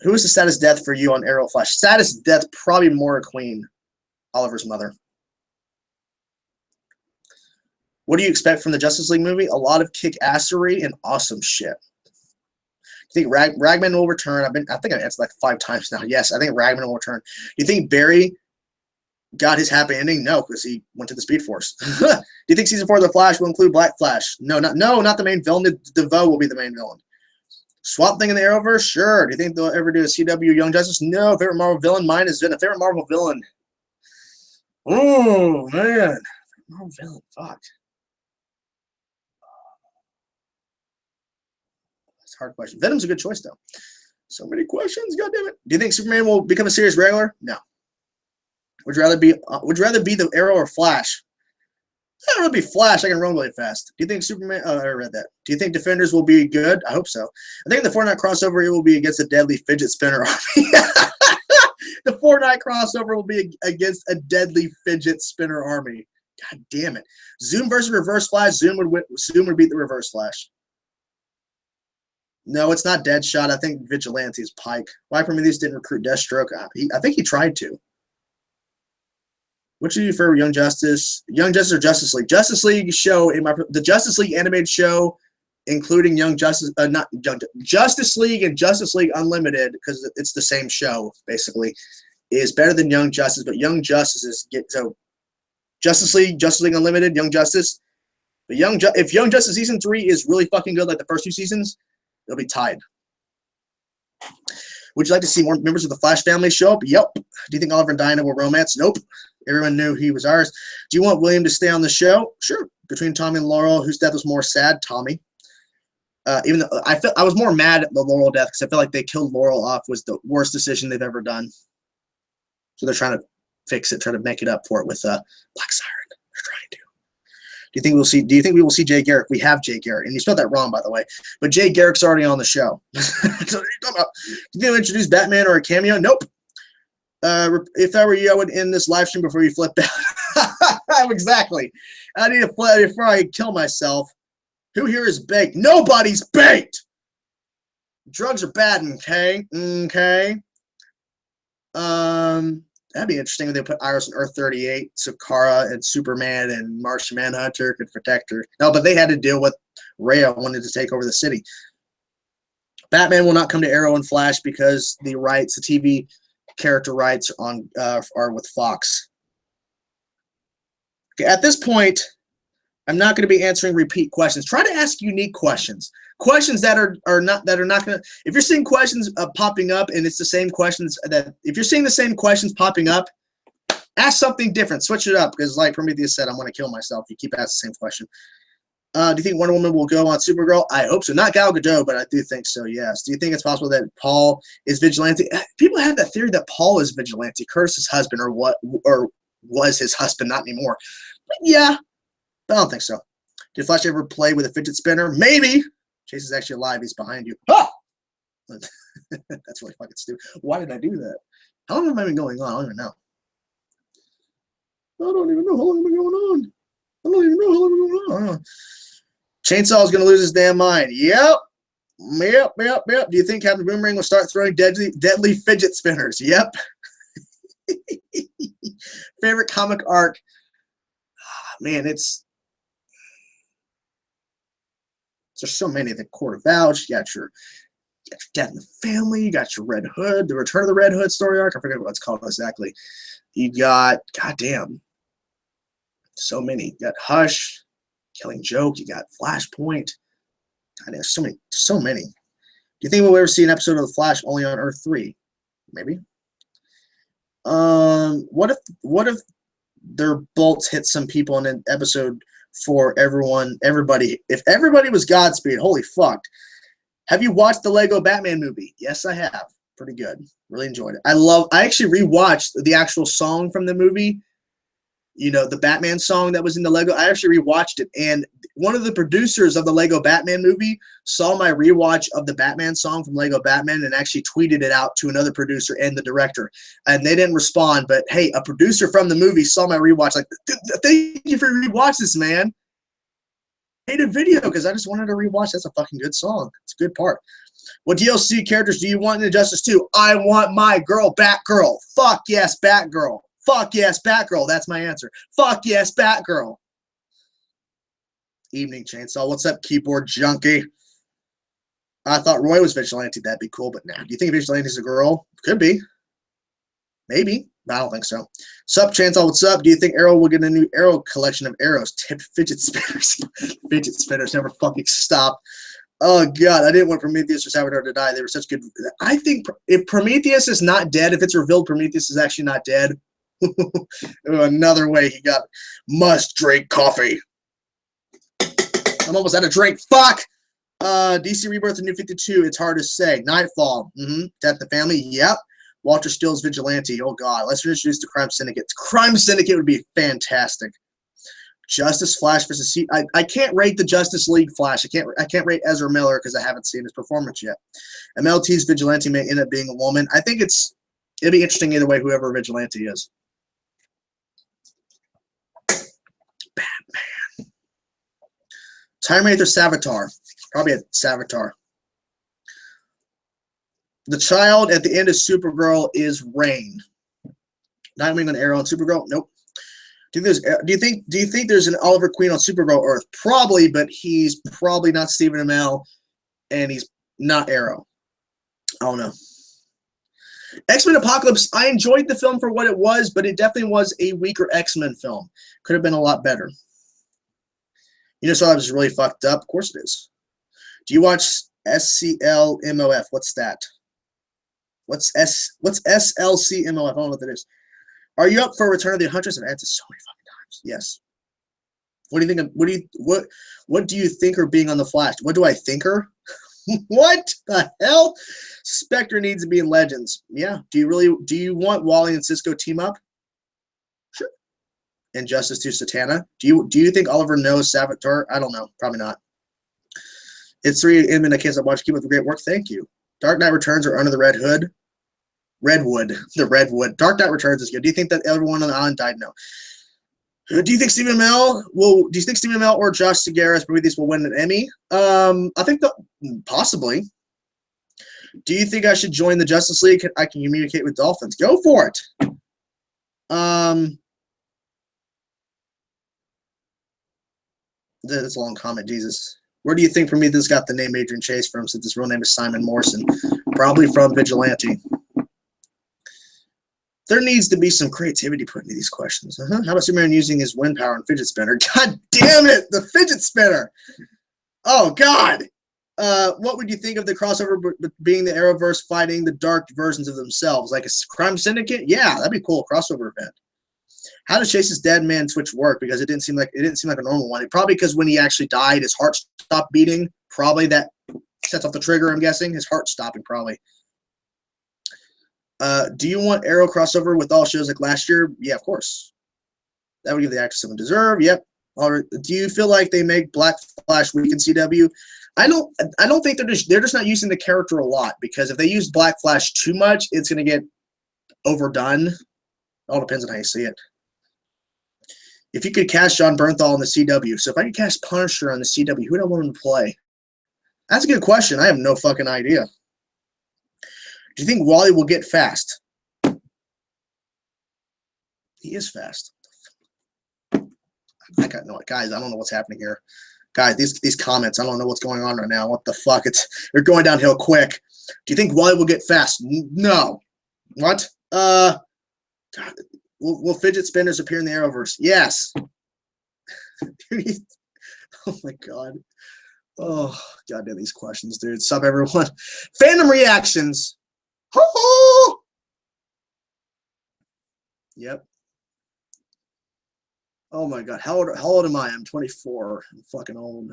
Who is the saddest death for you on Arrow Flash? Saddest death, probably Moira Queen, Oliver's mother. What do you expect from the Justice League movie? A lot of kick-assery and awesome shit. I think Ragman will return. I think I answered like 5 times now. Yes, I think Ragman will return. Do you think Barry got his happy ending? No, because he went to the Speed Force. Do you think season 4 of The Flash will include Black Flash? No, not the main villain. DeVoe will be the main villain. Swamp Thing in the Arrowverse? Sure. Do you think they'll ever do a CW Young Justice? No. Favorite Marvel villain? Mine is Venom. Favorite Marvel villain? Oh, man. Marvel villain. Fuck. That's a hard question. Venom's a good choice, though. So many questions. God damn it. Do you think Superman will become a series regular? No. Would you rather be the Arrow or Flash? I'd rather be Flash. I can run really fast. Do you think Superman? Oh, I read that. Do you think Defenders will be good? I hope so. I think the Fortnite crossover, it will be against a deadly fidget spinner army. The Fortnite crossover will be against a deadly fidget spinner army. God damn it. Zoom versus Reverse Flash. Zoom would beat the Reverse Flash. No, it's not Deadshot. I think Vigilante is Pike. Why Prometheus didn't recruit Deathstroke? I think he tried to. Which do you prefer, Young Justice? Young Justice or Justice League? Justice League show the Justice League animated show, including Justice League and Justice League Unlimited, because it's the same show basically, is better than Young Justice. But Young Justice Justice League Unlimited, Young Justice. But if Young Justice season 3 is really fucking good, like the first 2 seasons, it'll be tied. Would you like to see more members of the Flash family show up? Yep. Do you think Oliver and Diana will romance? Nope. Everyone knew he was ours. Do you want William to stay on the show? Sure. Between Tommy and Laurel, whose death was more sad? Tommy. Even though I was more mad at the Laurel death because I felt like they killed Laurel off was the worst decision they've ever done. So they're trying to fix it, trying to make it up for it with Black Siren. They're trying to. Do you think we will see Jay Garrick? We have Jay Garrick, and you spelled that wrong, by the way. But Jay Garrick's already on the show. So what are you talking about? Do you think they'll introduce Batman or a cameo? Nope. If I were you, I would end this live stream before you flip out. Exactly. I need to flip before I kill myself. Who here is baked? Nobody's baked. Drugs are bad, okay? Okay. That'd be interesting if they put Iris on Earth 38, so Kara and Superman and Martian Manhunter could protect her. No, but they had to deal with Rhea wanted to take over the city. Batman will not come to Arrow and Flash because the TV character rights are with Fox. Okay, at this point, I'm not going to be answering repeat questions. Try to ask unique questions. Questions that are not going to. If you're seeing questions popping up and it's the same questions if you're seeing the same questions popping up, ask something different. Switch it up because, like Prometheus said, I'm going to kill myself if you keep asking the same question. Do you think Wonder Woman will go on Supergirl? I hope so. Not Gal Gadot, but I do think so, yes. Do you think it's possible that Paul is vigilante? People have that theory that Paul is vigilante, Curtis's husband, or was his husband, not anymore. But yeah, but I don't think so. Did Flash ever play with a fidget spinner? Maybe. Chase is actually alive. He's behind you. Ah! That's really fucking stupid. Why did I do that? How long have I been going on? I don't even know. I don't even know how long I've been going on. I don't even know how long I've been going on. Chainsaw is going to lose his damn mind. Yep. Do you think Captain Boomerang will start throwing deadly fidget spinners? Yep. Favorite comic arc? Man, there's so many. The Court of Ouch, you got your Death in the Family, you got your Red Hood, the Return of the Red Hood story arc. I forget what it's called exactly. You got, goddamn, so many. You got Hush, Killing Joke, you got Flashpoint. God, there's so many. Do you think we'll ever see an episode of The Flash only on Earth 3? Maybe. What if their bolts hit some people in an episode for everybody? If everybody was Godspeed, holy fuck. Have you watched the Lego Batman movie? Yes, I have. Pretty good. Really enjoyed it. I actually rewatched the actual song from the movie. You know, the Batman song that was in the Lego. I actually rewatched it, and one of the producers of the Lego Batman movie saw my rewatch of the Batman song from Lego Batman and actually tweeted it out to another producer and the director. And they didn't respond, but hey, a producer from the movie saw my rewatch, like, thank you for rewatch this, man. I made a video because I just wanted to rewatch. That's a fucking good song. It's a good part. What DLC characters do you want in Injustice 2? I want my girl, Batgirl. Fuck yes, Batgirl. Fuck yes, Batgirl. That's my answer. Fuck yes, Batgirl. Evening Chainsaw. What's up, keyboard junkie? I thought Roy was Vigilante. That'd be cool, but nah. Do you think Vigilante's a girl? Could be. Maybe. I don't think so. Sup, Chainsaw, what's up? Do you think Arrow will get a new Arrow collection of arrows? Tipped fidget spinners. Fidget spinners never fucking stop. Oh, God. I didn't want Prometheus or Savitar to die. They were such good. I think if Prometheus is not dead, if it's revealed Prometheus is actually not dead, another way he got must drink coffee. I'm almost out of drink. Fuck. DC Rebirth and New 52. It's hard to say. Nightfall. Death in the Family. Yep. Walter Still's Vigilante. Oh God. Let's introduce the Crime Syndicate. Crime Syndicate would be fantastic. Justice Flash versus C. I can't rate the Justice League Flash. I can't rate Ezra Miller because I haven't seen his performance yet. MLT's Vigilante may end up being a woman. I think it'd be interesting either way, whoever Vigilante is. Batman. Time Wraith or Savitar? Probably a Savitar. The child at the end of Supergirl is Rain. Nightwing on Arrow and Supergirl? Nope. Do you think there's an Oliver Queen on Supergirl Earth? Probably, but he's probably not Stephen Amell, and he's not Arrow. I don't know. X-Men Apocalypse, I enjoyed the film for what it was, but it definitely was a weaker X-Men film. Could have been a lot better. You know, so I was really fucked up. Of course it is. Do you watch SCLMOF? What's that? What's SLCMOF? I don't know what that is. Are you up for Return of the Huntress? I've answered so many fucking times. Yes. What do you think? What do you think her being on the Flash? What do I think her? What the hell? Spectre needs to be in Legends. Yeah. Do you want Wally and Cisco team up? Sure. Injustice to Satana. Do you think Oliver knows Savitar? I don't know. Probably not. It's 3 in I can't stop watching. Keep up the great work. Thank you. Dark Knight Returns or Under the Red Hood? The Redwood. Dark Knight Returns is good. Do you think that everyone on the island died? No. Do you think Stephen Amell or Josh Segarra Prometheus will win an Emmy? I think possibly. Do you think I should join the Justice League? I can communicate with dolphins. Go for it. That's a long comment, Jesus. Where do you think Prometheus got the name Adrian Chase from, since his real name is Simon Morrison? Probably from Vigilante. There needs to be some creativity put into these questions. How about Superman using his wind power and fidget spinner? God damn it, the fidget spinner. Oh, God. What would you think of the crossover being the Arrowverse fighting the dark versions of themselves? Like a crime syndicate? Yeah, that'd be cool. Crossover event. How does Chase's dead man switch work? Because it didn't seem like a normal one. Probably because when he actually died, his heart stopped beating. Probably that sets off the trigger, I'm guessing. His heart stopping, probably. Do you want Arrow crossover with all shows like last year? Yeah, of course. That would give the actors something to deserve. Yep. Do you feel like they make Black Flash weak in CW? I don't think they're just not using the character a lot, because if they use Black Flash too much, it's going to get overdone. It all depends on how you see it. If you could cast John Bernthal in the CW, so if I could cast Punisher on the CW, who would I want him to play? That's a good question. I have no fucking idea. Do you think Wally will get fast? He is fast. I got no, guys. I don't know what's happening here. Guys, these comments. I don't know what's going on right now. What the fuck? They're going downhill quick. Do you think Wally will get fast? No. What? Will fidget spinners appear in the Arrowverse? Yes. Oh my god. Oh, goddamn these questions, dude. Sup, everyone. Fandom reactions. Ho-ho! Yep. Oh my god. How old am I? I'm 24. I'm fucking old.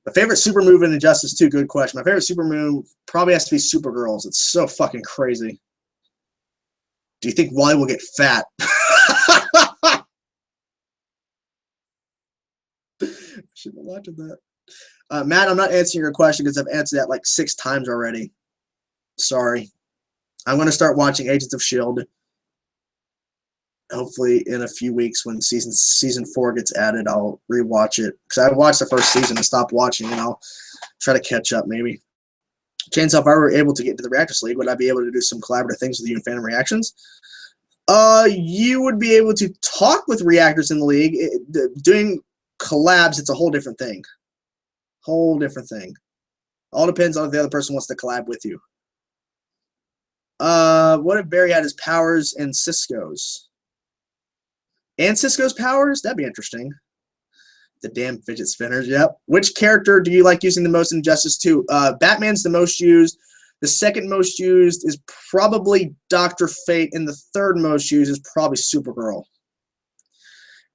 My favorite super move in Injustice 2, good question. My favorite super move probably has to be Supergirl's. It's so fucking crazy. Do you think Wally will get fat? Shouldn't have laughed at that. Matt, I'm not answering your question because I've answered that like 6 times already. Sorry. I'm going to start watching Agents of S.H.I.E.L.D. Hopefully in a few weeks when season 4 gets added, I'll rewatch it. Because I watched the first season and stopped watching, and I'll try to catch up maybe. Chainsaw, if I were able to get into the Reactors League, would I be able to do some collaborative things with you in Fandom Reactions? You would be able to talk with reactors in the league. Doing collabs, it's a whole different thing. Whole different thing. All depends on if the other person wants to collab with you. What if Barry had his powers and Cisco's? And Cisco's powers? That'd be interesting. The damn fidget spinners, yep. Which character do you like using the most in Injustice 2? Batman's the most used. The second most used is probably Dr. Fate, and the third most used is probably Supergirl.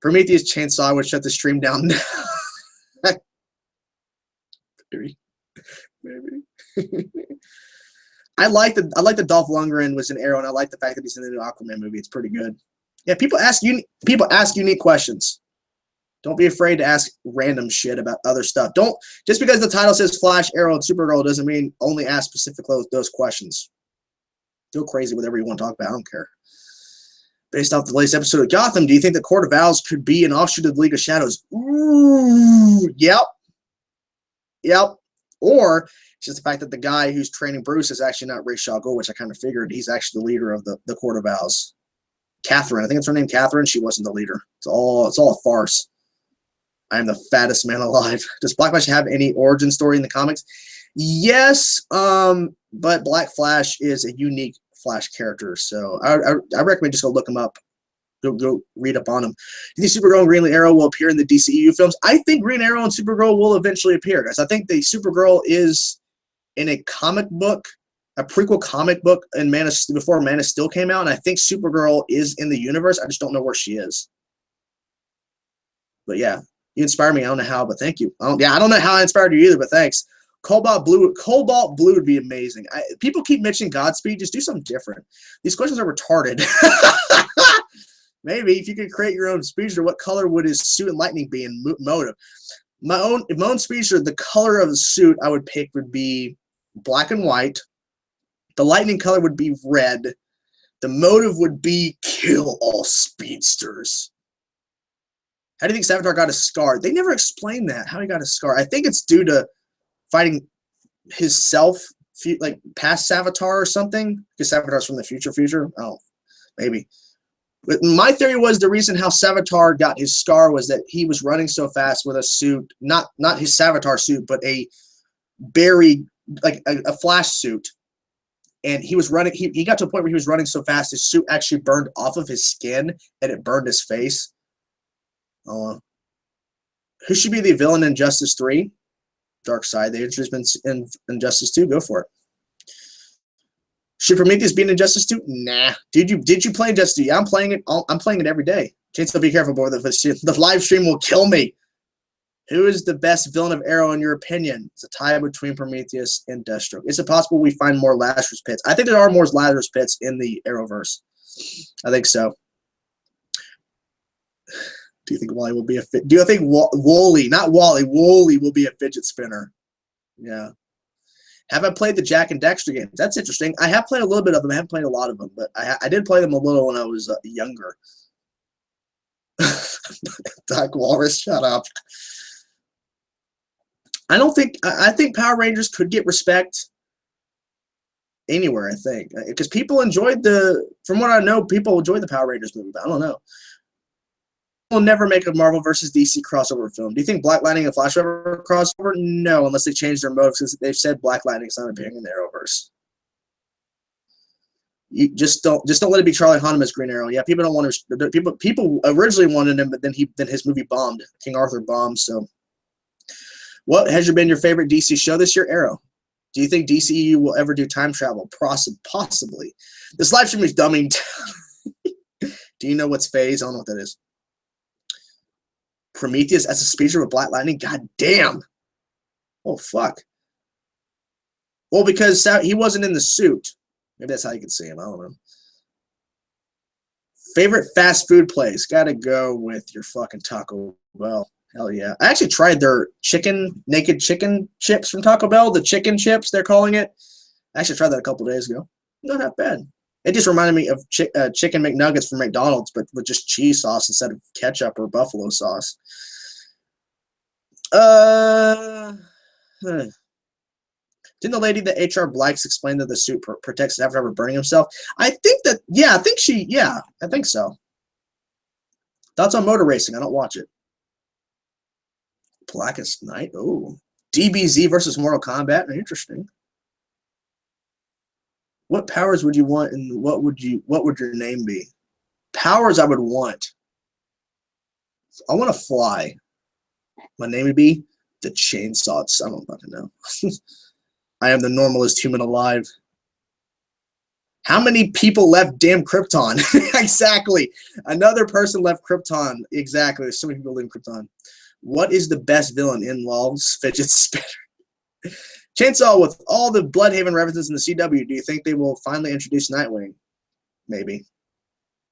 Prometheus Chainsaw would shut the stream down. Maybe. I like the Dolph Lundgren was an Arrow, and I like the fact that he's in the new Aquaman movie. It's pretty good. Yeah, people ask unique questions. Don't be afraid to ask random shit about other stuff. Don't just because the title says Flash, Arrow, and Supergirl doesn't mean only ask specific those questions. Go crazy, whatever you want to talk about. I don't care. Based off the latest episode of Gotham, do you think the Court of Owls could be an offshoot of the League of Shadows? Ooh, yep. Or it's just the fact that the guy who's training Bruce is actually not Ra's al Ghul, which I kind of figured. He's actually the leader of the Court of Owls. Catherine, I think it's her name, Catherine. She wasn't the leader. It's all a farce. I am the fattest man alive. Does Black Flash have any origin story in the comics? Yes, but Black Flash is a unique Flash character, so I recommend just go look him up. Go read up on him. Do you think Supergirl and Green Arrow will appear in the DCEU films? I think Green Arrow and Supergirl will eventually appear, guys. I think the Supergirl is in a comic book, a prequel comic book before Man of Steel came out, and I think Supergirl is in the universe. I just don't know where she is. But yeah. You inspire me. I don't know how, but thank you. I don't know how I inspired you either, but thanks. Cobalt Blue would be amazing. People keep mentioning Godspeed. Just do something different. These questions are retarded. Maybe if you could create your own speedster, what color would his suit and lightning be in motive? My own speedster, the color of the suit I would pick would be black and white. The lightning color would be red. The motive would be kill all speedsters. How do you think Savitar got a scar? They never explained that, how he got a scar. I think it's due to fighting his self, like past Savitar or something. Because Savitar's from the future. Oh, maybe. But my theory was the reason how Savitar got his scar was that he was running so fast with a suit, not his Savitar suit, but a Barry, like a Flash suit. And he was running, he got to a point where he was running so fast, his suit actually burned off of his skin, and it burned his face. Who should be the villain in Injustice 3? Darkseid. They introduced in Injustice 2. Go for it. Should Prometheus be in Injustice 2? Nah. Did you play Injustice 2? Yeah, I'm playing it. I'm playing it every day. Chainsaw, be careful, boy. The live stream will kill me. Who is the best villain of Arrow in your opinion? It's a tie between Prometheus and Deathstroke. Is it possible we find more Lazarus Pits? I think there are more Lazarus Pits in the Arrowverse. I think so. Do you think Wally will be do you think Wally, not Wally, Wally will be a fidget spinner? Yeah. Have I played the Jack and Dexter games? That's interesting. I have played a little bit of them. I haven't played a lot of them, but I did play them a little when I was younger. Doc Walrus, shut up. I think Power Rangers could get respect. anywhere, I think. Because people enjoyed from what I know, people enjoyed the Power Rangers movie, but I don't know. Will never make a Marvel versus DC crossover film. Do you think Black Lightning and Flash will ever crossover? No, unless they change their motives, because they've said Black Lightning's not appearing in the Arrowverse. You just don't let it be Charlie Hunnam as Green Arrow. Yeah, people don't want to. People originally wanted him, but then his movie bombed. King Arthur bombed. So, what has been your favorite DC show this year? Arrow. Do you think DCEU will ever do time travel? Possibly. This live stream is dumbing down. Do you know what's phase? I don't know what that is. Prometheus as a speedster with Black Lightning? God damn. Oh, fuck. Well, because he wasn't in the suit. Maybe that's how you can see him. I don't know. Favorite fast food place? Gotta go with your fucking Taco Bell. Hell yeah. I actually tried their naked chicken chips from Taco Bell. The chicken chips, they're calling it. I actually tried that a couple days ago. Not that bad. It just reminded me of chicken McNuggets from McDonald's, but with just cheese sauce instead of ketchup or buffalo sauce. Didn't the lady that HR Blikes explain that the suit protects after ever burning himself? I think that, yeah, I think so. Thoughts on motor racing? I don't watch it. Blackest Night? Oh. DBZ versus Mortal Kombat? Interesting. What powers would you want, and what would your name be? Powers I would want. I want to fly. My name would be the Chainsaw. I don't fucking know. I am the normalest human alive. How many people left damn Krypton? Exactly. Another person left Krypton. Exactly. There's so many people leaving Krypton. What is the best villain in Law's Fidget Spinner? Chainsaw, with all the Bloodhaven references in the CW, do you think they will finally introduce Nightwing? Maybe.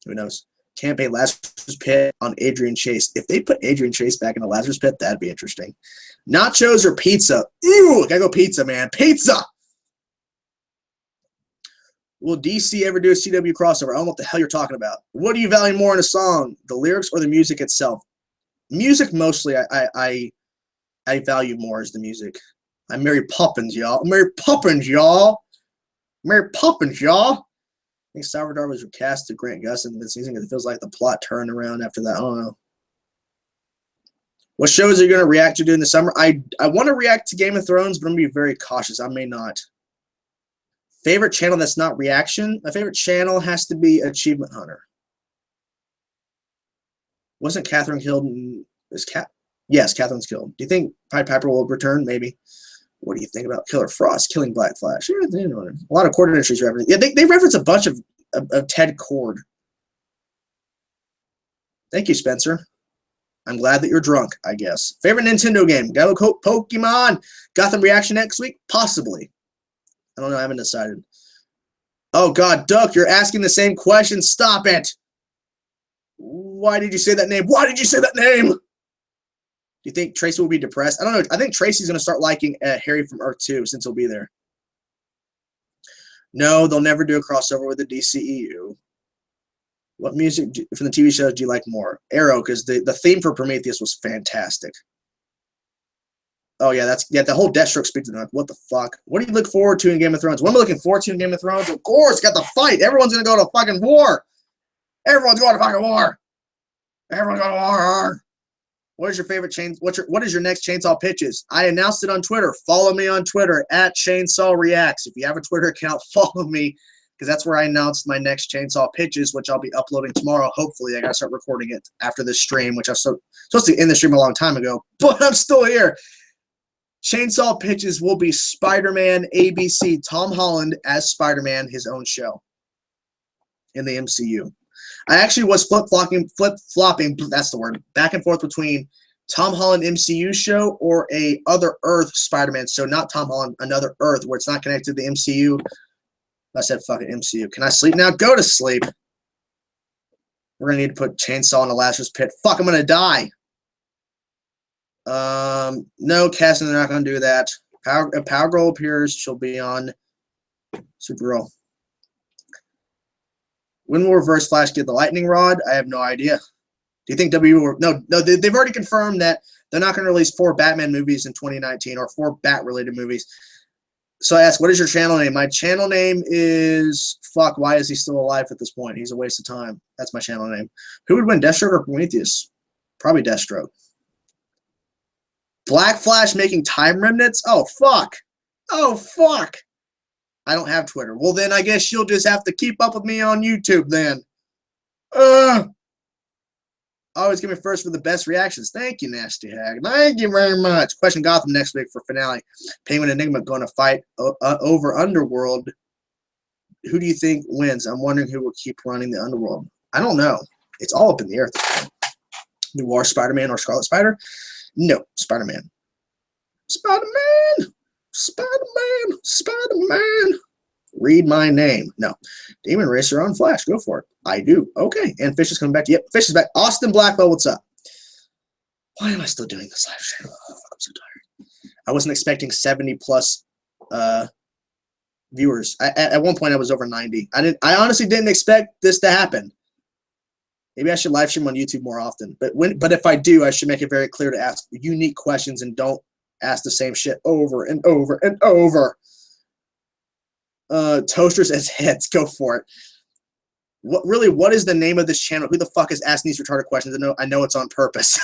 Who knows? Campaign Lazarus Pit on Adrian Chase. If they put Adrian Chase back in the Lazarus Pit, that'd be interesting. Nachos or pizza? Ew, gotta go pizza, man. Pizza! Will DC ever do a CW crossover? I don't know what the hell you're talking about. What do you value more in a song? The lyrics or the music itself? Music mostly I value more as the music. I'm Mary Poppins, y'all. Mary Poppins, y'all. Mary Poppins, y'all. I think Salvador was recast to Grant Gustin this season because it feels like the plot turned around after that. I don't know. What shows are you going to react to during the summer? I want to react to Game of Thrones, but I'm going to be very cautious. I may not. Favorite channel that's not reaction? My favorite channel has to be Achievement Hunter. Wasn't Catherine killed? Yes, Catherine's killed. Do you think Pied Piper will return? Maybe. What do you think about Killer Frost killing Black Flash? Yeah, you know, a lot of Cord Industries reference. Yeah, they reference a bunch of Ted Cord. Thank you, Spencer. I'm glad that you're drunk, I guess. Favorite Nintendo game? Gotta go Pokemon. Gotham reaction next week? Possibly. I don't know. I haven't decided. Oh, God, Duck, you're asking the same question. Stop it. Why did you say that name? Why did you say that name? Do you think Tracy will be depressed? I don't know. I think Tracy's going to start liking Harry from Earth 2 since he'll be there. No, they'll never do a crossover with the DCEU. What music from the TV shows do you like more? Arrow, because the theme for Prometheus was fantastic. Oh, yeah, the whole Deathstroke speaks to them. What the fuck? What do you look forward to in Game of Thrones? What am I looking forward to in Game of Thrones? Of course, got the fight. Everyone's going to go to fucking war. Everyone's going to fucking war. Everyone's going to war. What is your favorite what is your next Chainsaw pitches? I announced it on Twitter. Follow me on Twitter at Chainsaw Reacts. If you have a Twitter account, follow me because that's where I announced my next Chainsaw pitches, which I'll be uploading tomorrow. Hopefully, I gotta start recording it after this stream, which I was supposed to end the stream a long time ago, but I'm still here. Chainsaw pitches will be Spider-Man ABC, Tom Holland as Spider-Man, his own show in the MCU. I actually was flip-flopping, that's the word, back and forth between Tom Holland MCU show or a Other Earth Spider-Man. So not Tom Holland, Another Earth, where it's not connected to the MCU. I said fucking MCU. Can I sleep now? Go to sleep. We're going to need to put Chainsaw in the Lazarus Pit. Fuck, I'm going to die. No, Cassie, they're not going to do that. Power Girl appears. She'll be on Supergirl. When will Reverse Flash get the lightning rod? I have no idea. Do you think will? No, they've already confirmed that they're not going to release 4 Batman movies in 2019 or 4 Bat-related movies. So I asked, what is your channel name? My channel name is, fuck, why is he still alive at this point? He's a waste of time. That's my channel name. Who would win, Deathstroke or Prometheus? Probably Deathstroke. Black Flash making time remnants? Oh, fuck. Oh, fuck. I don't have Twitter. Well, then I guess you'll just have to keep up with me on YouTube then. Always give me first for the best reactions. Thank you, Nasty Hag. Thank you very much. Question Gotham next week for finale. Penguin Enigma going to fight over Underworld. Who do you think wins? I'm wondering who will keep running the Underworld. I don't know. It's all up in the air at this point. Noir Spider-Man or Scarlet Spider? No, Spider-Man. Spider-Man! Spider-Man! Spider-Man! Read my name. No. Demon Racer on Flash. Go for it. I do. Okay. And Fish is coming back. Yep, Fish is back. Austin Blackwell, what's up? Why am I still doing this live stream? Oh, I'm so tired. I wasn't expecting 70 plus viewers. At one point, I was over 90. I honestly didn't expect this to happen. Maybe I should live stream on YouTube more often. But if I do, I should make it very clear to ask unique questions and don't ask the same shit over and over and over. Toasters as heads. Go for it. What is the name of this channel? Who the fuck is asking these retarded questions? I know it's on purpose.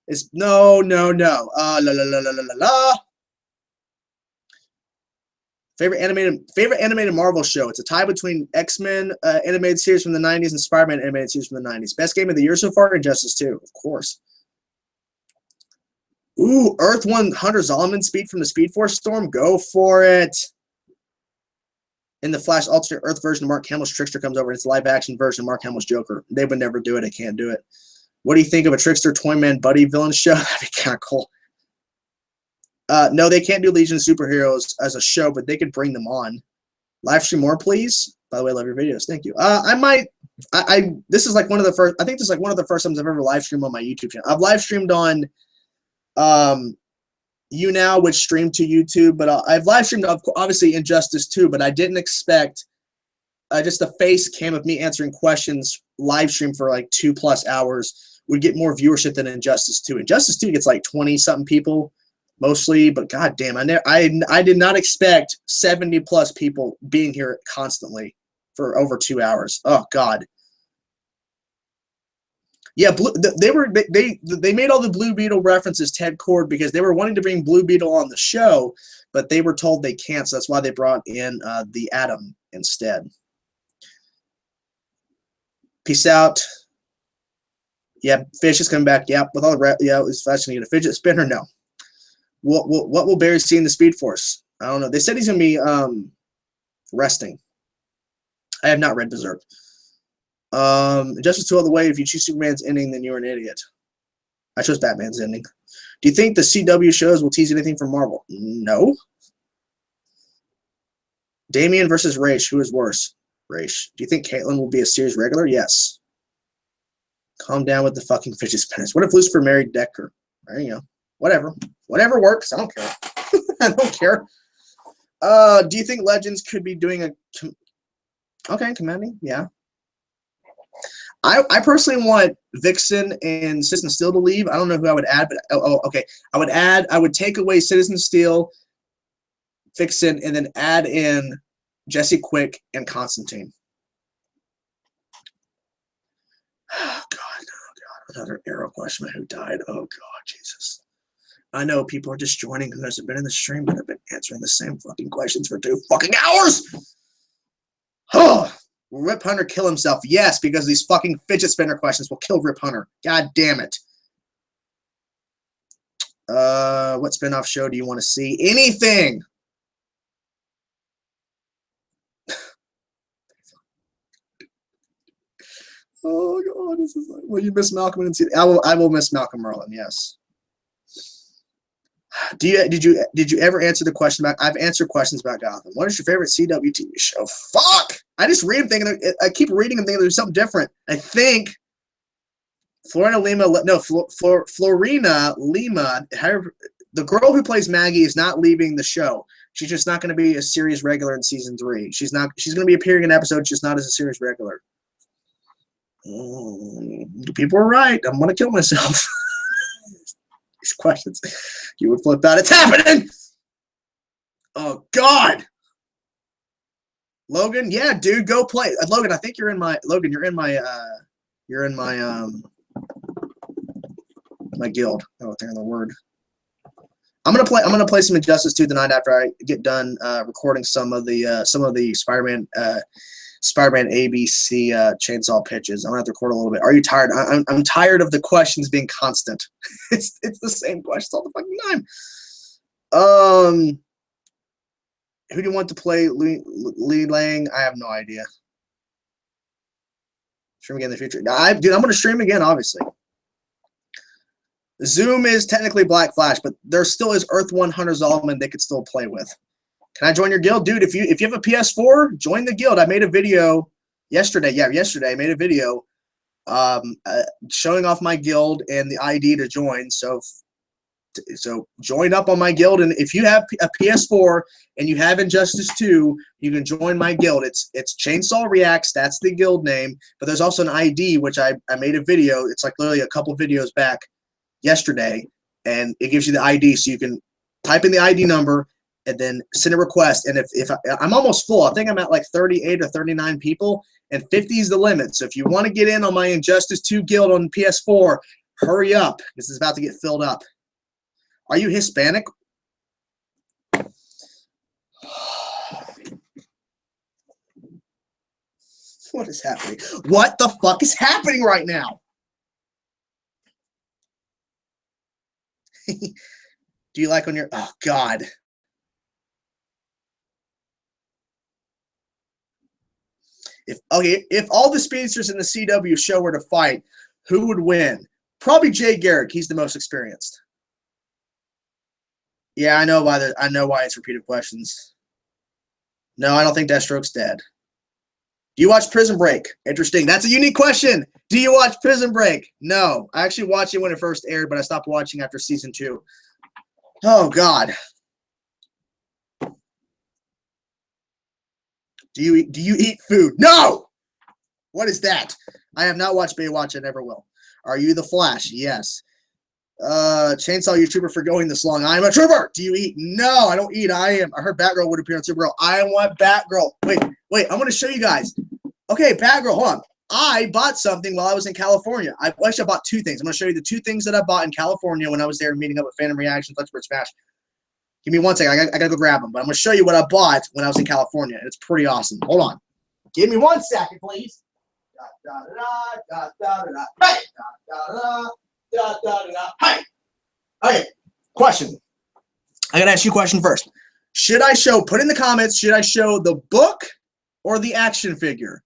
It's no. La la la la la la la. Favorite animated Marvel show. It's a tie between X-Men animated series from the 90s and Spider-Man animated series from the 90s. Best game of the year so far? Injustice 2, of course. Ooh, Earth 100 Zolomon speed from the Speed Force Storm. Go for it. In the Flash alternate Earth version of Mark Hamill's Trickster comes over and it's a live action version of Mark Hamill's Joker. They would never do it. I can't do it. What do you think of a Trickster Toyman Buddy villain show? That'd be kind of cool. No, they can't do Legion of Superheroes as a show, but they could bring them on. Live stream more, please. By the way, I love your videos. Thank you. This is like one of the first. I think this is like one of the first times I've ever live streamed on my YouTube channel. I've live streamed on YouNow, which streamed to YouTube, but I've live streamed obviously Injustice 2, but I didn't expect just the face cam of me answering questions live stream for like 2+ hours would get more viewership than Injustice 2. Injustice 2 gets like 20-something people mostly, but god damn, I did not expect 70+ people being here constantly for over 2 hours. Oh god. Yeah, they made all the Blue Beetle references, Ted Cord, because they were wanting to bring Blue Beetle on the show, but they were told they can't, so that's why they brought in the Atom instead. Peace out. Yeah, Fish is coming back. Yeah, with all the is Flash gonna get a fidget spinner? No. What will Barry see in the Speed Force? I don't know. They said he's gonna be resting. I have not read Berserk. Justice 2 all the way. If you choose Superman's ending, then you're an idiot. I chose Batman's ending. Do you think the CW shows will tease anything from Marvel? No. Damian versus Raish. Who is worse? Raish. Do you think Caitlyn will be a series regular? Yes. Calm down with the fucking fidget spinners. What if Lucifer married Decker? There you go. Whatever. Whatever works. I don't care. I don't care. Do you think Legends could be doing a... Okay, commanding. Yeah. I personally want Vixen and Citizen Steel to leave. I don't know who I would add, but okay. I would take away Citizen Steel, Vixen, and then add in Jesse Quick and Constantine. Oh god, another Arrow question. Who died? Oh god, Jesus. I know people are just joining who hasn't been in the stream, but I've been answering the same fucking questions for 2 fucking hours. Oh. Will Rip Hunter kill himself? Yes, because these fucking fidget spinner questions will kill Rip Hunter. God damn it. What spinoff show do you want to see? Anything. Oh god, this is like, will you miss Malcolm and see? I will miss Malcolm Merlin. Yes. Did you ever answer the question about? I've answered questions about Gotham. What is your favorite CW TV show? Fuck! I just read them thinking. I keep reading them thinking there's something different. I think Florina Lima. No, Florina Lima. The girl who plays Maggie is not leaving the show. She's just not going to be a series regular in season 3. She's not. She's going to be appearing in episodes, just not as a series regular. People are right. I'm going to kill myself. These questions. You would flip out. It's happening. Oh God. Logan, yeah, dude, go play. Logan, I think you're in my my guild. Oh, there in the word. I'm gonna play some Injustice 2 tonight after I get done recording some of the Spider-Man ABC chainsaw pitches. I'm gonna have to record a little bit. Are you tired? I'm tired of the questions being constant. it's the same questions all the fucking time. Who do you want to play Lee Lang? I have no idea. Stream again in the future. Dude, I'm gonna stream again, obviously. Zoom is technically Black Flash, but there still is Earth 1 Hunter Zolman they could still play with. Can I join your guild? Dude, if you have a PS4, join the guild. I made a video yesterday. Yeah, yesterday I made a video showing off my guild and the ID to join. So join up on my guild, and if you have a PS4 and you have Injustice 2, you can join my guild. It's Chainsaw Reacts. That's the guild name. But there's also an ID, which I made a video. It's like literally a couple videos back yesterday, and it gives you the ID, so you can type in the ID number and then send a request. And if I'm almost full, I think I'm at like 38 or 39 people, and 50 is the limit. So if you want to get in on my Injustice 2 guild on PS4, hurry up, because it's about to get filled up. Are you Hispanic? What is happening? What the fuck is happening right now? Do you like on your... Oh, God. If all the speedsters in the CW show were to fight, who would win? Probably Jay Garrick. He's the most experienced. Yeah, I know why it's repeated questions. No, I don't think Deathstroke's dead. Do you watch Prison Break? Interesting. That's a unique question. Do you watch Prison Break? No. I actually watched it when it first aired, but I stopped watching after season 2. Oh, God. Do you eat food? No! What is that? I have not watched Baywatch. I never will. Are you the Flash? Yes. Chainsaw YouTuber for going this long. I am a trooper. Do you eat? No, I don't eat. I heard Batgirl would appear on Supergirl. I want Batgirl. Wait, I'm going to show you guys. Okay, Batgirl, hold on. I bought something while I was in California. I bought 2 things. I'm going to show you the 2 things that I bought in California when I was there meeting up with Phantom Reactions, Let's Smash. Give me 1 second. I got to go grab them. But I'm going to show you what I bought when I was in California. It's pretty awesome. Hold on. Give me 1 second, please. Hey. Okay, question. I got to ask you a question first. Should I put in the comments, should I show the book or the action figure?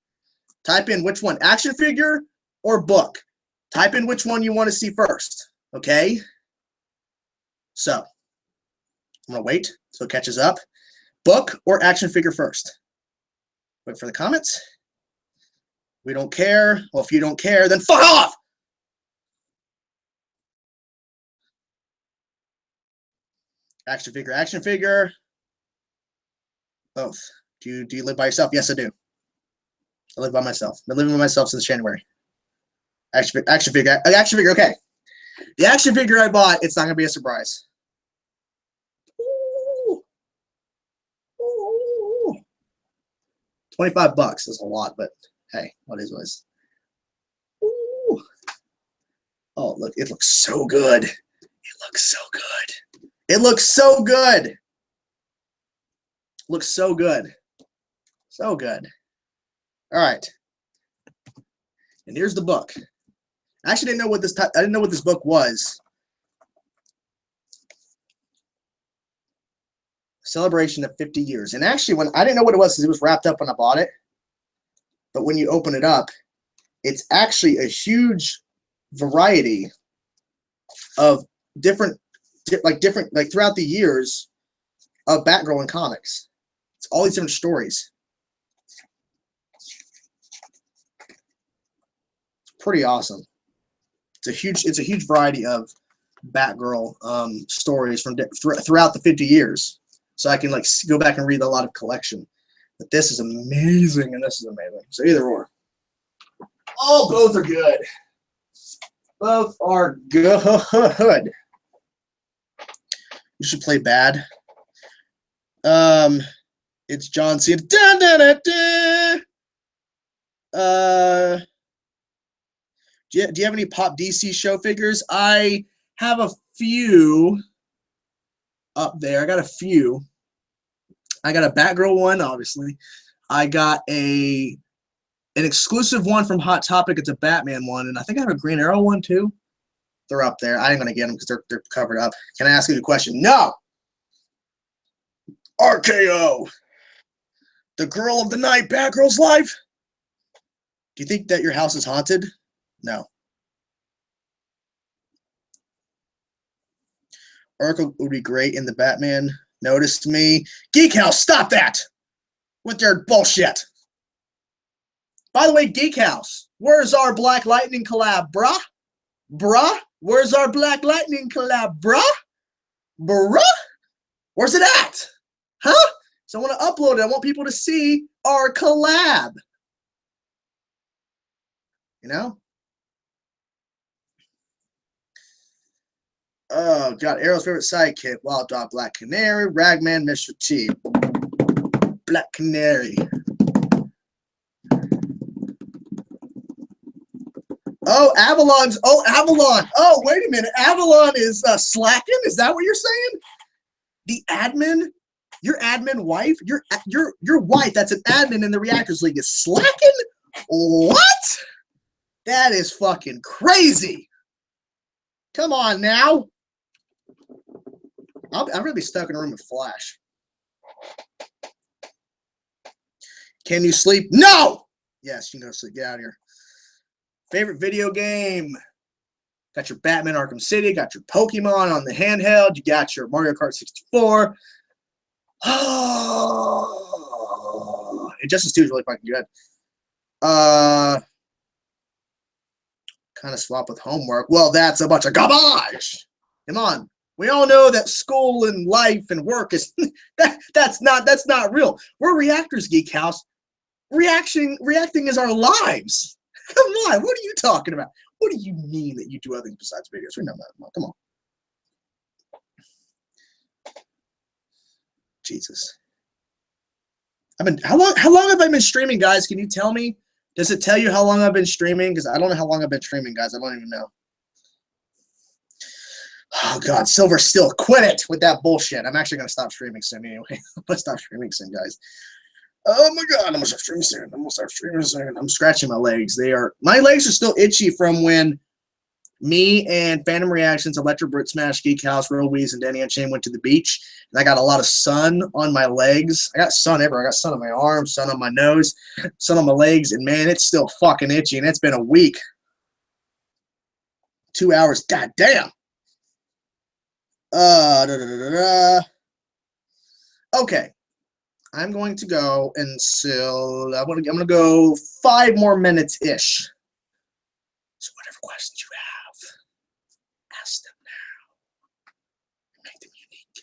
Type in which one, action figure or book. Type in which one you want to see first, okay? So, I'm going to wait so it catches up. Book or action figure first? Wait for the comments. We don't care. Well, if you don't care, then fuck off! Action figure. Both. Do you live by yourself? Yes, I do. I live by myself. I've been living by myself since January. Action figure. Okay. The action figure I bought, it's not going to be a surprise. Ooh. $25 is a lot, but hey, what is. Ooh. Oh, look, it looks so good. It looks so good. It looks so good. Looks so good. So good. All right. And here's the book. I actually didn't know what this book was. Celebration of 50 years. And actually, I didn't know what it was because it was wrapped up when I bought it. But when you open it up, it's actually a huge variety of different throughout the years of Batgirl in comics. It's all these different stories. It's pretty awesome. It's a huge variety of Batgirl stories from throughout the 50 years. So I can go back and read a lot of collection. But this is amazing, and this is amazing. So either or. Oh, both are good. Both are good. You should play bad. It's John Cena. Dun, dun, dun, dun. Do you have any Pop DC show figures? I have a few up there. I got a few. I got a Batgirl one, obviously. I got an exclusive one from Hot Topic. It's a Batman one, and I think I have a Green Arrow one too. They're up there. I ain't gonna get them because they're covered up. Can I ask you a question? No. RKO. The girl of the night, Batgirl's life. Do you think that your house is haunted? No. Oracle would be great in the Batman. Noticed me. Geek House, stop that with their bullshit. By the way, Geek House, where's our Black Lightning collab, bruh? Bruh? Where's our Black Lightning collab, bruh? Bruh? Where's it at? Huh? So I want to upload it. I want people to see our collab. You know? Oh, God. Arrow's favorite sidekick. Wild Dog, Black Canary, Ragman, Mr. T. Black Canary. Oh, Avalon's. Oh, Avalon. Oh, wait a minute. Avalon is slacking? Is that what you're saying? The admin? Your admin wife? Your wife that's an admin in the Reactors League is slacking? What? That is fucking crazy. Come on now. I'm going to be stuck in a room with Flash. Can you sleep? No! Yes, you can go to sleep. Get out of here. Favorite video game? Got your Batman Arkham City. Got your Pokemon on the handheld. You got your Mario Kart 64. Oh, Injustice 2 is really fucking good. Kind of swap with homework. Well, that's a bunch of garbage. Come on. We all know that school and life and work is that's not real. We're Reactors Geek House. Reacting is our lives. Come on. What are you talking about? What do you mean that you do other things besides videos? We know that. Come on. Jesus. How long have I been streaming, guys? Can you tell me? Does it tell you how long I've been streaming? Because I don't know how long I've been streaming, guys. I don't even know. Oh, God. Silver Steel. Quit it with that bullshit. I'm actually going to stop streaming soon anyway. I'm going to stop streaming soon, guys. Oh, my God. I'm going to stop streaming soon. I'm scratching my legs. My legs are still itchy from when me and Phantom Reactions, Electro Brit Smash, Geek House, Real Weez, and Danny Unchained went to the beach. And I got a lot of sun on my legs. I got sun everywhere. I got sun on my arms, sun on my nose, sun on my legs. And, man, it's still fucking itchy. And it's been a week. 2 hours. God damn. Okay. I'm going to go until I'm going to go 5 more minutes-ish. So whatever questions you have, ask them now. Make them unique.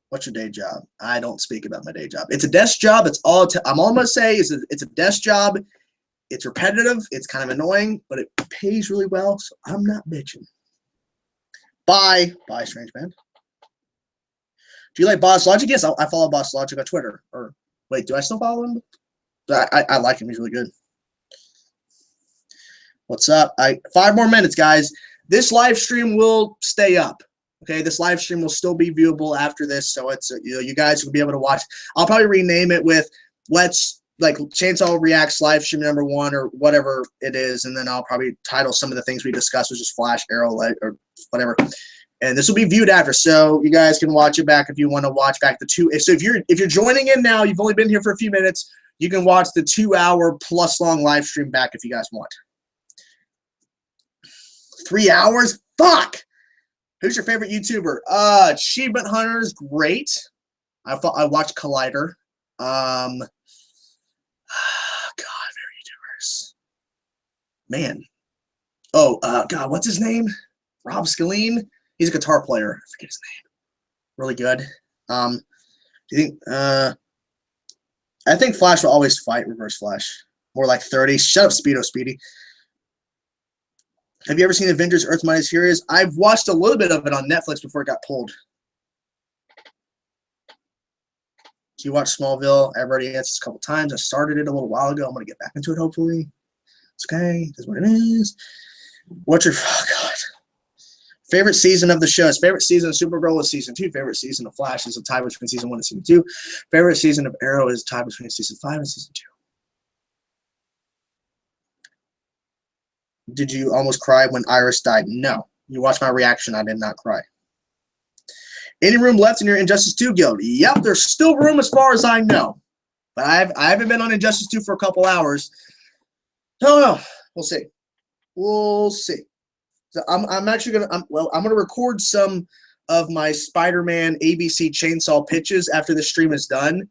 What's your day job? I don't speak about my day job. It's a desk job. It's all I'm all going to say is it's a desk job. It's repetitive. It's kind of annoying, but it pays really well, so I'm not bitching. Bye. Bye, strange man. Do you like Boss Logic? Yes, I follow Boss Logic on Twitter. Or wait, do I still follow him? I like him. He's really good. What's up? 5 more minutes, guys. This live stream will stay up. Okay, this live stream will still be viewable after this, so it's you guys will be able to watch. I'll probably rename it with Chainsaw Reacts live stream number 1 or whatever it is, and then I'll probably title some of the things we discussed, which is Flash, Arrow, or whatever. And this will be viewed after, so you guys can watch it back if you want to watch back the 2. So if you're joining in now, you've only been here for a few minutes, you can watch the 2-hour plus long live stream back if you guys want. 3 hours? Fuck! Who's your favorite YouTuber? Achievement Hunter is great. I watched Collider. God, favorite YouTubers. Man. Oh, God, what's his name? Rob Scalene? He's a guitar player. I forget his name. Really good. Do you think I think Flash will always fight Reverse Flash. More like 30. Shut up, Speedy. Have you ever seen Avengers Earth Mightiest Heroes? I've watched a little bit of it on Netflix before it got pulled. Do you watch Smallville? I've already answered a couple times. I started it a little while ago. I'm going to get back into it, hopefully. It's okay. That's what it is. What's your, oh God. Favorite season of the show? Favorite season of Supergirl is season 2. Favorite season of Flash is a tie between season 1 and season 2. Favorite season of Arrow is a tie between season 5 and season 2. Did you almost cry when Iris died? No. You watched my reaction. I did not cry. Any room left in your Injustice 2 guild? Yep, there's still room as far as I know. But I haven't been on Injustice 2 for a couple hours. No. We'll see. We'll see. So I'm actually I'm gonna record some of my Spider-Man ABC chainsaw pitches after the stream is done.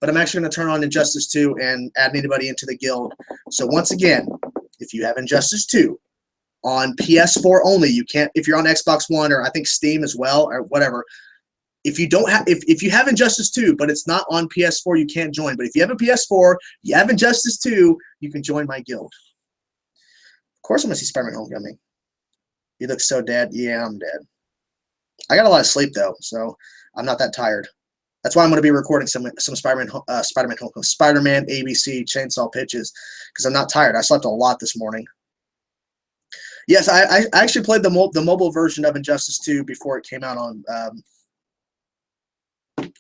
But I'm actually gonna turn on Injustice 2 and add anybody into the guild. So once again, if you have Injustice 2 on PS4 only, you can't. If you're on Xbox One or I think Steam as well or whatever, if you don't have, if you have Injustice 2 but it's not on PS4, you can't join. But if you have a PS4, you have Injustice 2, you can join my guild. Of course, I'm gonna see Spider-Man Homecoming. You look so dead. Yeah, I'm dead. I got a lot of sleep though, so I'm not that tired. That's why I'm going to be recording some Spider-Man ABC chainsaw pitches because I'm not tired. I slept a lot this morning. Yes, I actually played the mobile version of Injustice 2 before it came out on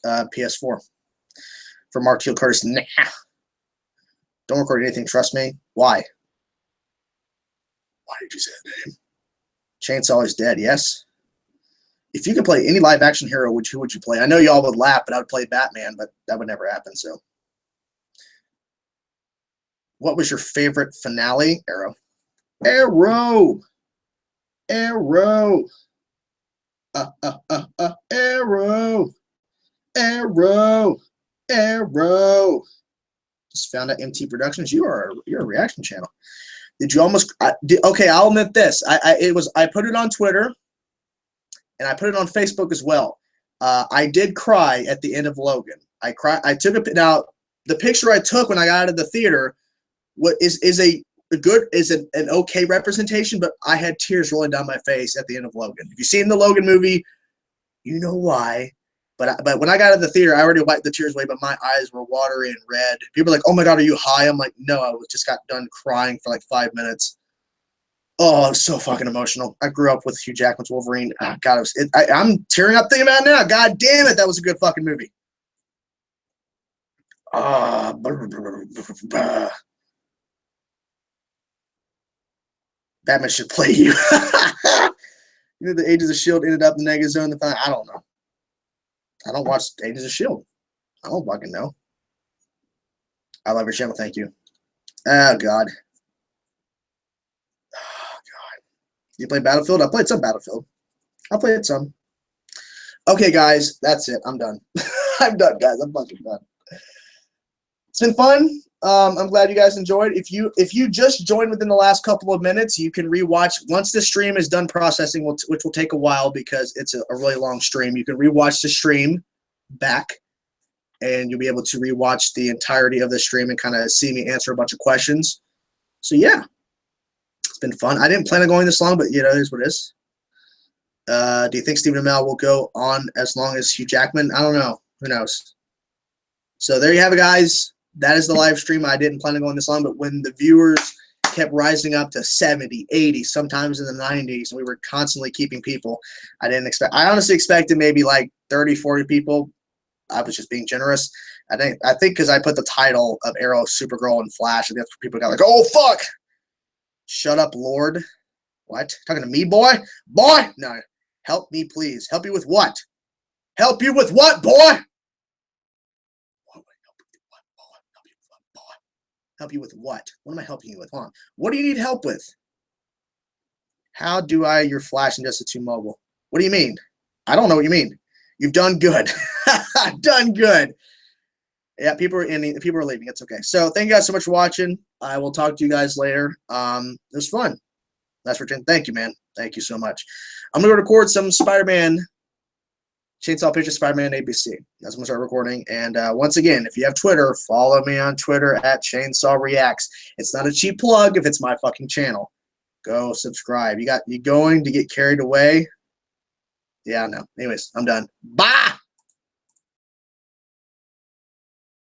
PS4. For Mark Teal Curtis, nah. Don't record anything, trust me. Why? Why did you say that name? Chainsaw is dead, yes. If you could play any live action hero, who would you play? I know y'all would laugh, but I would play Batman, but that would never happen, so. What was your favorite finale? Arrow. Arrow. Arrow. Arrow. Arrow. Arrow. Just found out MT Productions. You're a reaction channel. Did you almost okay, I'll admit this. I put it on Twitter and I put it on Facebook as well. I did cry at the end of Logan. I took now the picture I took when I got out of the theater is an okay representation, but I had tears rolling down my face at the end of Logan. If you've seen the Logan movie, you know why. But when I got out of the theater, I already wiped the tears away, but my eyes were watery and red. People were like, "Oh my God, are you high?" I'm like, "No, I just got done crying for like 5 minutes." Oh, it was so fucking emotional. I grew up with Hugh Jackman's Wolverine. Oh, God, I'm tearing up thinking about it now. God damn it, that was a good fucking movie. Batman should play you. You know, the Agents of S.H.I.E.L.D. ended up in the negative zone. I don't know. I don't watch Agents of S.H.I.E.L.D. I don't fucking know. I love your channel. Thank you. Oh, God. Oh, God. You play Battlefield? I played some Battlefield. I played some. Okay, guys. That's it. I'm done. I'm done, guys. I'm fucking done. It's been fun. I'm glad you guys enjoyed. If you just joined within the last couple of minutes, you can rewatch once the stream is done processing, which will take a while because it's a really long stream. You can rewatch the stream back, and you'll be able to rewatch the entirety of the stream and kind of see me answer a bunch of questions. So yeah, it's been fun. I didn't plan on going this long, but you know, it is what it is. Do you think Stephen Amell will go on as long as Hugh Jackman? I don't know. Who knows? So there you have it, guys. That is the live stream. I didn't plan on going this long, but when the viewers kept rising up to 70, 80, sometimes in the 90s, and we were constantly keeping people, I honestly expected maybe like 30, 40 people. I was just being generous. I think because I put the title of Arrow, Supergirl, and Flash, and that's what people got like, oh, fuck. Shut up, Lord. What? Talking to me, boy? Boy? No. Help me, please. Help you with what? Help you with what, boy? Help you with what? What am I helping you with? Hold on. What do you need help with? How do your Flash Injustice 2 mobile? What do you mean? I don't know what you mean. You've done good. Done good. Yeah, people are leaving. It's okay. So thank you guys so much for watching. I will talk to you guys later. It was fun. That's for thank you, man. Thank you so much. I'm gonna record some Spider-Man Chainsaw Picture Spider-Man ABC. That's when we start recording. And once again, if you have Twitter, follow me on Twitter at Chainsaw Reacts. It's not a cheap plug if it's my fucking channel. Go subscribe. You going to get carried away? Yeah, no. Anyways, I'm done. Bye.